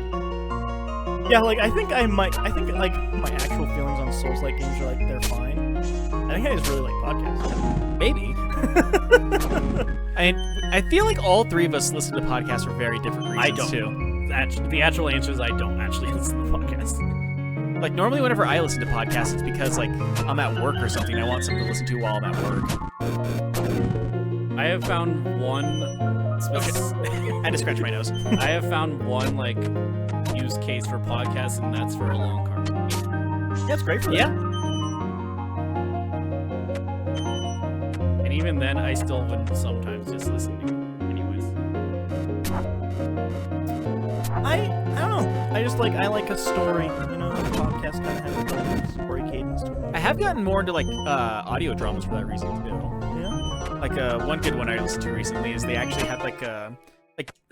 Yeah, like I think like my actual feelings on Souls-like games are like they're fine. I think I just really like podcasts. Maybe. I feel like all three of us listen to podcasts for very different reasons, I don't. too. The actual answer is I don't actually listen to podcasts. Like, normally whenever I listen to podcasts, it's because, like, I'm at work or something. I want something to listen to while I'm at work. I have found one... I had to scratch my nose. I have found one, like, use case for podcasts, and that's for a long car. Yeah, it's great for Yeah. that. And even then, I still would sometimes just listen to it anyways. I don't know. I like a story, you know, the podcast kind of has a story cadence to it. I have gotten more into, like, audio dramas for that reason, too. Yeah. Like, one good one I listened to recently is they actually had, like,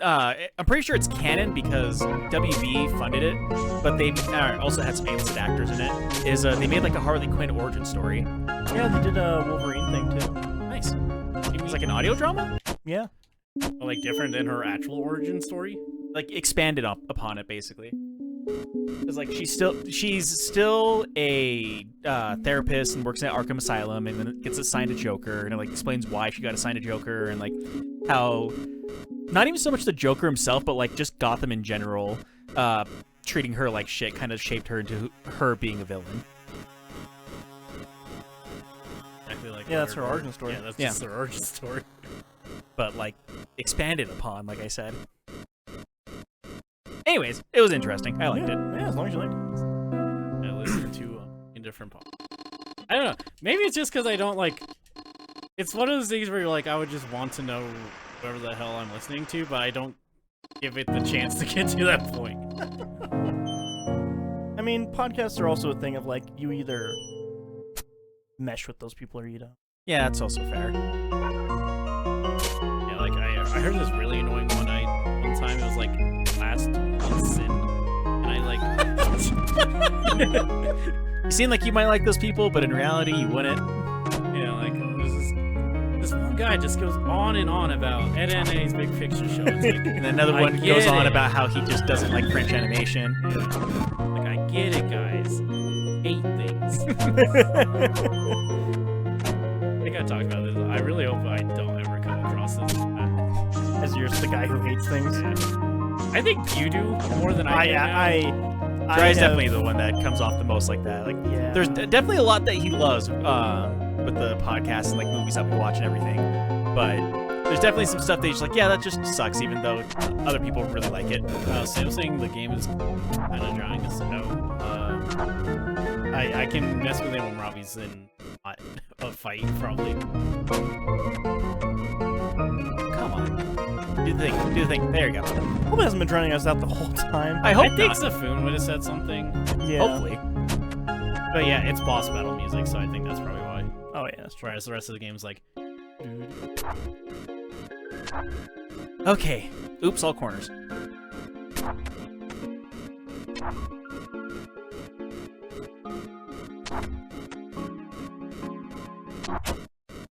I'm pretty sure it's canon because WB funded it, but they also had some A-listed actors in it, is they made, like, a Harley Quinn origin story. Yeah, they did a Wolverine thing, too. Nice. It was like an audio drama? Yeah. Like, different than her actual origin story? Like, expanded upon it, basically. Because like she's still a therapist and works at Arkham Asylum, and then gets assigned a Joker, and it like explains why she got assigned a Joker, and like how not even so much the Joker himself, but like just Gotham in general, treating her like shit kind of shaped her into her being a villain. Exactly like Yeah, that's her origin story. Yeah, that's just her origin story. But like expanded upon, like I said. Anyways, it was interesting. I liked it. Yeah, as long as you liked it. I listened to indifferent pop. I don't know. Maybe it's just because I don't like. It's one of those things where you're like, I would just want to know whatever the hell I'm listening to, but I don't give it the chance to get to that point. I mean, podcasts are also a thing of like you either mesh with those people or you don't. Yeah, that's also fair. Yeah, like I heard this really annoying one time. It was like last month's sin, and I like. You seem like you might like those people, but in reality, you wouldn't. Yeah, like this one guy just goes on and on about Ed and Eddie's Big Picture Show. It's like, And then another one goes on about how he just doesn't like French animation. yeah. Like, I get it, guys. Hate things. I think I talked about this. I really hope I don't ever come across this. As you're just the guy who hates things. Yeah. I think you do more than I do now. Jeriah's definitely the one that comes off the most like that. Like, Yeah. there's definitely a lot that he loves with the podcast and like movies that we watch and everything. But there's definitely some stuff that he's like, yeah, that just sucks, even though other people really like it. Sam saying the game is kind of drawing us out. I can mess with it when Robbie's in a fight, probably. Come on. Do the thing. There you go. Hope it hasn't been drowning us out the whole time. I hope I think not. Safun would have said something. Yeah. Hopefully. But yeah, it's boss battle music, so I think that's probably why. Oh yeah, that's true. Whereas the rest of the game's like... Okay. Oops, all corners.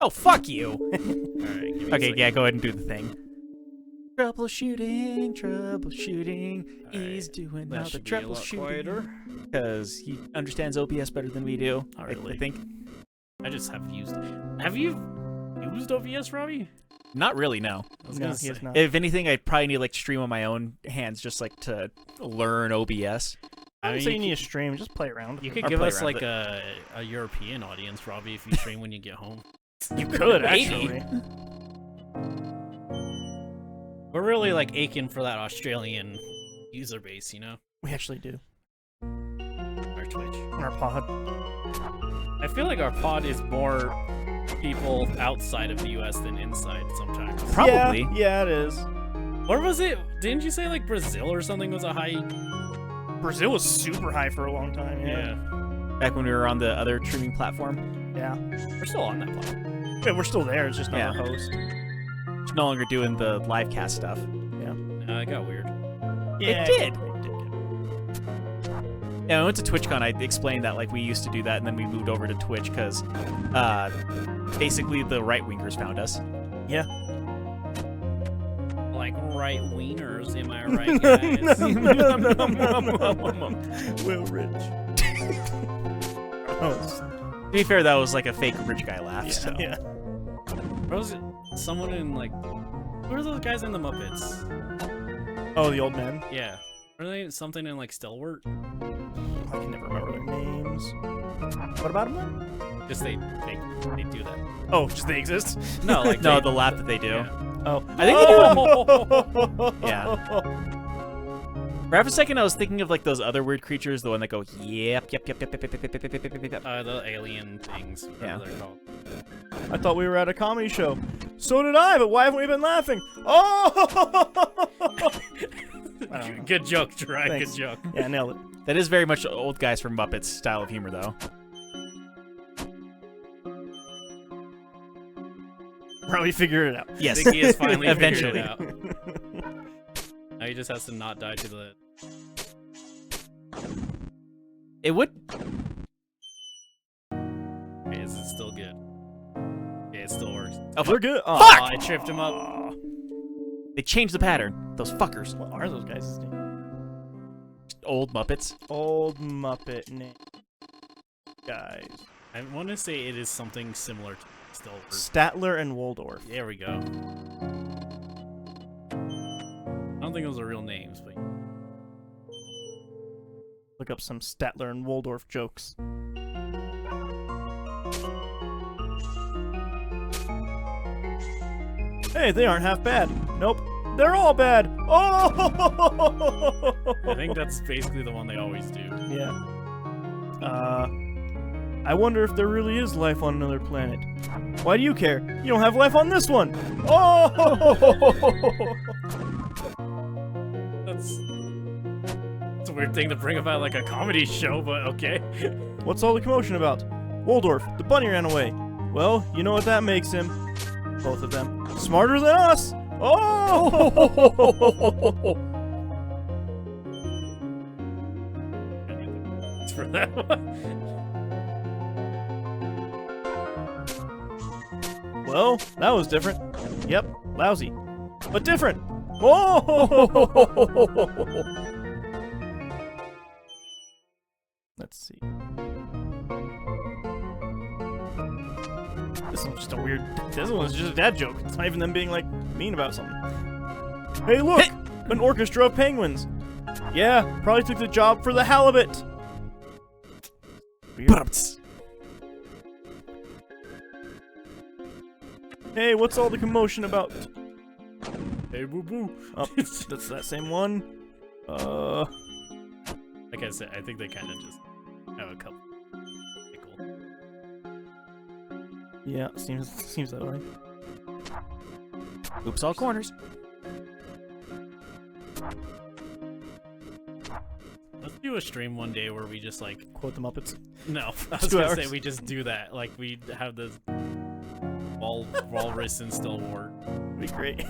Oh, fuck you. Alright, give me a Okay, second. yeah, go ahead and do the thing. Troubleshooting. Alright, He's doing that all the should be a lot troubleshooting. quieter. Because he understands OBS better than we do. Not I really. think. I just have used... Have you used OBS, Robbie? Not really, no. I was No, gonna he has say. not. If anything, I'd probably need like stream on my own hands just like to learn OBS. I I don't mean, say you you need a stream. Just play around. You could Or give play us around like with a European audience, Robbie, if you stream when you get home. You could Maybe. actually. We're really like aching for that Australian user base, you know? We actually do. Our Twitch. On our pod. I feel like our pod is more people outside of the US than inside sometimes. Probably. Yeah, yeah, it is. Or was it? Didn't you say like Brazil or something was a high? Brazil was super high for a long time. Yeah. Back when we were on the other streaming platform. Yeah. We're still on that platform. Yeah, we're still there. It's just not Yeah. our host. It's no longer doing the live cast stuff. It got weird. Yeah, It did. It did. Yeah, when I went to TwitchCon, I explained that like we used to do that, and then we moved over to Twitch because basically the right-wingers found us. Yeah. Like right wieners, am I right, guys? Will Rich. To be fair, that was like a fake rich guy laugh. Yeah. So. Yeah. Or was it someone in like? Who are those guys in the Muppets? Oh, the old men. Yeah. Are they something in like Stalwart? I can never remember their names. What about them? Just they do that. Oh, just they exist. No, like No, they- the laugh that they do. Yeah. Oh, I think they do do. Yeah. For half a second, I was thinking of like those other weird creatures, the one that go yep. The alien things, Yeah. whatever they're called. I thought we were at a comedy show. So did I, but why haven't we been laughing? Oh! I don't know. Good joke, Jeriah. Thanks. Good joke. Yeah, nailed it. That is very much old guys from Muppets style of humor, though. Probably figured it out. I Yes. think he has finally Eventually. figured it out. Now he just has to not die to the. It would. Okay, is it still good? Okay, it still works. Oh, We're good. Oh, Fuck! I tripped him up. Aw. They changed the pattern. Those fuckers. What are those guys' names? old Muppets. Old Muppet name. Guys. I want to say it is something similar to still. Statler and Waldorf. There we go. I don't think those are real names, but Look up some Statler and Waldorf jokes. Hey, they aren't half bad. Nope, they're all bad. Oh! I think that's basically the one they always do. Yeah. I wonder if there really is life on another planet. Why do you care? You don't have life on this one. Oh! That's a weird thing to bring about like a comedy show, but okay. What's all the commotion about? Waldorf, the bunny ran away. Well, you know what that makes him. Both of them. Smarter than us! Oh! It's for that one. Well, that was different. Yep, lousy. But different! Oh! Let's see. This one's just a weird... This one's just a dad joke. It's not even them being, like, mean about something. Hey, look! An orchestra of penguins! Yeah, probably took the job for the halibut! Weird. Hey, what's all the commotion about? Hey, boo boo. Oh, that's that same one. Like I said, I think they kind of just have a couple. Cool. Yeah, seems that way. Oops, all corners. Let's do a stream one day where we just like Quote the Muppets. no. I was 2 gonna hours. say we just do that. Like we have the walrus and stalwart. It'd be great.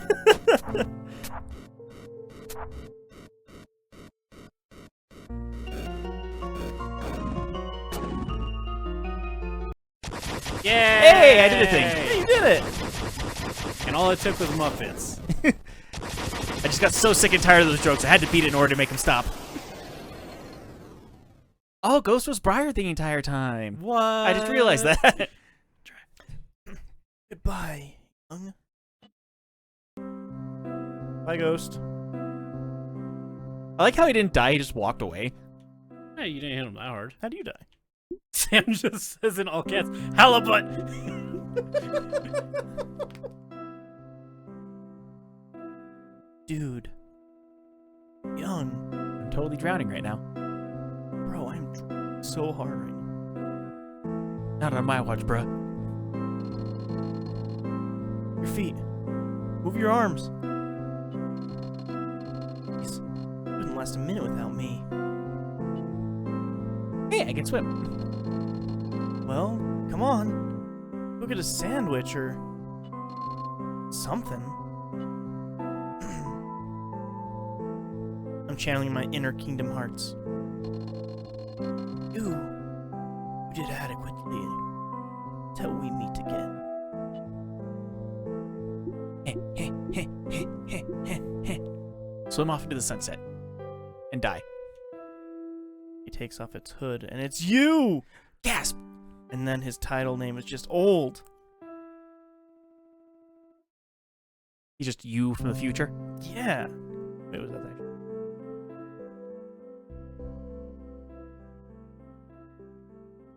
Yeah! Hey, I did a thing. Hey, you did it! And all it took was Muppets. I just got so sick and tired of those jokes, I had to beat it in order to make them stop. Oh, Ghost was Briar the entire time. What? I just realized that. Goodbye, young. Bye, Ghost. I like how he didn't die, he just walked away. Hey, you didn't hit him that hard. How do you die? Sam just says in all caps, halibut! Dude. Young. I'm totally drowning right now. Bro, I'm trying so hard right now. Not on my watch, bruh. Your feet. Move your arms. Jeez. You wouldn't last a minute without me. Hey, I can swim. Well, come on. Go get a sandwich or something. I'm channeling my inner Kingdom Hearts. You did adequately till we meet again. Swim off into the sunset. And die. He takes off its hood, and it's you! Gasp! And then his title name is just old. He's just you from the future. Yeah. Wait, was that actually?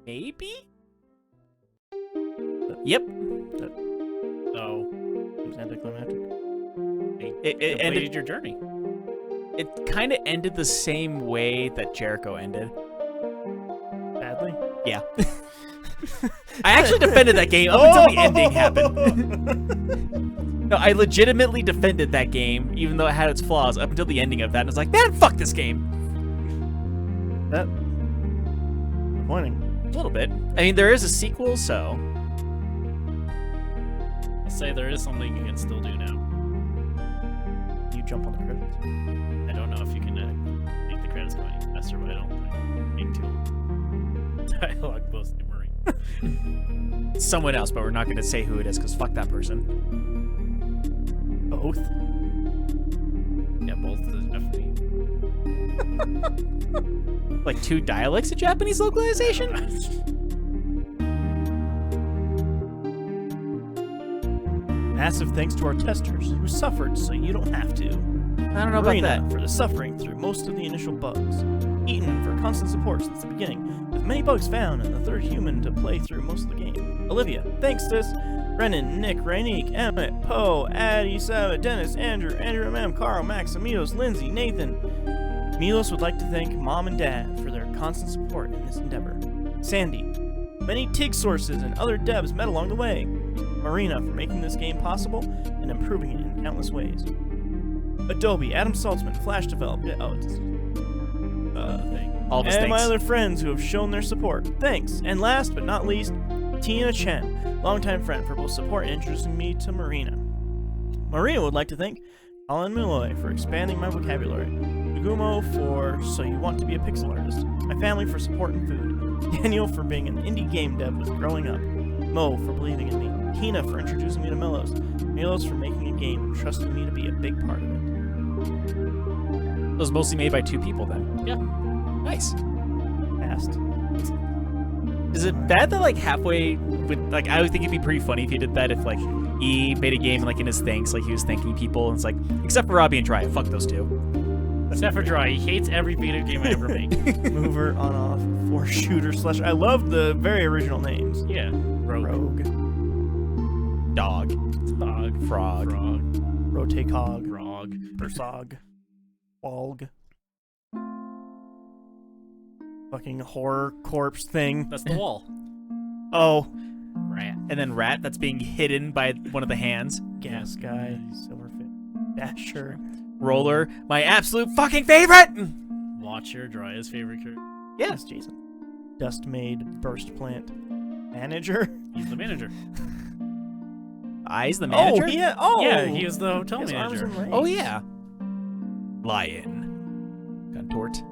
Maybe? Yep. So, It was anticlimactic. It completed ended. your journey. It kind of ended the same way that Jericho ended. Badly? Yeah. I actually defended that game up until the ending happened. No, I legitimately defended that game, even though it had its flaws, up until the ending of that, and I was like, man, fuck this game. That... Disappointing. A little bit. I mean, there is a sequel, so... I'll say there is something you can still do now. You jump on the credits. I don't know if you can make the credits go any faster, but I don't think being too dialogue both Marie. It's someone else, but we're not going to say who it is, because fuck that person. Both? Yeah, both the Japanese. Like 2 dialects of Japanese localization? Massive thanks to our testers who suffered so you don't have to. I don't know about Marina that. for the suffering through most of the initial bugs. Eaton for constant support since the beginning, with many bugs found and the third human to play through most of the game. Olivia, thanks to Brennan, Nick, Rainique, Emmett, Poe, Addie, Savit, Dennis, Andrew, M, Carl, Max, Milos, Lindsay, Nathan. Milos would like to thank Mom and Dad for their constant support in this endeavor. Sandy, many TIG sources and other devs met along the way. Marina for making this game possible and improving it in countless ways. Adobe, Adam Saltzman, Flash Develop, All the and my things. other friends who have shown their support. Thanks. And last but not least, Tina Chen, longtime friend, for both support and introducing me to Marina. Marina would like to thank Colin Malloy for expanding my vocabulary, Nagumo for So You Want to Be a Pixel Artist, my family for support and food, Daniel for being an indie game dev with growing up, Mo for believing in me, Tina for introducing me to Milos, Milos for making a game and trusting me to be a big part of it. It was mostly made by 2 people then. Yeah. Nice. Fast. Is it bad that like halfway with like I always think it'd be pretty funny if he did that if like he made a game like in his thanks like he was thanking people and it's like except for Robbie and Jeriah, fuck those 2. Except for Dry, he hates every video game I ever make. Mover, on off, for shooter slash. I love the very original names. Yeah. Rogue, Dog, Frog, Rotacog, Frog, Persog, Walg, fucking horror corpse thing. That's the wall. Oh, Rat. and then Rat that's being hidden by one of the hands. Gas Guy, Silverfit, Dasher, Roller, my absolute fucking favorite. Watcher, Dry's favorite character. yes, Jason, Dust Maid, Burst Plant, Manager. He's the manager. I's the manager. Oh, yeah. Oh, Yeah, he was the hotel He has arms manager. and legs. Oh yeah. Lion, Contort,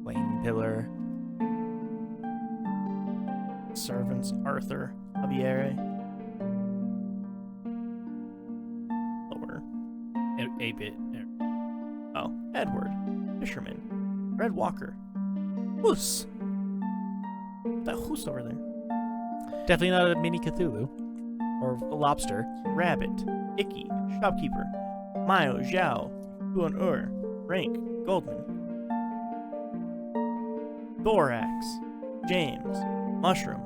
Flame Pillar. Servants, Arthur, Javier, Lower. 8-bit. Oh, Edward, Fisherman, Red Walker, Hoos. That Hoos over there. Definitely not a mini Cthulhu or a lobster. Rabbit, Icky, Shopkeeper, Mayo, Zhao, Huan Rank, Goldman, Thorax, James, Mushroom,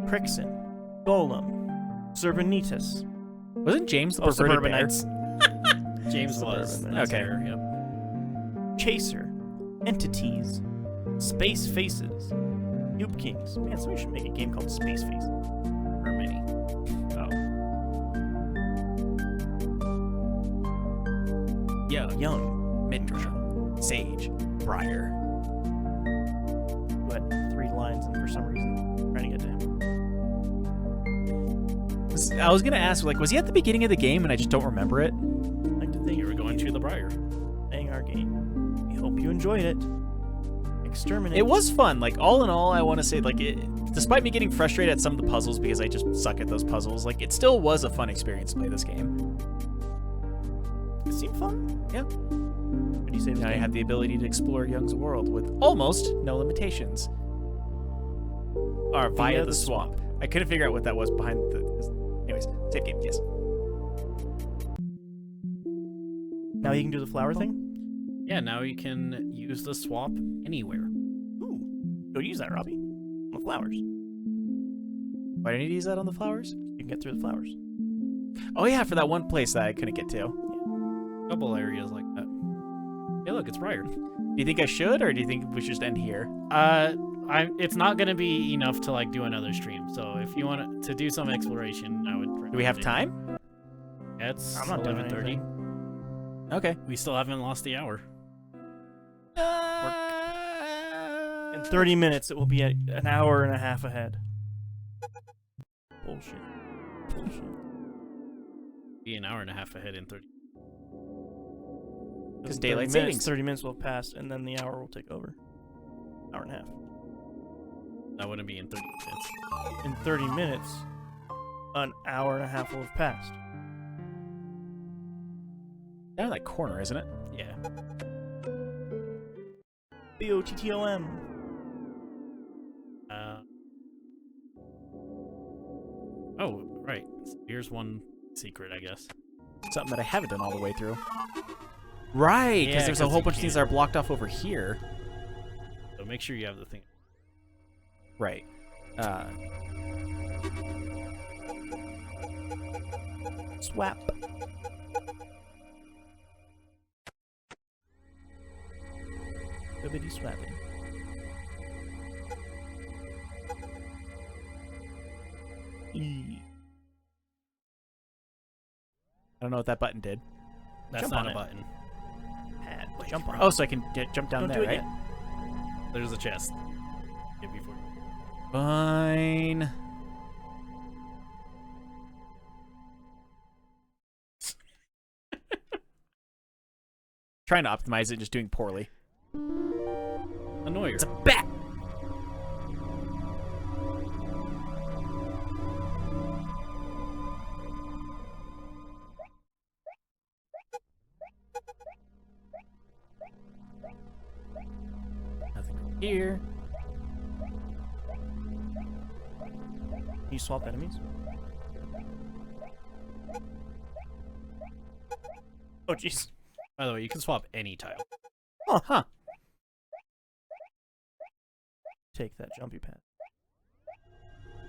Prixon, Golem, Surbanitas, Wasn't James the Oh, perverted bear? Suburbanites, James was. Suburban. That's Okay. her, yep. Chaser, Entities, Space Faces, Noob Kings. Man, somebody should make a game called Space Faces. Or many. Oh. Yeah. Young, Mindrail, Sage, Briar. who had 3 lines and for some reason trying to get to him. I was gonna ask, like, was he at the beginning of the game and I just don't remember it? I'd like to thank You were going to the Briar. playing our game. We hope you enjoyed it. Exterminate. It was fun. Like, all in all, I want to say, like, despite me getting frustrated at some of the puzzles because I just suck at those puzzles, like, it still was a fun experience to play this game. It seemed fun. Yeah. What do you say? Now I have the ability to explore Young's world with almost no limitations. Or via the swamp. I couldn't figure out what that was behind the... Anyways, save game, yes. Now you can do the flower thing? Yeah, now you can use the swap anywhere. Ooh. Go use that, Robbie. On the flowers. Why didn't you use that on the flowers? You can get through the flowers. Oh yeah, for that one place that I couldn't get to. Couple areas like that. Hey, look, it's Briar. Do you think I should, or do you think we should just end here? It's not gonna be enough to like do another stream. So if you want to do some exploration, I would. Do we have recommend it. time? Yeah, it's I'm not doing 11:30. Okay. We still haven't lost the hour. In 30 minutes, it will be an hour and a half ahead. Bullshit. Bullshit. Be an hour and a half ahead in 30. Because In 30 daylight minutes, savings. 30 minutes will have passed, and then the hour will take over. Hour and a half. That wouldn't be in 30 minutes. In 30 minutes, an hour and a half will have passed. Down in that corner, isn't it? Yeah. BOTTOM. Oh, right. So here's one secret, I guess. Something that I haven't done all the way through. Right, because Yeah, there's a 'cause whole you bunch of things that can't. are blocked off over here. So make sure you have the thing. Right. Swap. Bibbidi swabbity. E. I don't know what that button did. That's Jump not on a it. button. Pad. Jump on. Oh, so I can jump down Don't there, do it right? yet. There's a chest. Yeah, before. Fine. Trying to optimize it, just doing poorly. Annoyer. It's a bat! Nothing here. Can you swap enemies? Oh, jeez. By the way, you can swap any tile. Oh, huh. Take that jumpy pad.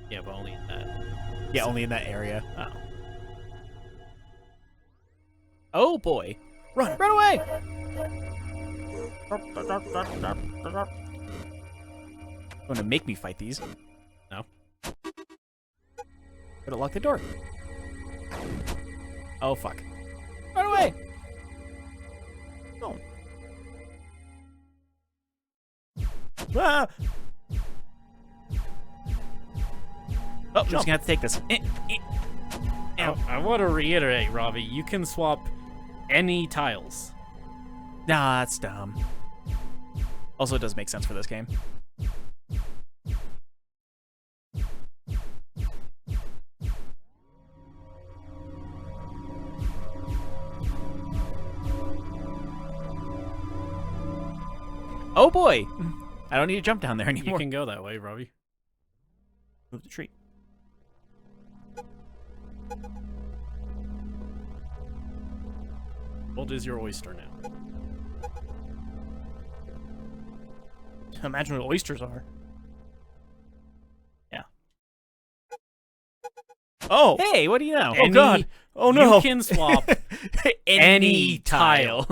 Yeah, but only in that. Yeah, only in that area. Oh. Oh boy. Run! Run away! Want to make me fight these? No. Better lock the door. Oh fuck. Run away! No. Ah! Oh, I'm just gonna have to take this. Ow. I want to reiterate, Robbie, you can swap any tiles. Nah, that's dumb. Also, it does make sense for this game. Oh boy! I don't need to jump down there You anymore. can go that way, Robbie. Move the tree. What is your oyster now? Imagine what oysters are. Yeah. Oh! Hey, what do you know? Oh god! Oh no! You can swap any tile.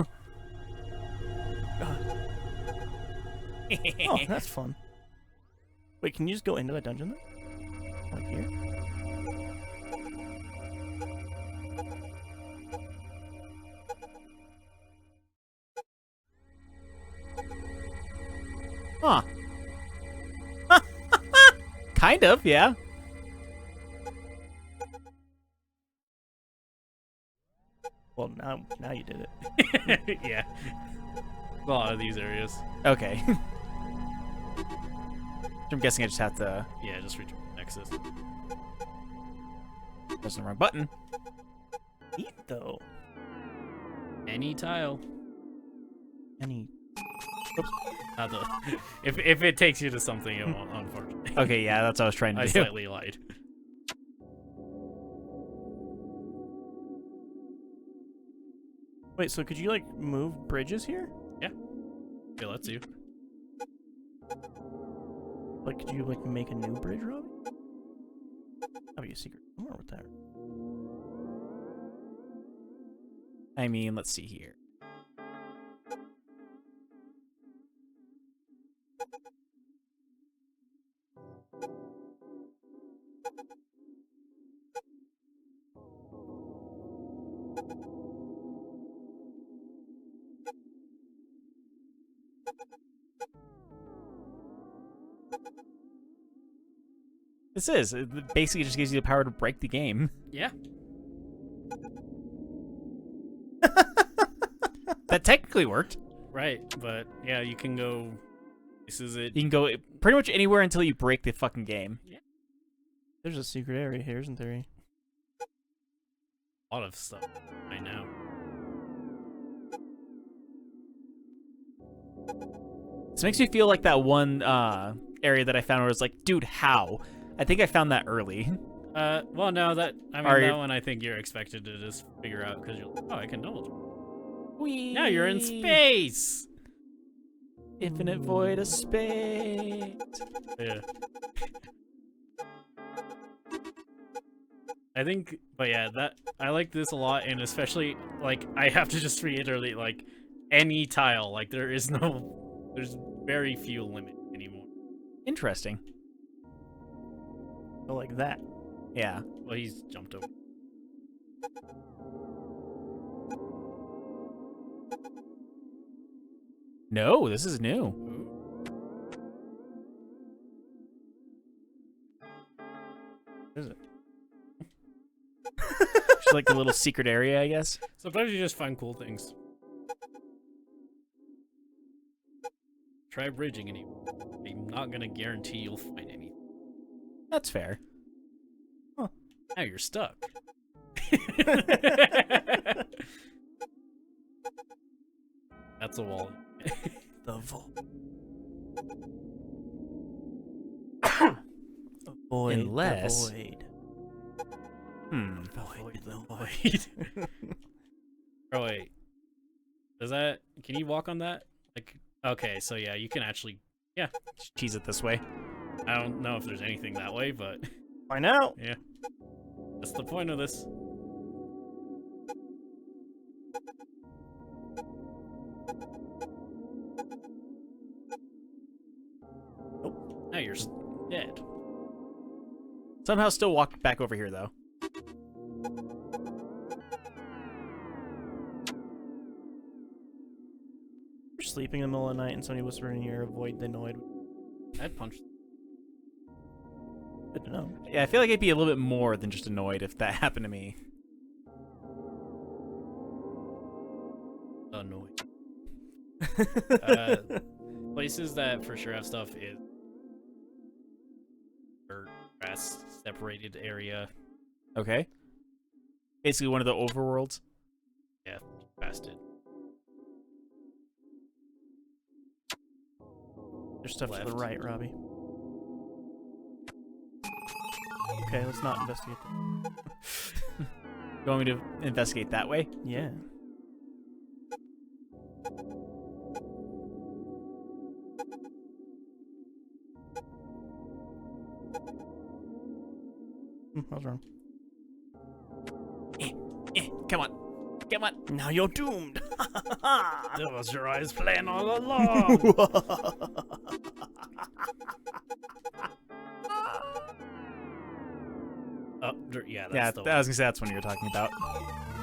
Oh, that's fun. Wait, can you just go into that dungeon then? Like here? Huh. Kind of, yeah. Well, now you did it. Yeah. A lot of these areas. Okay. I'm guessing I just have to Yeah, just return Nexus. press the wrong button. Neat though. Any tile. Any. Not the. If it takes you to something, it won't, unfortunately. Okay, yeah, that's what I was trying to I do. slightly lied. Wait, so could you like move bridges here? It lets you. Like, could you like make a new bridge, Robbie? That'd be a secret somewhere with that. I mean, let's see here. It basically just gives you the power to break the game. Yeah. That technically worked. Right, but yeah, you can go. This is it. You can go pretty much anywhere until you break the fucking game. There's a secret area here, isn't there? A lot of stuff. I know. This makes me feel like that one area that I found where it's like, dude, how? I think I found that early. Well, no, that Are you- that one I think you're expected to just figure out because you're like, oh, I can double jump. Whee! Now you're in space. Infinite void of space. Yeah. I think, but yeah, I like this a lot, and especially like I have to just reiterate, like any tile, like there's very few limit anymore. Interesting. Oh, like that. Yeah. Well, he's jumped over. No, this is new. What is it? It's like a little secret area, I guess. Sometimes you just find cool things. Try bridging anymore. I'm not gonna guarantee you'll find anything. That's fair. Now you're stuck. That's a wall. The vault. Avoid Unless- the void. Avoid the void. Oh wait. Does that? Can you walk on that? Like, okay, so yeah, you can actually. Yeah, Cheese it this way. I don't know if there's anything that way, but Find out. yeah, that's the point of this. Nope. Now you're dead. Somehow still walk back over here, though. You're sleeping in the middle of the night and somebody whispering in your ear, avoid the noid. I'd punch. Good to know. Yeah, I feel like it'd be a little bit more than just annoyed if that happened to me. Annoying. Places that for sure have stuff is or grass separated area. Okay. Basically one of the overworlds. Yeah, past it. There's stuff to the Left. right, Robbie. Okay, let's not investigate that. You want me to investigate that way? Yeah. I was wrong. Come on. Come on. Now you're doomed. That was your eyes plan all along. Yeah, that's Yeah, the I was gonna say that's one you're talking about.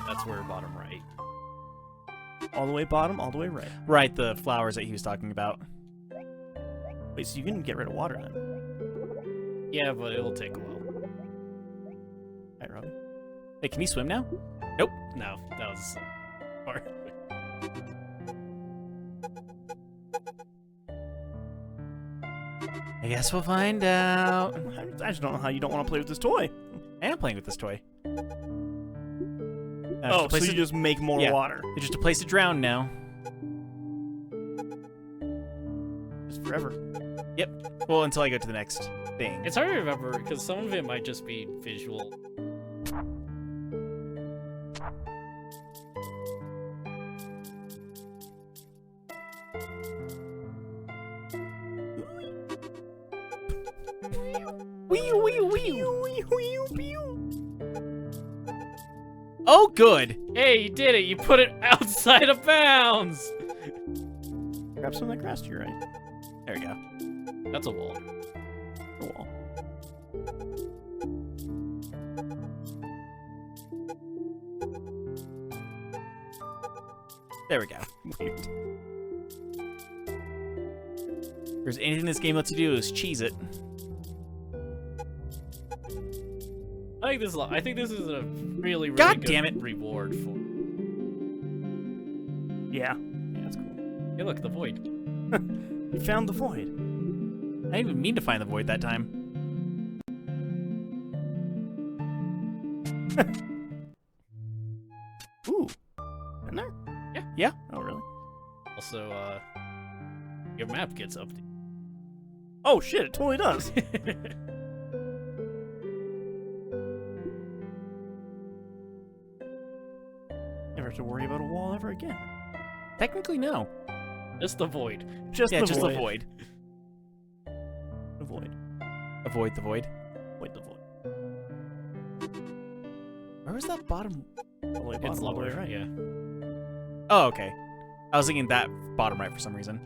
that's where bottom right. All the way bottom, all the way right. Right, the flowers that he was talking about. Wait, so you can get rid of water then? Yeah, but it'll take a while. Right, Robbie? Hey, can he swim now? No, that was part. I guess we'll find out. I just don't know how you don't want to play with this toy. I am playing with this toy. Oh, so you just make more Yeah. water. It's just a place to drown now. Just forever. Well, until I go to the next thing. It's hard to remember because some of it might just be visual. Oh, good. Hey, you did it! You put it outside of bounds. Grab some of that grass to your right. There we go. That's a wall. The wall. There we go. Weird. If there's anything this game lets you do is cheese it. I think this is a really God good damn it. reward for. Yeah. Yeah, that's cool. Hey, look, the void. You found the void. I didn't even mean to find the void that time. Ooh. In there? Yeah. Yeah. Oh, really? Also, Your map gets updated. Oh shit! It totally does. Never have to worry about a wall ever again. Technically, no. Just the void. Just Yeah, the just void. the void. The void. Avoid the void. Avoid the void. Where was that bottom? All the way It's bottom, all the way lower, right. yeah. Oh, okay. I was thinking that bottom right for some reason.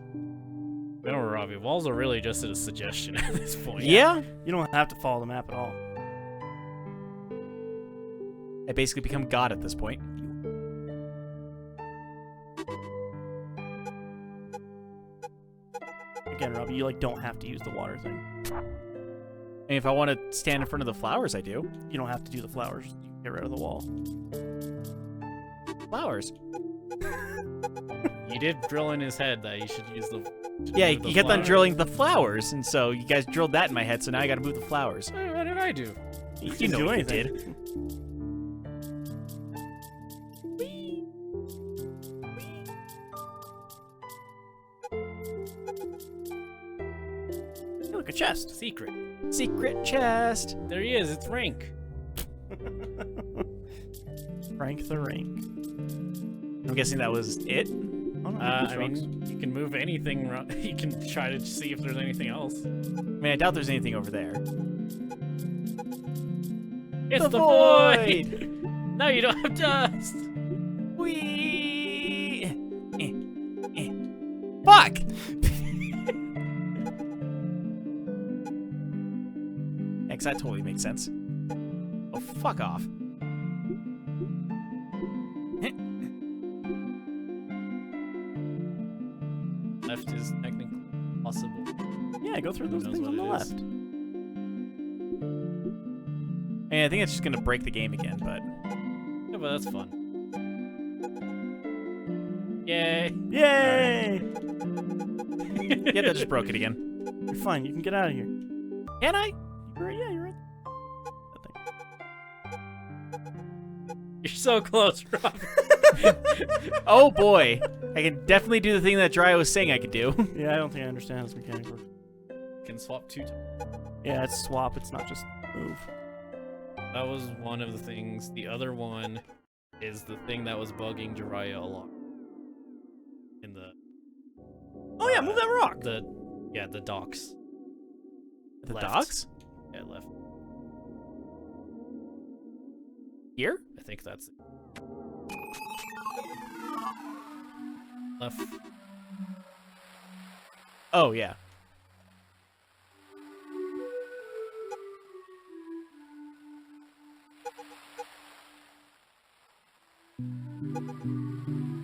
Remember, Robbie, walls are really just a suggestion at this point. Yeah? You don't have to follow the map at all. I basically become God at this point. Again, Robbie, you like don't have to use the water thing. And if I want to stand in front of the flowers, I do. You don't have to do the flowers. You can get rid of the wall. Flowers. You did drill in his head that you should use the. Yeah, move the you kept on flowers. drilling the flowers, and so you guys drilled that in my head, so now I gotta move the flowers. Hey, what did I do? You You didn't know do what you anything. Hey, look, a chest. Secret. Secret chest. There he is. It's Rank. Frank the Rank. I'm guessing that was it. Oh, no, I these rocks. mean, you can move anything. You can try to see if there's anything else. I mean, I doubt there's anything over there. It's The the void! void. Now you don't have dust. Wee. Fuck! X, that totally makes sense. Oh, fuck off. Left is technically possible. Yeah, go through those Who knows things on the what it is. left. And I think it's just gonna break the game again, but Yeah, but that's fun. Yay! Yay! yeah, that just broke it again. You're fine. You can get out of here. Can I? You're right. Yeah, you're right. That thing. You're so close, Rob. Oh boy, I can definitely do the thing that Jeriah was saying I could do. Yeah, I don't think I understand how this mechanic works. Can swap 2 times. Yeah, it's swap. It's not just move. That was one of the things. The other one is the thing that was bugging Jeriah a lot. In the Oh yeah, move that rock. the docks. The Left. docks? Yeah, left. Here? I think that's it. Left. Oh yeah.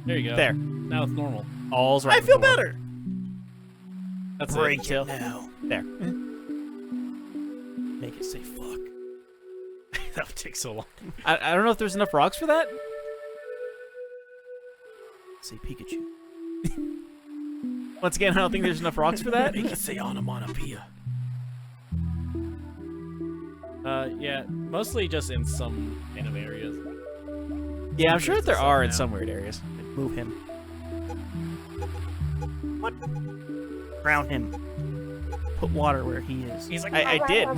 There you go. There. Now it's normal. All's right. I feel with the world. better. That's Break it. till Now, there. make it say fuck. That would take so long. I don't know if there's enough rocks for that. Say Pikachu. Once again, I don't think there's enough rocks for that. Make it say onomatopoeia. Yeah, mostly just in some kind of areas. Yeah, I'm sure that there are in now. some weird areas. Move him. What? Drown him. Put water where he is. He's like, I did.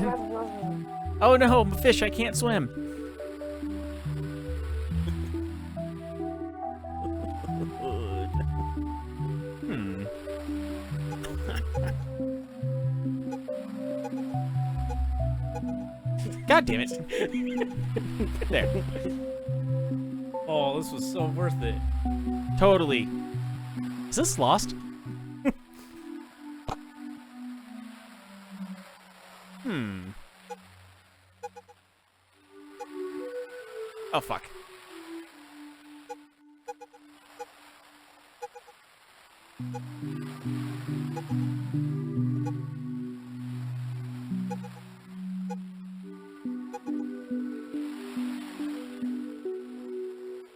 Oh no, I'm a fish. I can't swim. Hmm. God damn it. There. oh, this was so worth it. Totally. Is this lost? Hmm. Oh, fuck.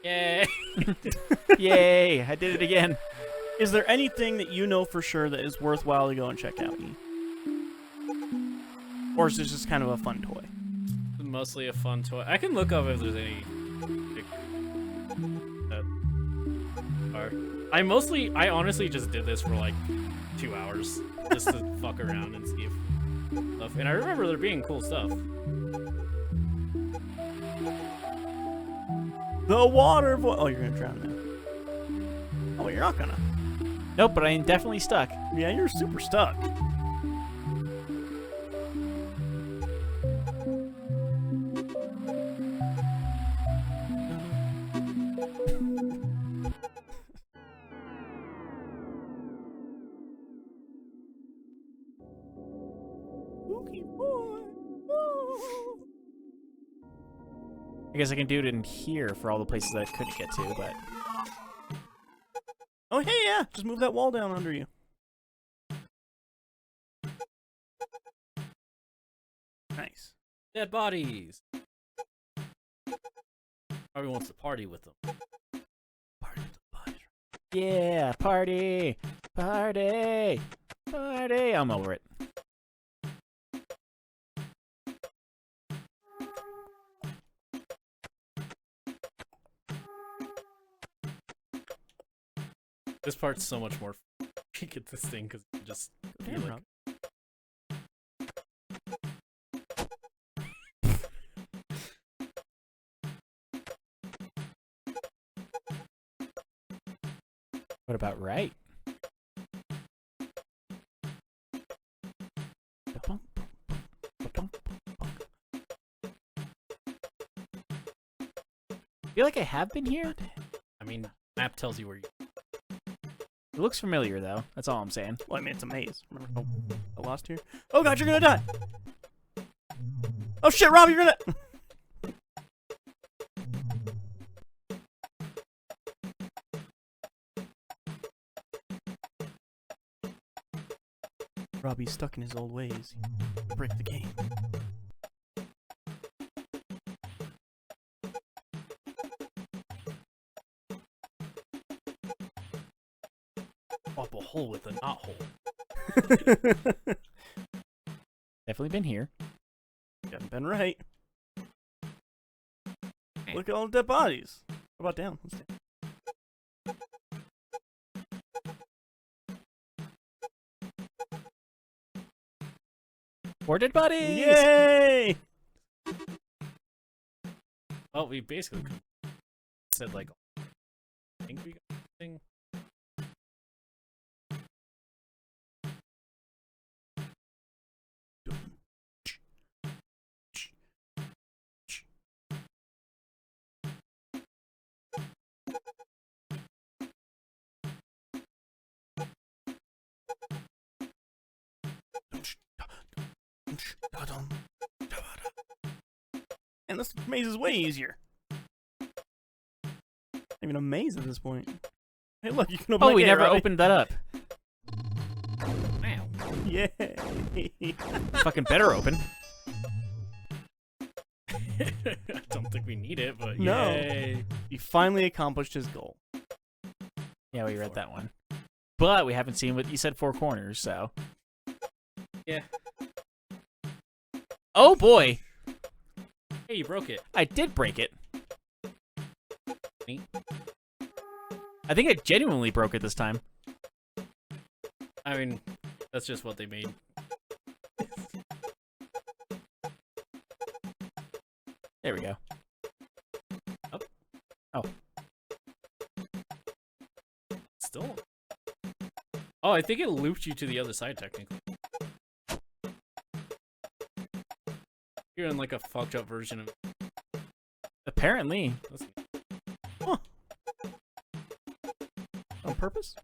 Yay! Yay, I did it again. Is there anything that you know for sure that is worthwhile to go and check out? E? Or is this just kind of a fun toy? Mostly a fun toy. I can look up if there's any. That are. I honestly just did this for like 2 hours just to fuck around and see if stuff. And I remember there being cool stuff. The water voice. Oh, you're gonna drown now. Oh, you're not gonna. Nope, but I'm definitely stuck. Yeah, you're super stuck. Spooky boy. Oh. I guess I can do it in here for all the places that I couldn't get to, but... Oh, hey, yeah. Just move that wall down under you. Nice. Dead bodies. Robbie wants to party with them. Party with the bodies. Yeah, party! Party! Party! I'm over it. This part's so much more fun. You get this thing because you just feel Damn, like... Rob. What about right? I feel like I have been here. I mean, map tells you where you... It looks familiar, though. That's all I'm saying. Well, I mean, it's a maze. Remember? Oh, I lost here. Oh, God, you're gonna die. Oh, shit, Rob, you're gonna... Robbie's stuck in his old ways. Break the game. Up a hole with a knot hole. Definitely been here. Got been right. Look at all the dead bodies. How about down? Let's down. More dead bodies! Yay! Well, we basically said, like, I think we got something. And this maze is way easier. Even a maze at this point. Hey, look, you can open Oh, that we gate, never Robbie. opened that up. Wow. Yay! Fucking better open. I don't think we need it, but No. yay. He finally accomplished his goal. Yeah, we read that one. But we haven't seen what you said 4 corners, so. Yeah. Oh boy! Hey, you broke it. I did break it. Neat. I think I genuinely broke it this time. I mean, that's just what they made. There we go. Up. Oh. Still. Oh, I think it looped you to the other side, technically. You're in like a fucked up version of... Apparently. That's... Huh. On purpose?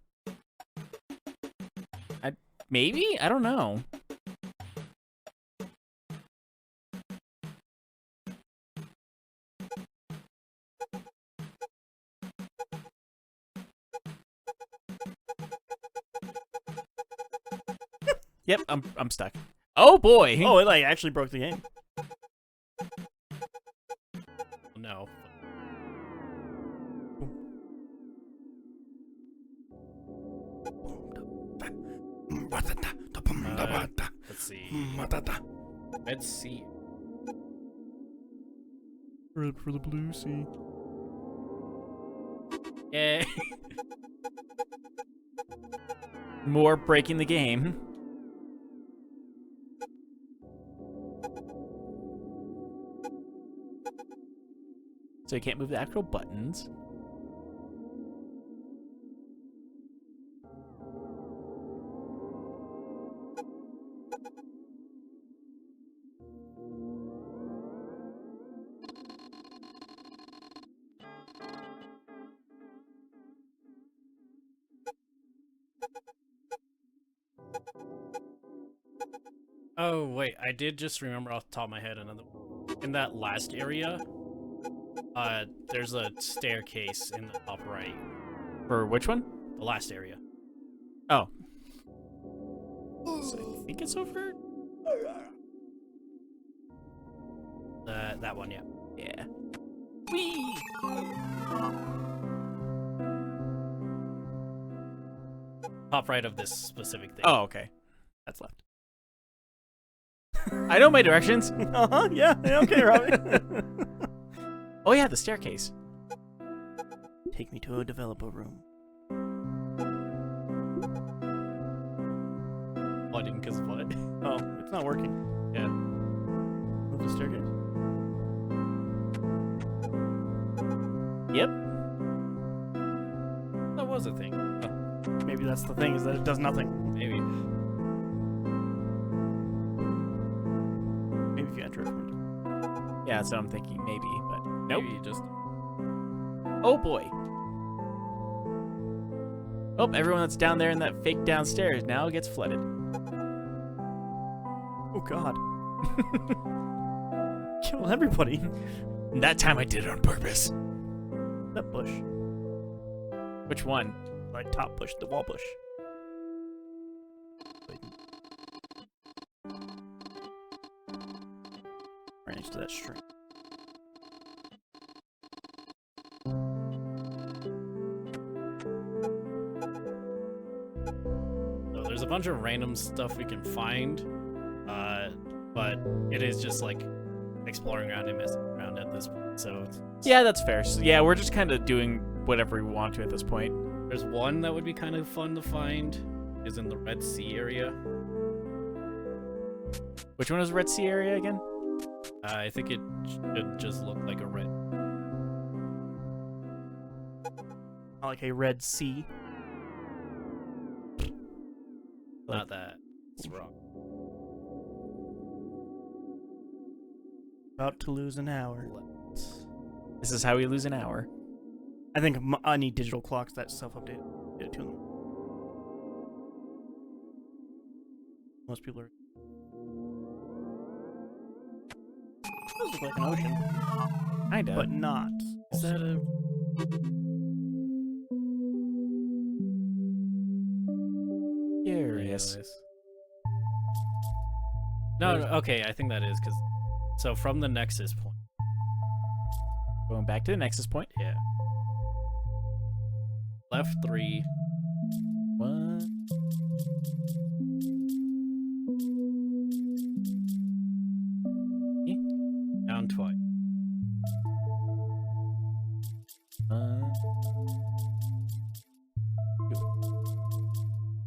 Maybe? I don't know. Yep, I'm stuck. Oh boy! Oh, it like actually broke the game. No. Let's see. Let's see. For the blue sea. Yay. More breaking the game. So you can't move the actual buttons. Oh wait, I did just remember off the top of my head another. In that last area, there's a staircase in the top right. For which one? The last area. Oh. So I think it's over. That one, yeah. Yeah. Whee! Top right of this specific thing. Oh, okay. That's left. I know my directions. Uh-huh, yeah, okay, Robbie. Oh yeah, the staircase. Take me to a developer room. Oh, I didn't because what? Oh, it's not working. Yeah. Move the staircase. Yep. That was a thing. Oh, Maybe that's the thing, is that it does nothing. maybe. Maybe if you enter it from it. Yeah, that's what I'm thinking. Maybe, but nope. Maybe just. Oh boy. Oh, everyone that's down there in that fake downstairs now gets flooded. Oh god. Kill everybody. And that time I did it on purpose. That bush. Which one? Like top bush, the wall bush. Right next to that string. So there's a bunch of random stuff we can find, but it is just like exploring around and messing around at this point. So Yeah, that's fair. So, yeah, we're just kind of doing whatever we want to at this point. there's one that would be kind of fun to find, is in the Red Sea area. Which one is Red Sea area again? I think it should just look like a red. Like a red sea. Not that. It's wrong. About to lose an hour. This is how we lose an hour. I think I need digital clocks that self-update it to them. Most people are. Does look like an ocean, Kinda. but not. Is that a? Curious. Anyways. No, okay, I think that is because. So from the Nexus point. Going back to the Nexus point. Yeah. Left 3. One. Down twice.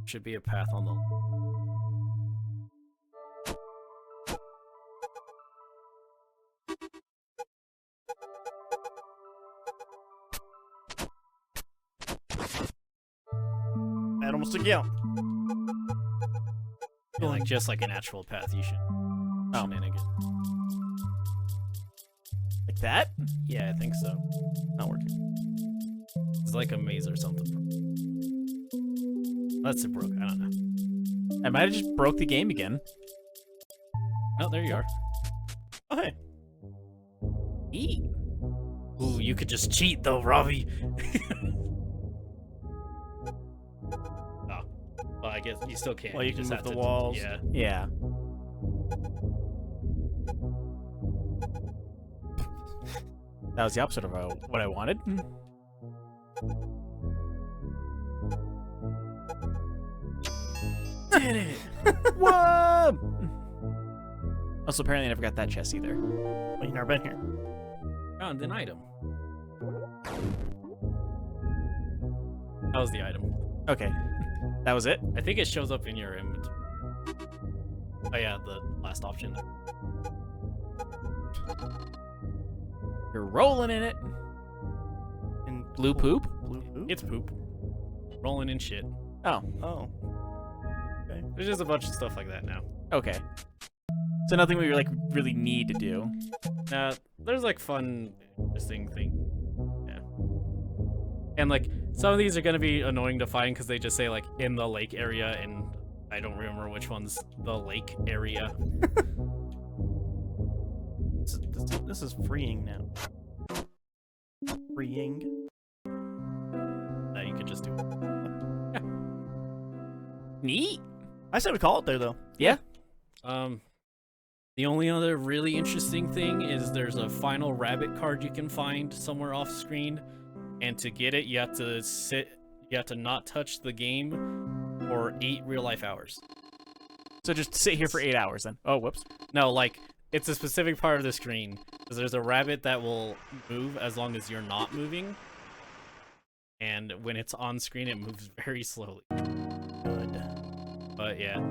Should be a path on the. That almost took you out. Yeah, like just like an actual path, you should. Oh. Shenanigans. Like that? Yeah, I think so. Not working. It's like a maze or something. That's it broke. I don't know. I might have just broke the game again. Oh, there you are. Oh hey. Eat. Ooh, you could just cheat though, Robbie. Oh, well, I guess you still can't. Well, you can just move have the to- walls. Yeah. Yeah. That was the opposite of what I wanted. Did it! Whoa! Also, apparently I never got that chest either. Well, you've never been here. Found an item. That was the item. Okay. That was it? I think it shows up in your inventory. Oh yeah, the last option. You're rolling in it. And Blue poop? Blue poop? It's poop. Rolling in shit. Oh, Oh. Okay. There's just a bunch of stuff like that now. okay. So nothing we like really need to do. There's like fun, interesting thing. Yeah. And like some of these are gonna be annoying to find because they just say like in the lake area, and I don't remember which one's the lake area. This is freeing now. Freeing. You could just do it. Neat. I said we call it there though. Yeah. The only other really interesting thing is there's a final rabbit card you can find somewhere off screen, and to get it, you have to not touch the game for 8 real-life hours. So just sit here for 8 hours then. Oh, whoops. No, like, it's a specific part of the screen, because there's a rabbit that will move as long as you're not moving, and when it's on screen, it moves very slowly. Good. But yeah,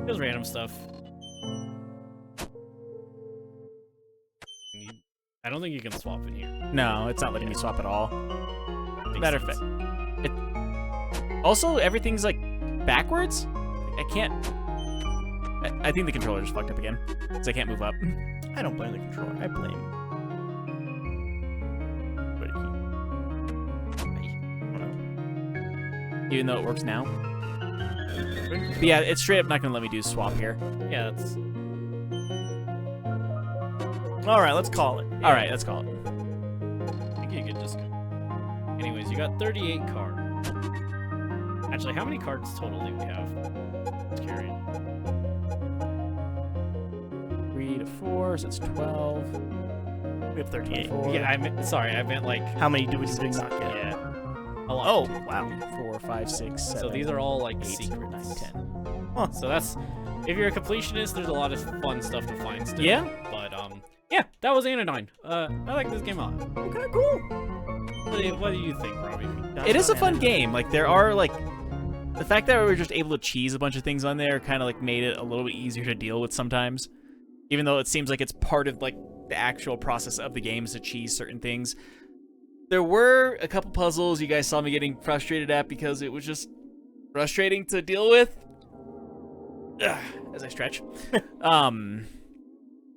just random stuff. I don't think you can swap in here. No, it's not letting me swap at all. Makes Matter of sense. fact. Also, everything's like backwards. I can't. I think the controller just fucked up again. Because I can't move up. I don't blame the controller. I blame. Even though it works now. But yeah, it's straight up not going to let me do swap here. Yeah, that's... All right, let's call it. All right, let's call it. I think you could just go. Anyways, you got 38 cards. Actually, how many cards total do we have? Just curious. 3 to 4, so it's 12. We have 38. 4. Yeah, I meant like... How many do we not get? Yeah. A lot. Oh, wow. 4, 5, 6, 7. So these are all like 8, secret 9, 10. 10. Huh. So that's... If you're a completionist, there's a lot of fun stuff to find still. Yeah? But, yeah, that was Anodyne. I like this game a lot. Okay, cool. What do you think, Robbie? It is a fun game. Like, there are, like... The fact that we were just able to cheese a bunch of things on there kind of, like, made it a little bit easier to deal with sometimes. Even though it seems like it's part of, like, the actual process of the game is to cheese certain things. There were a couple puzzles you guys saw me getting frustrated at because it was just frustrating to deal with. Ugh, as I stretch.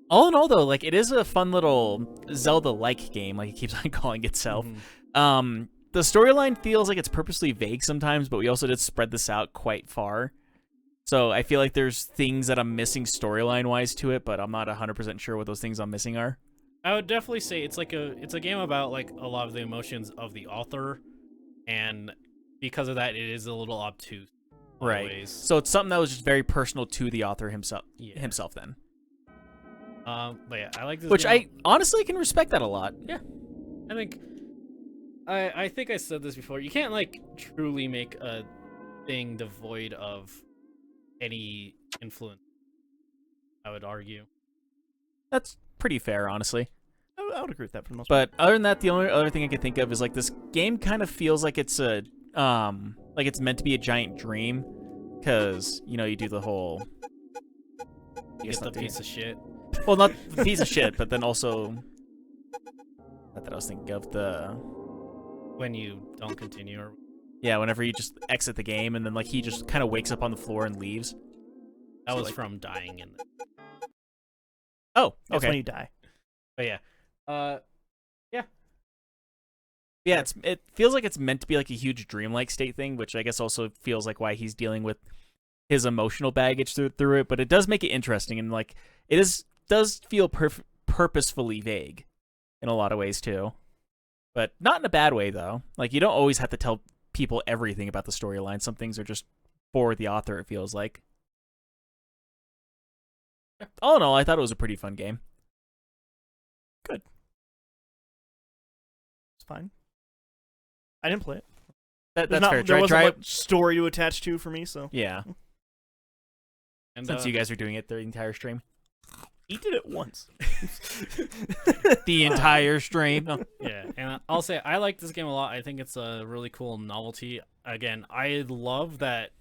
All in all, though, like, it is a fun little Zelda-like game, like it keeps on calling itself. Mm-hmm. The storyline feels like it's purposely vague sometimes, but we also did spread this out quite far. So I feel like there's things that I'm missing storyline-wise to it, but I'm not 100% sure what those things I'm missing are. I would definitely say it's a game about like a lot of the emotions of the author, and because of that, it is a little obtuse. Right. Ways. So it's something that was just very personal to the author himself. Yeah. Himself then. But yeah, I like this. Which game. I honestly can respect that a lot. Yeah, I think. I think I said this before. You can't like truly make a thing devoid of any influence. I would argue. That's pretty fair, honestly. I would agree with that for the most part. But other than that, the only other thing I can think of is like this game kind of feels like it's a like it's meant to be a giant dream, because you know you do the whole. You get the piece of shit. Well, not the piece of shit, but then also. Not that I was thinking of the. When you don't continue, or Yeah, whenever you just exit the game, and then like he just kind of wakes up on the floor and leaves. that So, was like- from dying in the. Oh, That's okay. when you die. But yeah, Yeah, it feels like it's meant to be like a huge dreamlike state thing, which I guess also feels like why he's dealing with his emotional baggage through it. But it does make it interesting, and like it does feel purposefully vague in a lot of ways too, but not in a bad way though. Like you don't always have to tell people everything about the storyline. Some things are just for the author. It feels like. All in all, I thought it was a pretty fun game. It's fine. I didn't play it. That's fair. There wasn't Try it. much story to attach to for me, so. Yeah, and since you guys are doing it the entire stream. He did it once. The entire stream. No. yeah, and I'll say I like this game a lot. I think it's a really cool novelty. again, I love that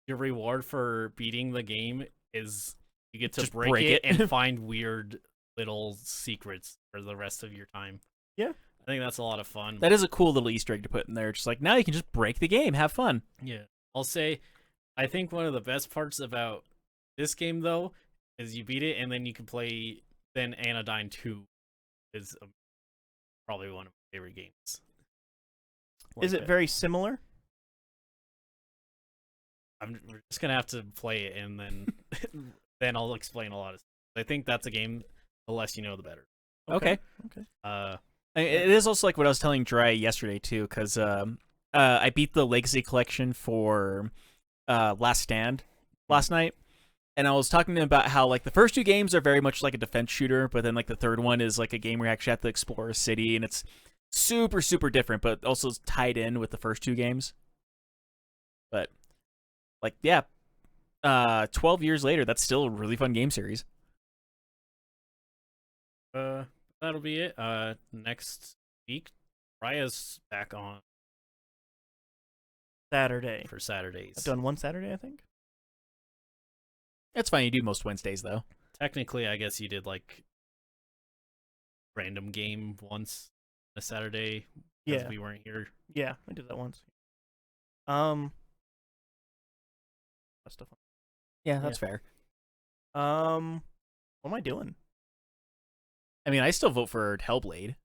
your reward for beating the game is you get to Just break break it it. and find weird little secrets for the rest of your time. Yeah. I think that's a lot of fun. That is a cool little Easter egg to put in there. Just like, now you can just break the game, have fun. Yeah. I'll say, I think one of the best parts about this game, though, is you beat it and then you can play, then Anodyne 2 is probably one of my favorite games. Is it very similar? We're just going to have to play it and then then I'll explain a lot of stuff. I think that's a game, the less you know, the better. Okay. It is also like what I was telling Dry yesterday, too, because I beat the Legacy Collection for Last Stand last night. And I was talking to him about how, like, the first two games are very much like a defense shooter, but then, like, the third one is, like, a game where you actually have to explore a city, and it's super, super different, but also tied in with the first two games. But, like, yeah, 12 years later, that's still a really fun game series. That'll be it. Next week, Raya's back on Saturday. for Saturdays. I've done one Saturday, I think. It's fine. You do most Wednesdays, though. Technically, I guess you did like random game once a Saturday. Because Yeah. we weren't here. Yeah, I did that once. That stuff. Yeah, that's fair. What am I doing? I mean, I still vote for Hellblade.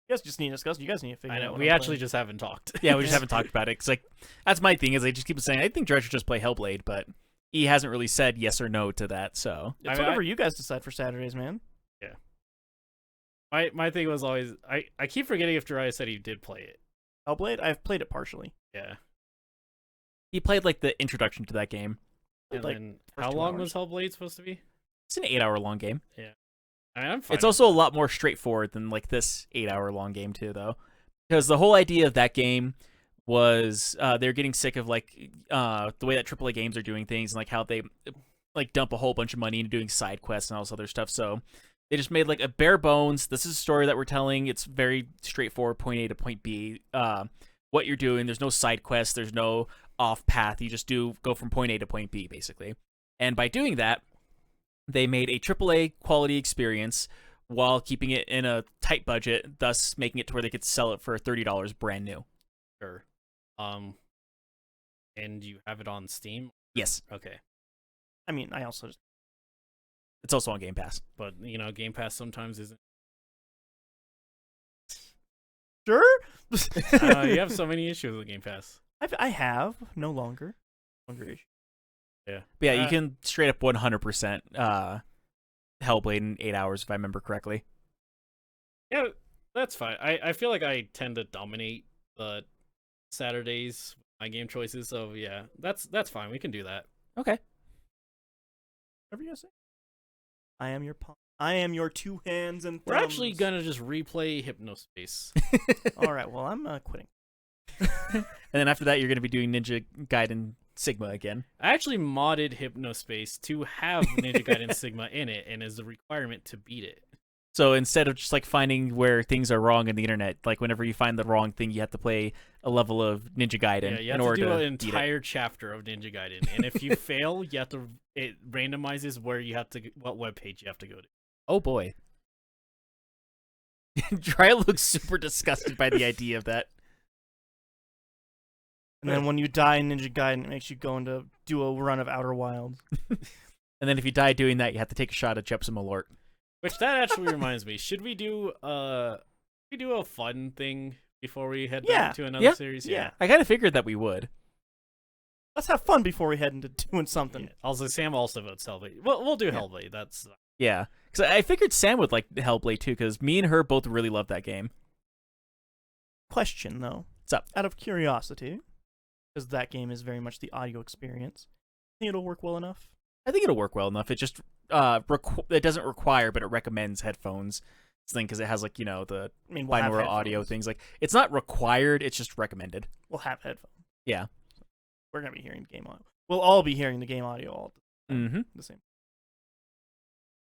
You guys just need to discuss. You guys need to figure I out. know. what We I'm actually playing. just haven't talked. Yeah, we just haven't talked about it. Cause like that's my thing is they just keep saying I think Dredge should just play Hellblade, but he hasn't really said yes or no to that. So It's whatever you guys decide for Saturdays, man. My thing was always I keep forgetting if Jeriah said he did play it. Hellblade. I've played it partially. Yeah. he played like the introduction to that game. And Like, then first how 2 long hours. was Hellblade supposed to be? It's an 8-hour long game. I mean, I'm fine. It's also a lot more straightforward than like this 8-hour long game too, though, because the whole idea of that game was they're getting sick of like the way that AAA games are doing things and like how they like dump a whole bunch of money into doing side quests and all this other stuff. So they just made like a bare bones. This is a story that we're telling. It's very straightforward, point A to point B. What you're doing, there's no side quests, there's no off path. You just go from point A to point B basically. And by doing that, they made a AAA quality experience while keeping it in a tight budget, thus making it to where they could sell it for $30 brand new. Sure. And you have it on Steam? Yes, Okay. I mean, I also just it's also on Game Pass. But, you know, Game Pass sometimes isn't. sure. You have so many issues with Game Pass. I have no longer issue. Yeah. But yeah, you can straight up 100% Hellblade in 8 hours if I remember correctly. Yeah, that's fine. I feel like I tend to dominate the Saturdays with my game choices, so yeah, that's fine. We can do that. Okay. Whatever you guys say. I am your I am your two hands and thumbs. We're actually gonna just replay Hypnospace. All right. Well, I'm quitting. And then after that, you're going to be doing Ninja Gaiden Sigma again. I actually modded Hypnospace to have Ninja Gaiden Sigma in it, and is a requirement to beat it. So instead of just like finding where things are wrong in the internet, like whenever you find the wrong thing, you have to play a level of Ninja Gaiden Yeah, you in have to order do to an beat it. entire chapter of Ninja Gaiden, and if you fail, you have to. It randomizes where you have to, what webpage you have to go to. Oh boy. Dry looks super disgusted by the idea of that. And then when you die in Ninja Gaiden, it makes you go into do a run of Outer Wilds. And then if you die doing that, you have to take a shot at Jepsen Malort. Which that actually reminds me. Should we do a fun thing before we head back to another series? Yeah. I kind of figured that we would. Let's have fun before we head into doing something. Yeah. Also, Sam also votes Hellblade. We'll do Hellblade. That's Yeah. Because I figured Sam would like Hellblade too, because me and her both really love that game. Question though. What's up? Out of curiosity, because that game is very much the audio experience. Think it'll work well enough? I think it'll work well enough. It just it doesn't require, but it recommends headphones. Thing because it has like the I mean, we'll have binaural audio headphones. things. Like it's not required. It's just recommended. We'll have headphones. Yeah. We're gonna be hearing game audio. We'll all be hearing the game audio all Mm-hmm. the same.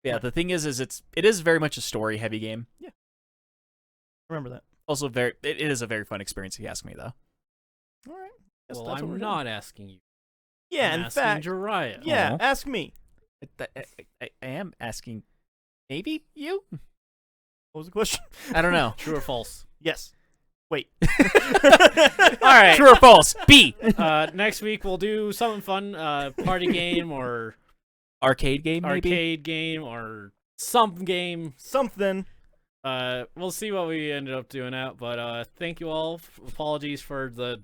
Yeah. The thing is it is very much a story heavy game. Remember that. Also, it is a very fun experience if you ask me, though. All right. Guess Well, that's what we're I'm doing. not asking you. Yeah, I'm in asking fact. Jeriah. Yeah, Aw. ask me. I am asking, maybe you? What was the question? I don't know. True or false? Yes. Wait. All right. True or false? B. Next week we'll do something fun, party game or Arcade game, maybe? arcade game or some game. Something. We'll see what we ended up doing out, but thank you all. Apologies for the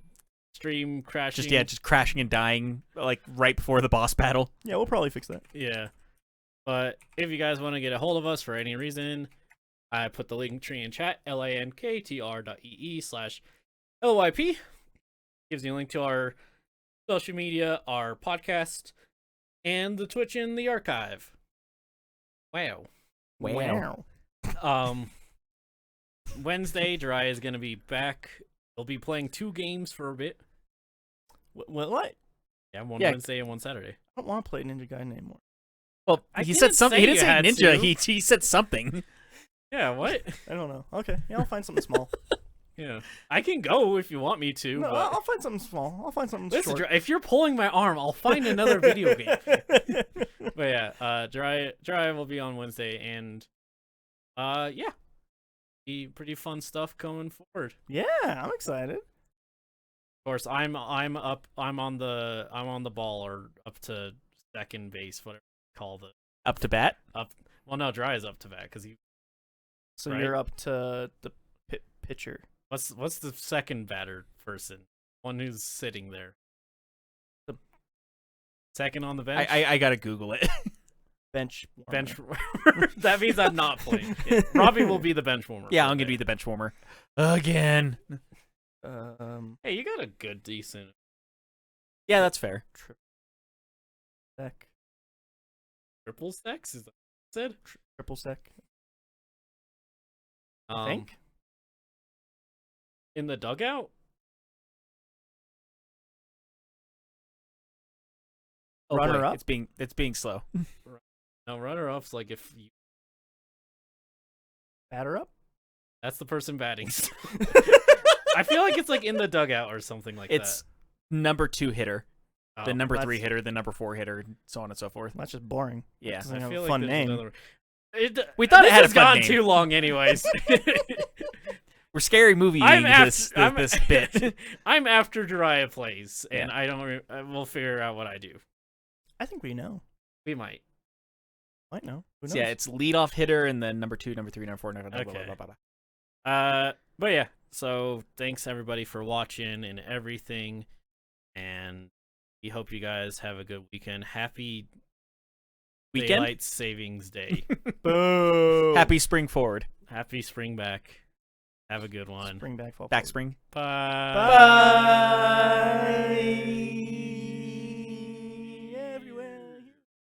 stream crashing. Just crashing and dying, like, right before the boss battle. Yeah, we'll probably fix that. Yeah. But if you guys want to get a hold of us for any reason, I put the link tree in chat, lanktr.ee/LYP. Gives you a link to our social media, our podcast, and the Twitch in the archive. Wow. Wednesday, Jeriah is going to be back. He'll be playing 2 games for a bit. What? Yeah, one Yeah. Wednesday and one Saturday. I don't want to play Ninja Gaiden anymore. Well, I he didn't said something. say He didn't you say had ninja. to. He said something. Yeah, what? I don't know. Okay. Yeah, I'll find something small. Yeah. I can go if you want me to, No, but... I'll find something small. I'll find something Listen, short. if you're pulling my arm, I'll find another video game. But yeah, Jeriah will be on Wednesday, and yeah, be pretty fun stuff going forward. Yeah, I'm excited. Of course, I'm on the ball or up to second base, whatever you call the Up to bat? up. Well, no, Jeriah's up to bat because he. So Right. you're up to the pitcher. What's the second batter person? One who's sitting there. The second on the bench. I gotta Google it. Bench. warmer. bench. That means I'm not playing. Robbie will be the bench warmer. Yeah, for I'm the gonna be day. the bench warmer. Again. Hey, you got a good, decent. Yeah, that's fair. Sec. Triple sex is that what you said? Triple sec. I think. In the dugout. Oh, Runner boy, up? It's being slow. No, runner up's like if you, Batter up. that's the person batting. I feel like it's like in the dugout or something like It's number 2 hitter, that. the number 3 that's- hitter, the number 4 hitter, and so on and so forth. That's just boring. Yeah. Doesn't I have feel a like fun there's name. another. We thought it this had a has fun gone name. too long, anyways. We're scary movie this bit. I'm after Jeriah plays, and Yeah. I don't. We'll figure out what I do. I think we know. We might. Might know. Who knows? So yeah, it's leadoff hitter and then number 2, number 3, number 4, number blah, blah, Okay. blah, blah, blah. But yeah. So thanks everybody for watching and everything, and we hope you guys have a good weekend. Happy Weekend? Daylight Savings Day. Boo. Happy spring forward. Happy spring back. Have a good one. Spring back, fall Back forward. spring. Bye. Bye.